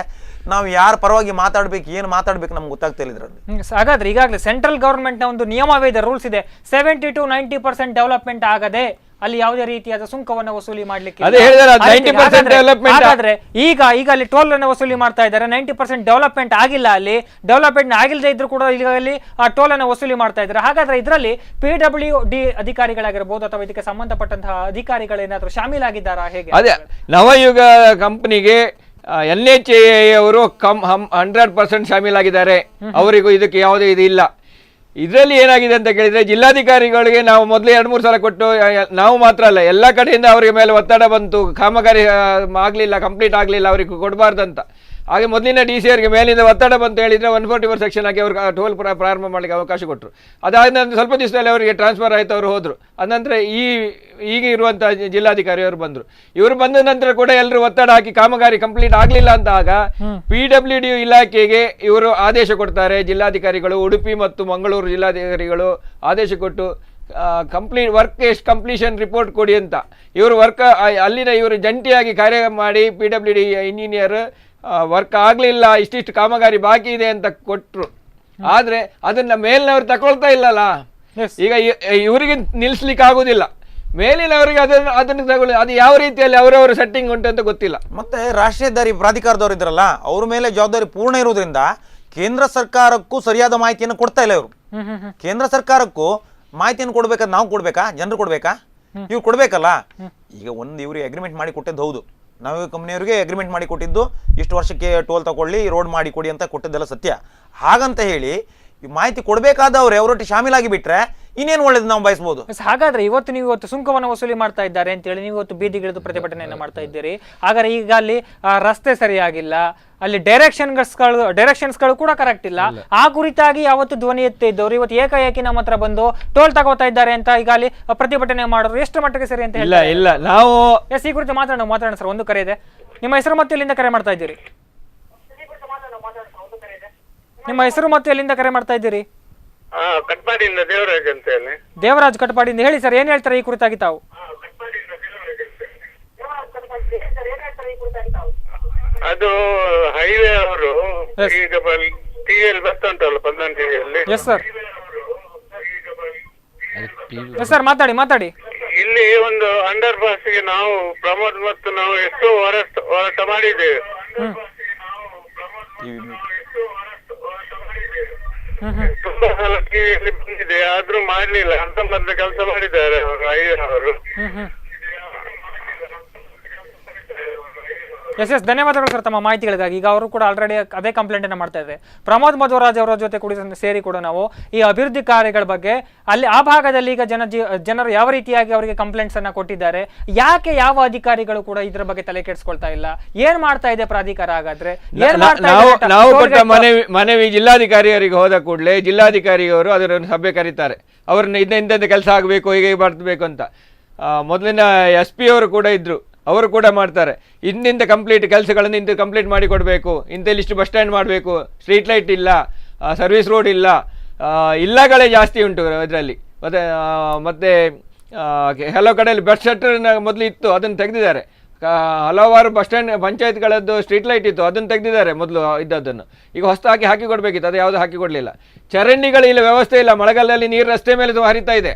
ನಾವು ಯಾರ ಪರವಾಗಿ ಮಾತಾಡ್ಬೇಕು, ಏನು ಮಾತಾಡ್ಬೇಕು ನಮ್ಗೆ ಗೊತ್ತಾಗ್ತಾ ಇಲ್ಲ ಇದ್ರಲ್ಲಿ. ಹಾಗಾದ್ರೆ ಈಗಾಗಲೇ ಸೆಂಟ್ರಲ್ ಗವರ್ಮೆಂಟ್ ನ ಒಂದು ನಿಯಮವೇ ಇದೆ, ರೂಲ್ಸ್ ಇದೆ. 70 to 90% ಡೆವಲಪ್ಮೆಂಟ್ ಆಗದೆ ಅಲ್ಲಿ ಯಾವುದೇ ರೀತಿಯಾದ ಸುಂಕವನ್ನು ವಸೂಲಿ ಮಾಡ್ಲಿಕ್ಕೆ. ಹಾಗಾದ್ರೆ ಈಗ ಅಲ್ಲಿ ಟೋಲ್ ಅನ್ನು ವಸೂಲಿ ಮಾಡ್ತಾ ಇದ್ದಾರೆ. 90% ಡೆವಲಪ್ಮೆಂಟ್ ಆಗಿಲ್ಲ, ಅಲ್ಲಿ ಡೆವಲಪ್ಮೆಂಟ್ ಆಗಿಲ್ಲದೆ ಇದ್ರು ಕೂಡ ಈಗ ಅಲ್ಲಿ ಟೋಲ್ ಅನ್ನು ವಸೂಲಿ ಮಾಡ್ತಾ ಇದ್ದಾರೆ. ಹಾಗಾದ್ರೆ ಇದರಲ್ಲಿ PWD ಅಧಿಕಾರಿಗಳಾಗಿರ್ಬೋದು ಅಥವಾ ಇದಕ್ಕೆ ಸಂಬಂಧಪಟ್ಟಂತಹ ಅಧಿಕಾರಿಗಳೇನಾದ್ರೂ ಶಾಮೀಲಾಗಿದ್ದಾರಾ ಹೇಗೆ? ಅದೇ ನವಯುಗ ಕಂಪನಿಗೆ NHAI ಅವರು 100% ಶಾಮೀಲಾಗಿದ್ದಾರೆ. ಅವರಿಗೂ ಇದಕ್ಕೆ ಯಾವುದೇ ಇದು ಇಲ್ಲ. ಇದರಲ್ಲಿ ಏನಾಗಿದೆ ಅಂತ ಕೇಳಿದ್ರೆ ಜಿಲ್ಲಾಧಿಕಾರಿಗಳಿಗೆ ನಾವು ಮೊದಲು 2-3 ಸಲ ಕೊಟ್ಟು, ನಾವು ಮಾತ್ರ ಅಲ್ಲ ಎಲ್ಲ ಕಡೆಯಿಂದ ಅವರಿಗೆ ಮೇಲೆ ಒತ್ತಡ ಬಂತು, ಕಾಮಗಾರಿ ಆಗಲಿಲ್ಲ, ಕಂಪ್ಲೀಟ್ ಆಗಲಿಲ್ಲ, ಅವರಿಗೆ ಕೊಡಬಾರ್ದಂತ. ಹಾಗೆ ಮೊದಲಿನ ಡಿ ಸಿ ಅವರಿಗೆ ಮೇಲಿಂದ ಒತ್ತಡ ಬಂತು ಹೇಳಿದರೆ 144 ಸೆಕ್ಷನ್ ಆಗಿ ಅವ್ರಿಗೆ ಟೋಲ್ ಪ್ರಾರಂಭ ಮಾಡಲಿಕ್ಕೆ ಅವಕಾಶ ಕೊಟ್ಟರು. ಅದಾದ ನಂತರ ಸ್ವಲ್ಪ ದಿವಸದಲ್ಲಿ ಅವರಿಗೆ ಟ್ರಾನ್ಸ್ಫರ್ ಆಯಿತು, ಅವರು ಹೋದರು. ಅನಂತರ ಈಗ ಇರುವಂಥ ಜಿಲ್ಲಾಧಿಕಾರಿ ಅವರು ಬಂದರು. ಇವರು ಬಂದ ನಂತರ ಕೂಡ ಎಲ್ಲರೂ ಒತ್ತಡ ಹಾಕಿ ಕಾಮಗಾರಿ ಕಂಪ್ಲೀಟ್ ಆಗಲಿಲ್ಲ ಅಂದಾಗ PWD ಇಲಾಖೆಗೆ ಇವರು ಆದೇಶ ಕೊಡ್ತಾರೆ. ಜಿಲ್ಲಾಧಿಕಾರಿಗಳು ಉಡುಪಿ ಮತ್ತು ಮಂಗಳೂರು ಜಿಲ್ಲಾಧಿಕಾರಿಗಳು ಆದೇಶ ಕೊಟ್ಟು ಕಂಪ್ಲೀಟ್ ವರ್ಕ್ ಎಷ್ಟು ಕಂಪ್ಲೀಷನ್ ರಿಪೋರ್ಟ್ ಕೊಡಿ ಅಂತ. ಇವರು ಅಲ್ಲಿನ ಇವರು ಜಂಟಿಯಾಗಿ ಕಾರ್ಯ ಮಾಡಿ PWD ಇಂಜಿನಿಯರ್ ವರ್ಕ್ ಆಗಲಿಲ್ಲ, ಇಷ್ಟಿಷ್ಟು ಕಾಮಗಾರಿ ಬಾಕಿ ಇದೆ ಅಂತ ಕೊಟ್ಟರು. ಆದರೆ ಅದನ್ನು ಮೇಲಿನವರು ತಗೊಳ್ತಾ ಇಲ್ಲಲ್ಲ. ಈಗ ಇವರಿಗೆ ನಿಲ್ಲಿಸ್ಲಿಕ್ಕೆ ಆಗೋದಿಲ್ಲ, ಮೇಲಿನವರಿಗೆ ಅದನ್ನು ತಗೊಳ್ಳಿ. ಅದು ಯಾವ ರೀತಿಯಲ್ಲಿ ಅವರವರ ಸೆಟ್ಟಿಂಗ್ ಉಂಟು ಅಂತ ಗೊತ್ತಿಲ್ಲ. ಮತ್ತೆ ರಾಷ್ಟ್ರೀಯ ಹೆದ್ದಾರಿ ಪ್ರಾಧಿಕಾರದವರು ಇದ್ರಲ್ಲ, ಅವ್ರ ಮೇಲೆ ಜವಾಬ್ದಾರಿ ಪೂರ್ಣ ಇರೋದ್ರಿಂದ ಕೇಂದ್ರ ಸರ್ಕಾರಕ್ಕೂ ಸರಿಯಾದ ಮಾಹಿತಿಯನ್ನು ಕೊಡ್ತಾ ಇಲ್ಲ ಇವರು. ಕೇಂದ್ರ ಸರ್ಕಾರಕ್ಕೂ ಮಾಹಿತಿಯನ್ನು ಕೊಡ್ಬೇಕಾದ್ರೆ ನಾವು ಕೊಡ್ಬೇಕಾ, ಜನರು ಕೊಡ್ಬೇಕಾ? ಇವ್ರು ಕೊಡ್ಬೇಕಲ್ಲ. ಈಗ ಇವ್ರಿಗೆ ಅಗ್ರಿಮೆಂಟ್ ಮಾಡಿ ಕೊಟ್ಟಿದ್ದು ಹೌದು, ನಾವು ಕಂಪ್ನಿಯವರಿಗೆ ಅಗ್ರಿಮೆಂಟ್ ಮಾಡಿ ಕೊಟ್ಟಿದ್ದು ಇಷ್ಟು ವರ್ಷಕ್ಕೆ ಟೋಲ್ ತಗೊಳ್ಳಿ, ರೋಡ್ ಮಾಡಿ ಕೊಡಿ ಅಂತ ಕೊಟ್ಟಿದ್ದೆಲ್ಲ ಸತ್ಯ. ಹಾಗಂತ ಹೇಳಿ ಈ ಮಾಹಿತಿ ಕೊಡಬೇಕಾದವ್ರು ಅವರೊಟ್ಟಿಗೆ ಶಾಮೀಲಾಗಿ ಬಿಟ್ರೆ ಇನ್ನೇನು ಒಳ್ಳೇದು ನಾವು ಬಯಸ್ಬೋದು. ಹಾಗಾದ್ರೆ ನೀವು ಇವತ್ತು ಸುಂಕವನ್ನು ವಸೂಲಿ ಮಾಡ್ತಾ ಇದ್ದಾರೆ ಅಂತ ಹೇಳಿ ನೀವು ಇವತ್ತು ಬೀದಿಗಿಳಿದು ಪ್ರತಿಭಟನೆಯನ್ನು ಮಾಡ್ತಾ ಇದ್ದೀರಿ. ಹಾಗಾದ್ರೆ ಈಗ ಅಲ್ಲಿ ರಸ್ತೆ ಸರಿಯಾಗಿಲ್ಲ, ಅಲ್ಲಿ ಡೈರೆಕ್ಷನ್ಸ್ಗಳು ಕೂಡ ಕರೆಕ್ಟ್ ಇಲ್ಲ. ಆ ಕುರಿತಾಗಿ ಯಾವತ್ತು ಧ್ವನಿ ಎತ್ತಿದ್ದವರು ಇವತ್ತು ಏಕಾಏಕಿ ನಮ್ಮ ಹತ್ರ ಬಂದು ಟೋಲ್ ತಗೋತಾ ಇದ್ದಾರೆ ಅಂತ ಈಗ ಅಲ್ಲಿ ಪ್ರತಿಭಟನೆ ಮಾಡೋರು ಎಷ್ಟು ಮಟ್ಟಿಗೆ ಸರಿ ಅಂತ ಇಲ್ಲ ಇಲ್ಲ ನಾವು ಈ ಕುರಿತು ಮಾತಾಡೋಣ ಸರ್. ಒಂದು ಕರೆ ಇದೆ. ನಿಮ್ಮ ಹೆಸರು ಮತ್ತೆ ಎಲ್ಲಿಂದ ಕರೆ ಮಾಡ್ತಾ ಇದ್ದೀರಿ? ನಿಮ್ಮ ಹೆಸರು ಮತ್ತೆ ಎಲ್ಲಿಂದ ಕರೆ ಮಾಡ್ತಾ ಇದ್ದೀರಿ? ಕಟ್ಪಾಡಿಯಿಂದ ದೇವರಾಜ್ ಅಂತ ಹೇಳಿ. ದೇವರಾಜ್ ಕಟ್ಪಾಡಿಯಿಂದ. ಹೇಳಿ ಸರ್, ಏನ್ ಹೇಳ್ತಾರೆ ಈ ಕುರಿತಾಗಿ ತಾವು? ಅದು ಹೈವೇ ಅವರು ಈಗ TL ಬರ್ತಾ ಉಂಟಲ್ಲ, ಪಂದನ್ ಟಿವಿಯಲ್ಲಿ. ಎಸ್ ಸರ್, ಎಸ್ ಸರ್, ಮಾತಾಡಿ. ಇಲ್ಲಿ ಒಂದು ಅಂಡರ್ ಪಾಸ್ ಗೆ ನಾವು ಪ್ರಮೋದ್ ಮತ್ತು ನಾವು ಎಷ್ಟೋ ಹೋರಾಟ ಮಾಡಿದ್ದೇವೆ. ತುಂಬಾ ಸಲ ಟಿವಿಯಲ್ಲಿ ಬಂದಿದೆ, ಆದ್ರೂ ಮಾಡ್ಲಿಲ್ಲ. ಅಂತ ಮೊದಲು ಕೆಲಸ ಮಾಡಿದ್ದಾರೆ ಅವರು, ಹೈವೇ ಅವರು. ಎಸ್ ಧನ್ಯವಾದಗಳು ಸರ್ ತಮ್ಮ ಮಾಹಿತಿಗಳಿಗಾಗಿ. ಈಗ ಅವರು ಕೂಡ ಆಲ್ರೆಡಿ ಅದೇ ಕಂಪ್ಲೇಂಟ್ ಅನ್ನು ಮಾಡ್ತಾ ಇದ್ದಾರೆ. ಪ್ರಮೋದ್ ಮಧ್ವರಾಜ್ ಅವರ ಜೊತೆ ಕೂಡ ಸೇರಿ ಕೂಡ ನಾವು ಈ ಅಭಿವೃದ್ಧಿ ಕಾರ್ಯಗಳ ಬಗ್ಗೆ ಅಲ್ಲಿ ಆ ಭಾಗದಲ್ಲಿ ಈಗ ಜನರು ಯಾವ ರೀತಿಯಾಗಿ ಅವರಿಗೆ ಕಂಪ್ಲೇಂಟ್ಸ್ ಅನ್ನ ಕೊಟ್ಟಿದ್ದಾರೆ, ಯಾಕೆ ಯಾವ ಅಧಿಕಾರಿಗಳು ಕೂಡ ಇದ್ರ ಬಗ್ಗೆ ತಲೆ ಕೆಡಿಸ್ಕೊಳ್ತಾ ಇಲ್ಲ, ಏನ್ ಮಾಡ್ತಾ ಇದೆ ಪ್ರಾಧಿಕಾರ? ಹಾಗಾದ್ರೆ ನಾವು ಕೊಟ್ಟ ಮನವಿ ಜಿಲ್ಲಾಧಿಕಾರಿಯವರಿಗೆ ಹೋದ ಕೂಡಲೇ ಜಿಲ್ಲಾಧಿಕಾರಿಯವರು ಅದನ್ನು ಸಭೆ ಕರೀತಾರೆ. ಅವ್ರನ್ನ ಇಂಥ ಕೆಲಸ ಆಗಬೇಕು, ಹೀಗೆ ಮಾಡಬೇಕು ಅಂತ. ಮೊದಲಿನ SP ಅವರು ಕೂಡ ಇದ್ರು, ಅವರು ಕೂಡ ಮಾಡ್ತಾರೆ. ಇಂತಿಂಥ ಕೆಲಸಗಳನ್ನು ಇಂಥ ಕಂಪ್ಲೀಟ್ ಮಾಡಿ ಕೊಡಬೇಕು, ಇಂಥಲ್ಲಿಷ್ಟು ಬಸ್ ಸ್ಟ್ಯಾಂಡ್ ಮಾಡಬೇಕು, ಸ್ಟ್ರೀಟ್ ಲೈಟ್ ಇಲ್ಲ, ಸರ್ವಿಸ್ ರೋಡ್ ಇಲ್ಲ, ಇಲ್ಲಗಳೇ ಜಾಸ್ತಿ ಉಂಟು ಇದರಲ್ಲಿ. ಮತ್ತು ಹಲವು ಕಡೆಯಲ್ಲಿ ಬಸ್ ಶೆಲ್ಟರ್ನ ಮೊದಲು ಇತ್ತು, ಅದನ್ನು ತೆಗೆದಿದ್ದಾರೆ. ಹಲವಾರು ಬಸ್ ಸ್ಟ್ಯಾಂಡ್ ಪಂಚಾಯತ್ಗಳದ್ದು ಸ್ಟ್ರೀಟ್ ಲೈಟ್ ಇತ್ತು, ಅದನ್ನು ತೆಗೆದಿದ್ದಾರೆ ಮೊದಲು ಇದ್ದದ್ದನ್ನು. ಈಗ ಹೊಸದಾಗಿ ಹಾಕಿ ಕೊಡಬೇಕಿತ್ತು, ಅದು ಯಾವುದು ಹಾಕಿ ಕೊಡಲಿಲ್ಲ. ಚರಂಡಿಗಳು ಇಲ್ಲ, ವ್ಯವಸ್ಥೆ ಇಲ್ಲ. ಮಳೆಗಾಲದಲ್ಲಿ ನೀರು ರಸ್ತೆ ಮೇಲೆ ಹರಿತಾ ಇದೆ.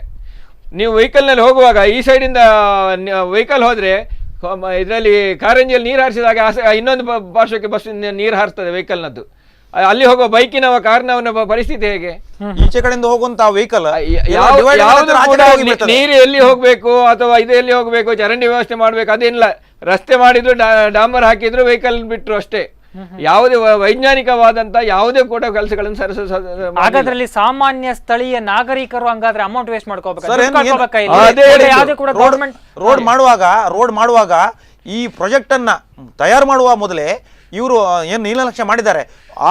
ನೀವು ವೆಹಿಕಲ್ನಲ್ಲಿ ಹೋಗುವಾಗ ಈ ಸೈಡಿಂದ ವೆಹಿಕಲ್ ಹೋದರೆ ಇದರಲ್ಲಿ ಕಾರಂಜಿಯಲ್ಲಿ ನೀರು ಹಾರಿಸಿದಾಗ ಇನ್ನೊಂದು ಪಾರ್ಶ್ವಕ್ಕೆ ಬಸ್ ನೀರು ಹಾರಿಸ್ತದೆ ವೆಹಿಕಲ್ನದ್ದು. ಅಲ್ಲಿ ಹೋಗುವ ಬೈಕಿನವ ಕಾರ್ನವನ ಪರಿಸ್ಥಿತಿ ಹೇಗೆ? ಈಚೆ ಕಡೆಯಿಂದ ಹೋಗುವಂತ ವೆಹಿಕಲ್ ನೀರು ಎಲ್ಲಿ ಹೋಗ್ಬೇಕು ಅಥವಾ ಇದು ಎಲ್ಲಿ ಹೋಗ್ಬೇಕು, ಚರಂಡಿ ವ್ಯವಸ್ಥೆ ಮಾಡ್ಬೇಕು, ಅದೇನಿಲ್ಲ. ರಸ್ತೆ ಮಾಡಿದ್ರು, ಡಾಂಬರ್ ಹಾಕಿದ್ರು, ವೆಹಿಕಲ್ ಬಿಟ್ರು ಅಷ್ಟೇ. ಯಾವುದೇ ವೈಜ್ಞಾನಿಕವಾದಂತ ಯಾವುದೇ ಕೂಡ ಕೆಲಸಗಳನ್ನು ಹಾಗಾದ್ರಲ್ಲಿ ಸಾಮಾನ್ಯ ಸ್ಥಳೀಯ ನಾಗರಿಕರು ಹಂಗಾದ್ರೆ ಅಮೌಂಟ್ ವೇಸ್ಟ್ ರೋಡ್ ಮಾಡುವಾಗ ಈ ಪ್ರಾಜೆಕ್ಟ್ ಅನ್ನ ತಯಾರು ಮಾಡುವ ಮೊದಲೇ ಇವರು ಏನು ನೀಲನಕ್ಷೆ ಮಾಡಿದ್ದಾರೆ.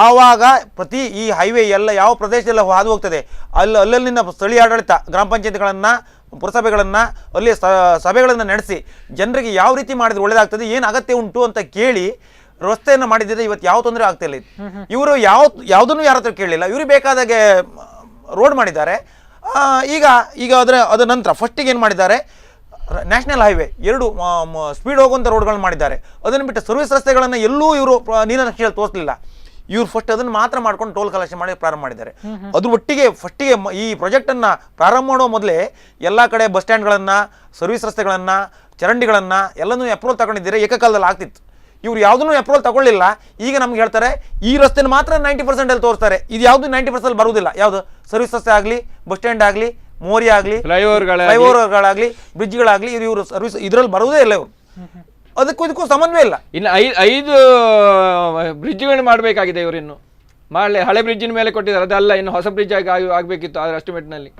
ಆವಾಗ ಪ್ರತಿ ಈ ಹೈವೇ ಎಲ್ಲ ಯಾವ ಪ್ರದೇಶದಲ್ಲಿ ಹಾದು ಹೋಗ್ತದೆ ಅಲ್ಲಲ್ಲಿನ ಸ್ಥಳೀಯ ಆಡಳಿತ, ಗ್ರಾಮ ಪಂಚಾಯತ್ಗಳನ್ನ, ಪುರಸಭೆಗಳನ್ನ, ಅಲ್ಲಿ ಸಭೆಗಳನ್ನ ನಡೆಸಿ ಜನರಿಗೆ ಯಾವ ರೀತಿ ಮಾಡಿದ್ರೆ ಒಳ್ಳೇದಾಗ್ತದೆ, ಏನು ಅಗತ್ಯ ಉಂಟು ಅಂತ ಕೇಳಿ ರಸ್ತೆಯನ್ನು ಮಾಡಿದ್ರೆ ಇವತ್ತು ಯಾವ ತೊಂದರೆ ಆಗ್ತಿಲ್ಲ. ಇವರು ಯಾವುದನ್ನು ಯಾರ ಹತ್ರ ಕೇಳಲಿಲ್ಲ, ಇವ್ರಿಗೆ ಬೇಕಾದಾಗೆ ರೋಡ್ ಮಾಡಿದ್ದಾರೆ. ಈಗ ಅದರ ನಂತರ ಫಸ್ಟಿಗೆ ಏನು ಮಾಡಿದ್ದಾರೆ, ನ್ಯಾಷನಲ್ ಹೈವೇ 2 ಸ್ಪೀಡ್ ಹೋಗುವಂಥ ರೋಡ್ಗಳನ್ನ ಮಾಡಿದ್ದಾರೆ. ಅದನ್ನು ಬಿಟ್ಟು ಸರ್ವಿಸ್ ರಸ್ತೆಗಳನ್ನು ಎಲ್ಲೂ ಇವರು ನೀಲನಕ್ಷೆಯಲ್ಲಿ ತೋರಿಸಲಿಲ್ಲ. ಇವ್ರು ಫಸ್ಟ್ ಅದನ್ನು ಮಾತ್ರ ಮಾಡ್ಕೊಂಡು ಟೋಲ್ ಕಲೆಕ್ಷನ್ ಮಾಡಿ ಪ್ರಾರಂಭ ಮಾಡಿದ್ದಾರೆ. ಅದ್ರ ಒಟ್ಟಿಗೆ ಫಸ್ಟಿಗೆ ಈ ಪ್ರಾಜೆಕ್ಟನ್ನು ಪ್ರಾರಂಭ ಮಾಡುವ ಮೊದಲೇ ಎಲ್ಲ ಕಡೆ ಬಸ್ ಸ್ಟ್ಯಾಂಡ್ಗಳನ್ನು, ಸರ್ವಿಸ್ ರಸ್ತೆಗಳನ್ನು, ಚರಂಡಿಗಳನ್ನು ಎಲ್ಲನೂ ಅಪ್ರೂವಲ್ ತಗೊಂಡಿದ್ದಾರೆ. ಏಕಕಾಲದಲ್ಲಿ ಆಗ್ತಿತ್ತು. ಇವ್ರು ಯಾವುದನ್ನು ಅಪ್ರೂವಲ್ ತಗೊಳ್ಳಿಲ್ಲ. ಈಗ ನಮ್ಗೆ ಹೇಳ್ತಾರೆ ಈ ರಸ್ತೆನ ಮಾತ್ರ 90% ತೋರಿಸ್ತಾರೆ. ಇದು ಯಾವುದು 90% ಬರುವುದಿಲ್ಲ. ಯಾವುದು ಸರ್ವಿಸ್ ರಸ್ತೆ ಆಗಲಿ, ಬಸ್ ಸ್ಟ್ಯಾಂಡ್ ಆಗಲಿ, ಮೋರಿ ಆಗಲಿ, ಫ್ಲೈಓವರ್ಗಳಾಗಲಿ, ಬ್ರಿಡ್ಜ್ಗಳಾಗಲಿ, ಇವರು ಸರ್ವಿಸ್ ಇದರಲ್ಲಿ ಬರುವುದೇ ಇಲ್ಲ. ಇವರು ಇದಕ್ಕೂ ಸಂಬಂಧವೇ ಇಲ್ಲ. ಇನ್ನು 5 ಬ್ರಿಡ್ಜ್ಗಳನ್ನು ಮಾಡಬೇಕಾಗಿದೆ ಇವರಿನ್ನು. ಹಳೆ ಬ್ರಿಡ್ಜಿನ ಮೇಲೆ ಕೊಟ್ಟಿದ್ದಾರೆ, ಅದಲ್ಲ, ಇನ್ನು ಹೊಸ ಬ್ರಿಡ್ಜ್ ಆಗಬೇಕಿತ್ತು ಅದರ ಎಸ್ಟಿಮೇಟ್ನಲ್ಲಿ.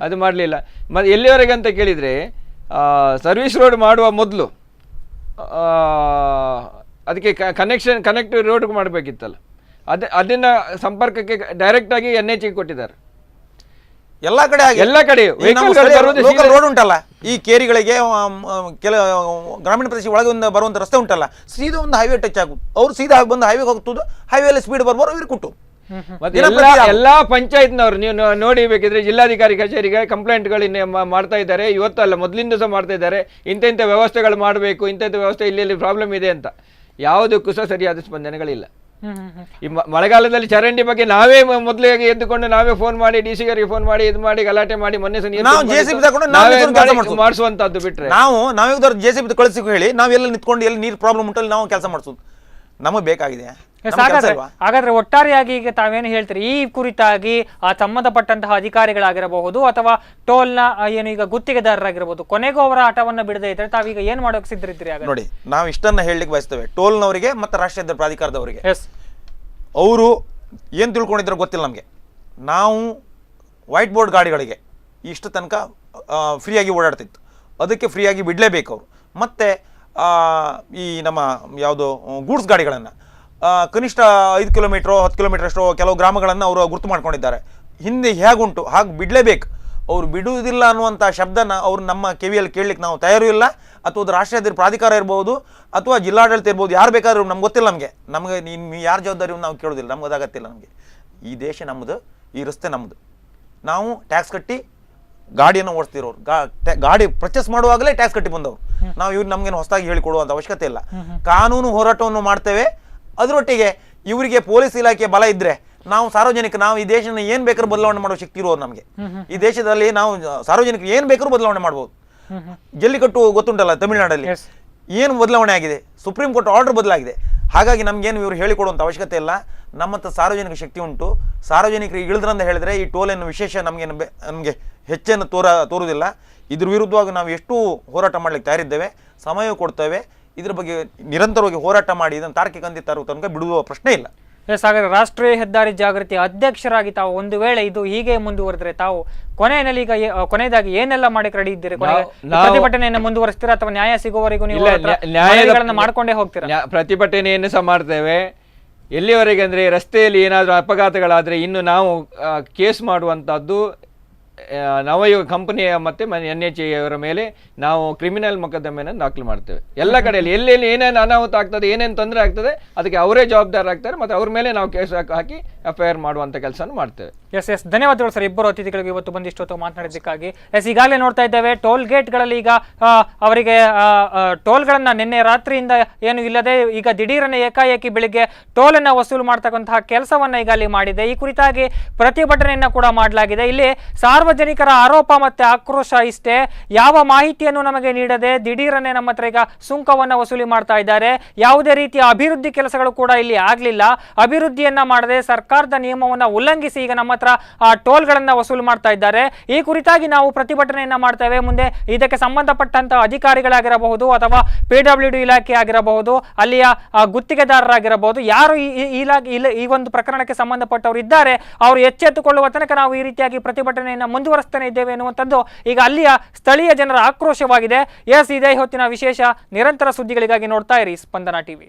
ಅದು ಮಾಡಲಿಲ್ಲ. ಮತ್ತು ಎಲ್ಲಿವರೆಗೆ ಅಂತ ಕೇಳಿದರೆ ಸರ್ವಿಸ್ ರೋಡ್ ಮಾಡುವ ಮೊದಲು ಅದಕ್ಕೆ ಕನೆಕ್ಟ್ ರೋಡ್ ಮಾಡಬೇಕಿತ್ತಲ್ಲ, ಅದನ್ನ ಸಂಪರ್ಕಕ್ಕೆ ಡೈರೆಕ್ಟ್ ಆಗಿ NH ಕೊಟ್ಟಿದ್ದಾರೆ. ಎಲ್ಲ ಕಡೆ ಎಲ್ಲ ಕಡೆ ಲೋಕಲ್ ರೋಡ್ ಉಂಟಲ್ಲ, ಈ ಕೇರಿಗಳಿಗೆ ಕೆಲ ಗ್ರಾಮೀಣ ಪ್ರದೇಶ ಒಳಗೆ ಬರುವಂತ ರಸ್ತೆ ಉಂಟಲ್ಲ, ಸೀದಾ ಒಂದು ಹೈವೇ ಟಚ್ ಆಗುದು. ಅವ್ರು ಸೀದಾ ಬಂದು ಹೈವೇ ಹೋಗ್ತದೆ, ಹೈವೇಲಿ ಸ್ಪೀಡ್ ಬರ್ಬೋದು, ಇವ್ರು ಕೊಟ್ಟು ಮತ್ತೆ ಎಲ್ಲಾ ಪಂಚಾಯತ್ನವ್ರು ನೀವು ನೋಡಿ ಬೇಕಿದ್ರೆ ಜಿಲ್ಲಾಧಿಕಾರಿ ಕಚೇರಿಗೆ ಕಂಪ್ಲೇಂಟ್ಗಳನ್ನ ಮಾಡ್ತಾ ಇದ್ದಾರೆ. ಇವತ್ತಲ್ಲ, ಮೊದಲಿಂದ ಸಹ ಮಾಡ್ತಾ ಇದ್ದಾರೆ. ಇಂಥ ವ್ಯವಸ್ಥೆಗಳು ಮಾಡಬೇಕು, ಇಂಥ ವ್ಯವಸ್ಥೆ ಇಲ್ಲಿ ಪ್ರಾಬ್ಲಮ್ ಇದೆ ಅಂತ. ಯಾವುದಕ್ಕೂ ಸಹ ಸರಿಯಾದ ಸ್ಪಂದನೆಗಳಿಲ್ಲ. ಈ ಮಳೆಗಾಲದಲ್ಲಿ ಚರಂಡಿ ಬಗ್ಗೆ ನಾವೇ ಮೊದಲಿಗೆ ಎದ್ದುಕೊಂಡು ನಾವೇ ಫೋನ್ ಮಾಡಿ DC ಗಾರಿಗೆ ಫೋನ್ ಮಾಡಿ ಇದು ಮಾಡಿ ಗಲಾಟೆ ಮಾಡಿ ಮೊನ್ನೆ ಮಾಡಿಸುವಂತದ್ದು ಬಿಟ್ರೆ ನಾವೇ JCB ಕಳಿಸಿ ಹೇಳಿ ನಾವೆಲ್ಲ ನಿಂತ್ಕೊಂಡು ಎಲ್ಲಿ ನೀರು ಪ್ರಾಬ್ಲಮ್ ಉಂಟಲ್ಲಿ ನಾವು ಕೆಲಸ ಮಾಡಿಸೋದು ನಮಗೆ ಬೇಕಾಗಿದೆ. ಹಾಗಾದ್ರೆ ಒಟ್ಟಾರೆಯಾಗಿ ಈಗ ತಾವೇನು ಹೇಳ್ತೀರಿ ಈ ಕುರಿತಾಗಿ ಆ ಸಂಬಂಧಪಟ್ಟಂತಹ ಅಧಿಕಾರಿಗಳಾಗಿರಬಹುದು ಅಥವಾ ಟೋಲ್ನ ಏನು ಈಗ ಗುತ್ತಿಗೆದಾರರಾಗಿರಬಹುದು, ಕೊನೆಗೂ ಅವರ ಆಟವನ್ನ ಬಿಡದೇ ಇದ್ರೆ ತಾವೀಗ ಏನ್ ಮಾಡೋಕೆ ಸಿದ್ಧರಿದ್ದೀರಿ? ನೋಡಿ, ನಾವು ಇಷ್ಟನ್ನ ಹೇಳಲಿಕ್ಕೆ ಬಯಸ್ತೇವೆ ಟೋಲ್ನವರಿಗೆ ಮತ್ತೆ ರಾಷ್ಟ್ರೀಯ ಹೆದ್ದಾರಿ ಪ್ರಾಧಿಕಾರದವರಿಗೆ. ಅವರು ಏನು ತಿಳ್ಕೊಂಡಿದ್ರು ಗೊತ್ತಿಲ್ಲ ನಮಗೆ. ನಾವು ವೈಟ್ ಬೋರ್ಡ್ ಗಾಡಿಗಳಿಗೆ ಇಷ್ಟು ತನಕ ಫ್ರೀಯಾಗಿ ಓಡಾಡ್ತಿತ್ತು, ಅದಕ್ಕೆ ಫ್ರೀಯಾಗಿ ಬಿಡಲೇಬೇಕು ಅವರು. ಮತ್ತು ಈ ನಮ್ಮ ಯಾವುದು ಗೂಡ್ಸ್ ಗಾಡಿಗಳನ್ನು ಕನಿಷ್ಠ 5 ಕಿಲೋಮೀಟ್ರು 10 ಕಿಲೋಮೀಟರ್ ಅಷ್ಟು ಕೆಲವು ಗ್ರಾಮಗಳನ್ನು ಅವರು ಗುರ್ತು ಮಾಡ್ಕೊಂಡಿದ್ದಾರೆ. ಹಿಂದೆ ಹೇಗುಂಟು ಹಾಗೆ ಬಿಡಲೇಬೇಕು. ಅವರು ಬಿಡುವುದಿಲ್ಲ ಅನ್ನುವಂಥ ಶಬ್ದನ ಅವರು ನಮ್ಮ ಕಿವಿಯಲ್ಲಿ ಕೇಳಲಿಕ್ಕೆ ನಾವು ತಯಾರು ಇಲ್ಲ. ಅಥವಾ ಅದು ರಾಷ್ಟ್ರೀಯ ಹೆದ್ದಾರಿ ಪ್ರಾಧಿಕಾರ ಇರ್ಬೋದು ಅಥವಾ ಜಿಲ್ಲಾಡಳಿತ ಇರ್ಬೋದು, ಯಾರು ಬೇಕಾದ್ರೂ ನಮ್ಗೆ ಗೊತ್ತಿಲ್ಲ. ನಮಗೆ ನೀನು ಯಾರ ಜವಾಬ್ದಾರಿ ನಾವು ಕೇಳೋದಿಲ್ಲ, ನಮ್ಗೆ ಅದಾಗತ್ತಿಲ್ಲ. ನಮಗೆ ಈ ದೇಶ ನಮ್ಮದು, ಈ ರಸ್ತೆ ನಮ್ಮದು. ನಾವು ಟ್ಯಾಕ್ಸ್ ಕಟ್ಟಿ ಗಾಡಿಯನ್ನು ಓಡಿಸ್ತಿರೋರು, ಗಾಡಿ ಪರ್ಚೇಸ್ ಮಾಡುವಾಗಲೇ ಟ್ಯಾಕ್ಸ್ ಕಟ್ಟಿ ಬಂದವರು ನಾವು. ಇವ್ರು ನಮಗೇನು ಹೊಸದಾಗಿ ಹೇಳಿಕೊಡುವಂಥ ಅವಶ್ಯಕತೆ ಇಲ್ಲ. ಕಾನೂನು ಹೋರಾಟವನ್ನು ಮಾಡ್ತೇವೆ. ಅದರೊಟ್ಟಿಗೆ ಇವರಿಗೆ ಪೊಲೀಸ್ ಇಲಾಖೆ ಬಲ ಇದ್ರೆ ನಾವು ಸಾರ್ವಜನಿಕ, ನಾವು ಈ ದೇಶನ ಏನ್ ಬೇಕಾದ್ರೂ ಬದಲಾವಣೆ ಮಾಡುವ ಶಕ್ತಿ ಇರೋರು ನಮಗೆ. ಈ ದೇಶದಲ್ಲಿ ನಾವು ಸಾರ್ವಜನಿಕರು ಏನ್ ಬೇಕಾದ್ರೂ ಬದಲಾವಣೆ ಮಾಡ್ಬೋದು. ಜಲ್ಲಿಕಟ್ಟು ಗೊತ್ತುಂಟಲ್ಲ, ತಮಿಳುನಾಡಲ್ಲಿ ಏನು ಬದಲಾವಣೆ ಆಗಿದೆ, ಸುಪ್ರೀಂ ಕೋರ್ಟ್ ಆರ್ಡರ್ ಬದಲಾಗಿದೆ. ಹಾಗಾಗಿ ನಮ್ಗೇನು ಇವರು ಹೇಳಿಕೊಡುವಂಥ ಅವಶ್ಯಕತೆ ಇಲ್ಲ. ನಮ್ಮಂಥ ಸಾರ್ವಜನಿಕ ಶಕ್ತಿ ಉಂಟು. ಸಾರ್ವಜನಿಕರಿಗೆ ಇಳಿದ್ರಂತ ಹೇಳಿದ್ರೆ ಈ ಟೋಲನ್ನು ವಿಶೇಷ ನಮಗೆ ಹೆಚ್ಚೇನು ತೋರುವುದಿಲ್ಲ. ಇದ್ರ ವಿರುದ್ಧವಾಗಿ ನಾವು ಎಷ್ಟು ಹೋರಾಟ ಮಾಡ್ಲಿಕ್ಕೆ ತಯಾರಿದ್ದೇವೆ, ಸಮಯ ಕೊಡ್ತೇವೆ. ಇದ್ರ ಬಗ್ಗೆ ನಿರಂತರವಾಗಿ ಹೋರಾಟ ಮಾಡಿ ಇದನ್ನು ತಾರ್ಕಿಕ ಅಂತ್ಯ ತರುವ ತನಕ ಬಿಡುವ ಪ್ರಶ್ನೆ ಇಲ್ಲ. ಹಾಗಾದ್ರೆ ರಾಷ್ಟ್ರೀಯ ಹೆದ್ದಾರಿ ಜಾಗೃತಿ ಅಧ್ಯಕ್ಷರಾಗಿ ತಾವು ಒಂದು ವೇಳೆ ಇದು ಹೀಗೆ ಮುಂದುವರೆದ್ರೆ ತಾವು ಕೊನೆಯಲ್ಲಿ ಈಗ ಕೊನೆಯದಾಗಿ ಏನೆಲ್ಲ ಮಾಡಕ್ಕೆ ರೆಡಿ ಇದ್ದೀರಿ? ಪ್ರತಿಭಟನೆಯನ್ನು ಮುಂದುವರಿಸ್ತೀರಾ ಅಥವಾ ನ್ಯಾಯ ಸಿಗುವವರೆಗೂ ನೀವು ನ್ಯಾಯಗಳನ್ನ ಮಾಡ್ಕೊಂಡೇ ಹೋಗ್ತೀರಾ? ಪ್ರತಿಭಟನೆಯನ್ನು ಸಹ ಮಾಡ್ತೇವೆ. ಎಲ್ಲಿವರೆಗೆ ಅಂದ್ರೆ ರಸ್ತೆಯಲ್ಲಿ ಏನಾದರೂ ಅಪಘಾತಗಳಾದ್ರೆ ಇನ್ನು ನಾವು ಕೇಸ್ ಮಾಡುವಂತದ್ದು ನವಯುಗ ಕಂಪನಿಯ ಮತ್ತೆ NH ಅವರ ಮೇಲೆ ನಾವು ಕ್ರಿಮಿನಲ್ ಮೊಕದ್ದಮೆಯನ್ನು ದಾಖಲು ಮಾಡ್ತೇವೆ. ಎಲ್ಲ ಕಡೆಯಲ್ಲಿ ಎಲ್ಲೆಲ್ಲಿ ಏನೇನು ಅನಾಹುತ ಆಗ್ತದೆ, ಏನೇನು ತೊಂದರೆ ಆಗ್ತದೆ ಅದಕ್ಕೆ ಅವರೇ ಜವಾಬ್ದಾರರಾಗ್ತಾರೆ. ಮತ್ತೆ ಅವ್ರ ಮೇಲೆ ನಾವು ಕೇಸ್ ಹಾಕಿ FIR ಮಾಡುವಂತ ಕೆಲಸ ಮಾಡ್ತೇವೆ. ಎಸ್ ಧನ್ಯವಾದಗಳು ಸರ್ ಇಬ್ಬರು ಅತಿಥಿಗಳಿಗೆ ಇವತ್ತು ಬಂದಿಷ್ಟು ಮಾತನಾಡಿದ್ದಕ್ಕಾಗಿ. ಈಗಾಗಲೇ ನೋಡ್ತಾ ಇದ್ದೇವೆ ಟೋಲ್ ಗೇಟ್ಗಳಲ್ಲಿ ಈಗ ಅವರಿಗೆ ಟೋಲ್ಗಳನ್ನ ನಿನ್ನೆ ರಾತ್ರಿಯಿಂದ ಏನು ಇಲ್ಲದೆ ಈಗ ದಿಢೀರನೆ ಏಕಾಏಕಿ ಬೆಳಿಗ್ಗೆ ಟೋಲನ್ನು ವಸೂಲು ಮಾಡ್ತಕ್ಕಂತಹ ಕೆಲಸವನ್ನ ಈಗ ಅಲ್ಲಿ ಮಾಡಿದೆ. ಈ ಕುರಿತಾಗಿ ಪ್ರತಿಭಟನೆಯನ್ನ ಕೂಡ ಮಾಡಲಾಗಿದೆ. ಇಲ್ಲಿ ಸಾರ್ವಜನಿಕರ ಆರೋಪ ಮತ್ತೆ ಆಕ್ರೋಶ ಇಷ್ಟೇ, ಯಾವ ಮಾಹಿತಿಯನ್ನು ನಮಗೆ ನೀಡದೆ ದಿಢೀರನೆ ನಮ್ಮ ಹತ್ರ ಈಗ ಸುಂಕವನ್ನ ವಸೂಲಿ ಮಾಡ್ತಾ ಇದ್ದಾರೆ. ಯಾವುದೇ ರೀತಿಯ ಅಭಿವೃದ್ಧಿ ಕೆಲಸಗಳು ಕೂಡ ಇಲ್ಲಿ ಆಗ್ಲಿಲ್ಲ. ಅಭಿವೃದ್ಧಿಯನ್ನ ಮಾಡದೆ ಸರ್ಕಾರದ ನಿಯಮವನ್ನ ಉಲ್ಲಂಘಿಸಿ ಈಗ ನಮ್ಮ ಟೋಲ್ಗಳನ್ನ ವಸೂಲು ಮಾಡ್ತಾ ಇದ್ದಾರೆ. ಈ ಕುರಿತಾಗಿ ನಾವು ಪ್ರತಿಭಟನೆಯನ್ನ ಮಾಡ್ತೇವೆ. ಮುಂದೆ ಇದಕ್ಕೆ ಸಂಬಂಧಪಟ್ಟಂತ ಅಧಿಕಾರಿಗಳಾಗಿರಬಹುದು ಅಥವಾ PWD ಇಲಾಖೆ ಆಗಿರಬಹುದು, ಅಲ್ಲಿಯ ಗುತ್ತಿಗೆದಾರರಾಗಿರಬಹುದು, ಯಾರು ಈ ಒಂದು ಪ್ರಕರಣಕ್ಕೆ ಸಂಬಂಧಪಟ್ಟವರು ಇದ್ದಾರೆ ಅವರು ಎಚ್ಚೆತ್ತುಕೊಳ್ಳುವ ತನಕ ನಾವು ಈ ರೀತಿಯಾಗಿ ಪ್ರತಿಭಟನೆಯನ್ನ ಮುಂದುವರಿಸ್ತಾನೆ ಇದ್ದೇವೆ ಎನ್ನುವಂಥದ್ದು ಈಗ ಅಲ್ಲಿಯ ಸ್ಥಳೀಯ ಜನರ ಆಕ್ರೋಶವಾಗಿದೆ. ಇದೇ ಹೊತ್ತಿನ ವಿಶೇಷ. ನಿರಂತರ ಸುದ್ದಿಗಳಿಗಾಗಿ ನೋಡ್ತಾ ಇರಿ ಸ್ಪಂದನ TV.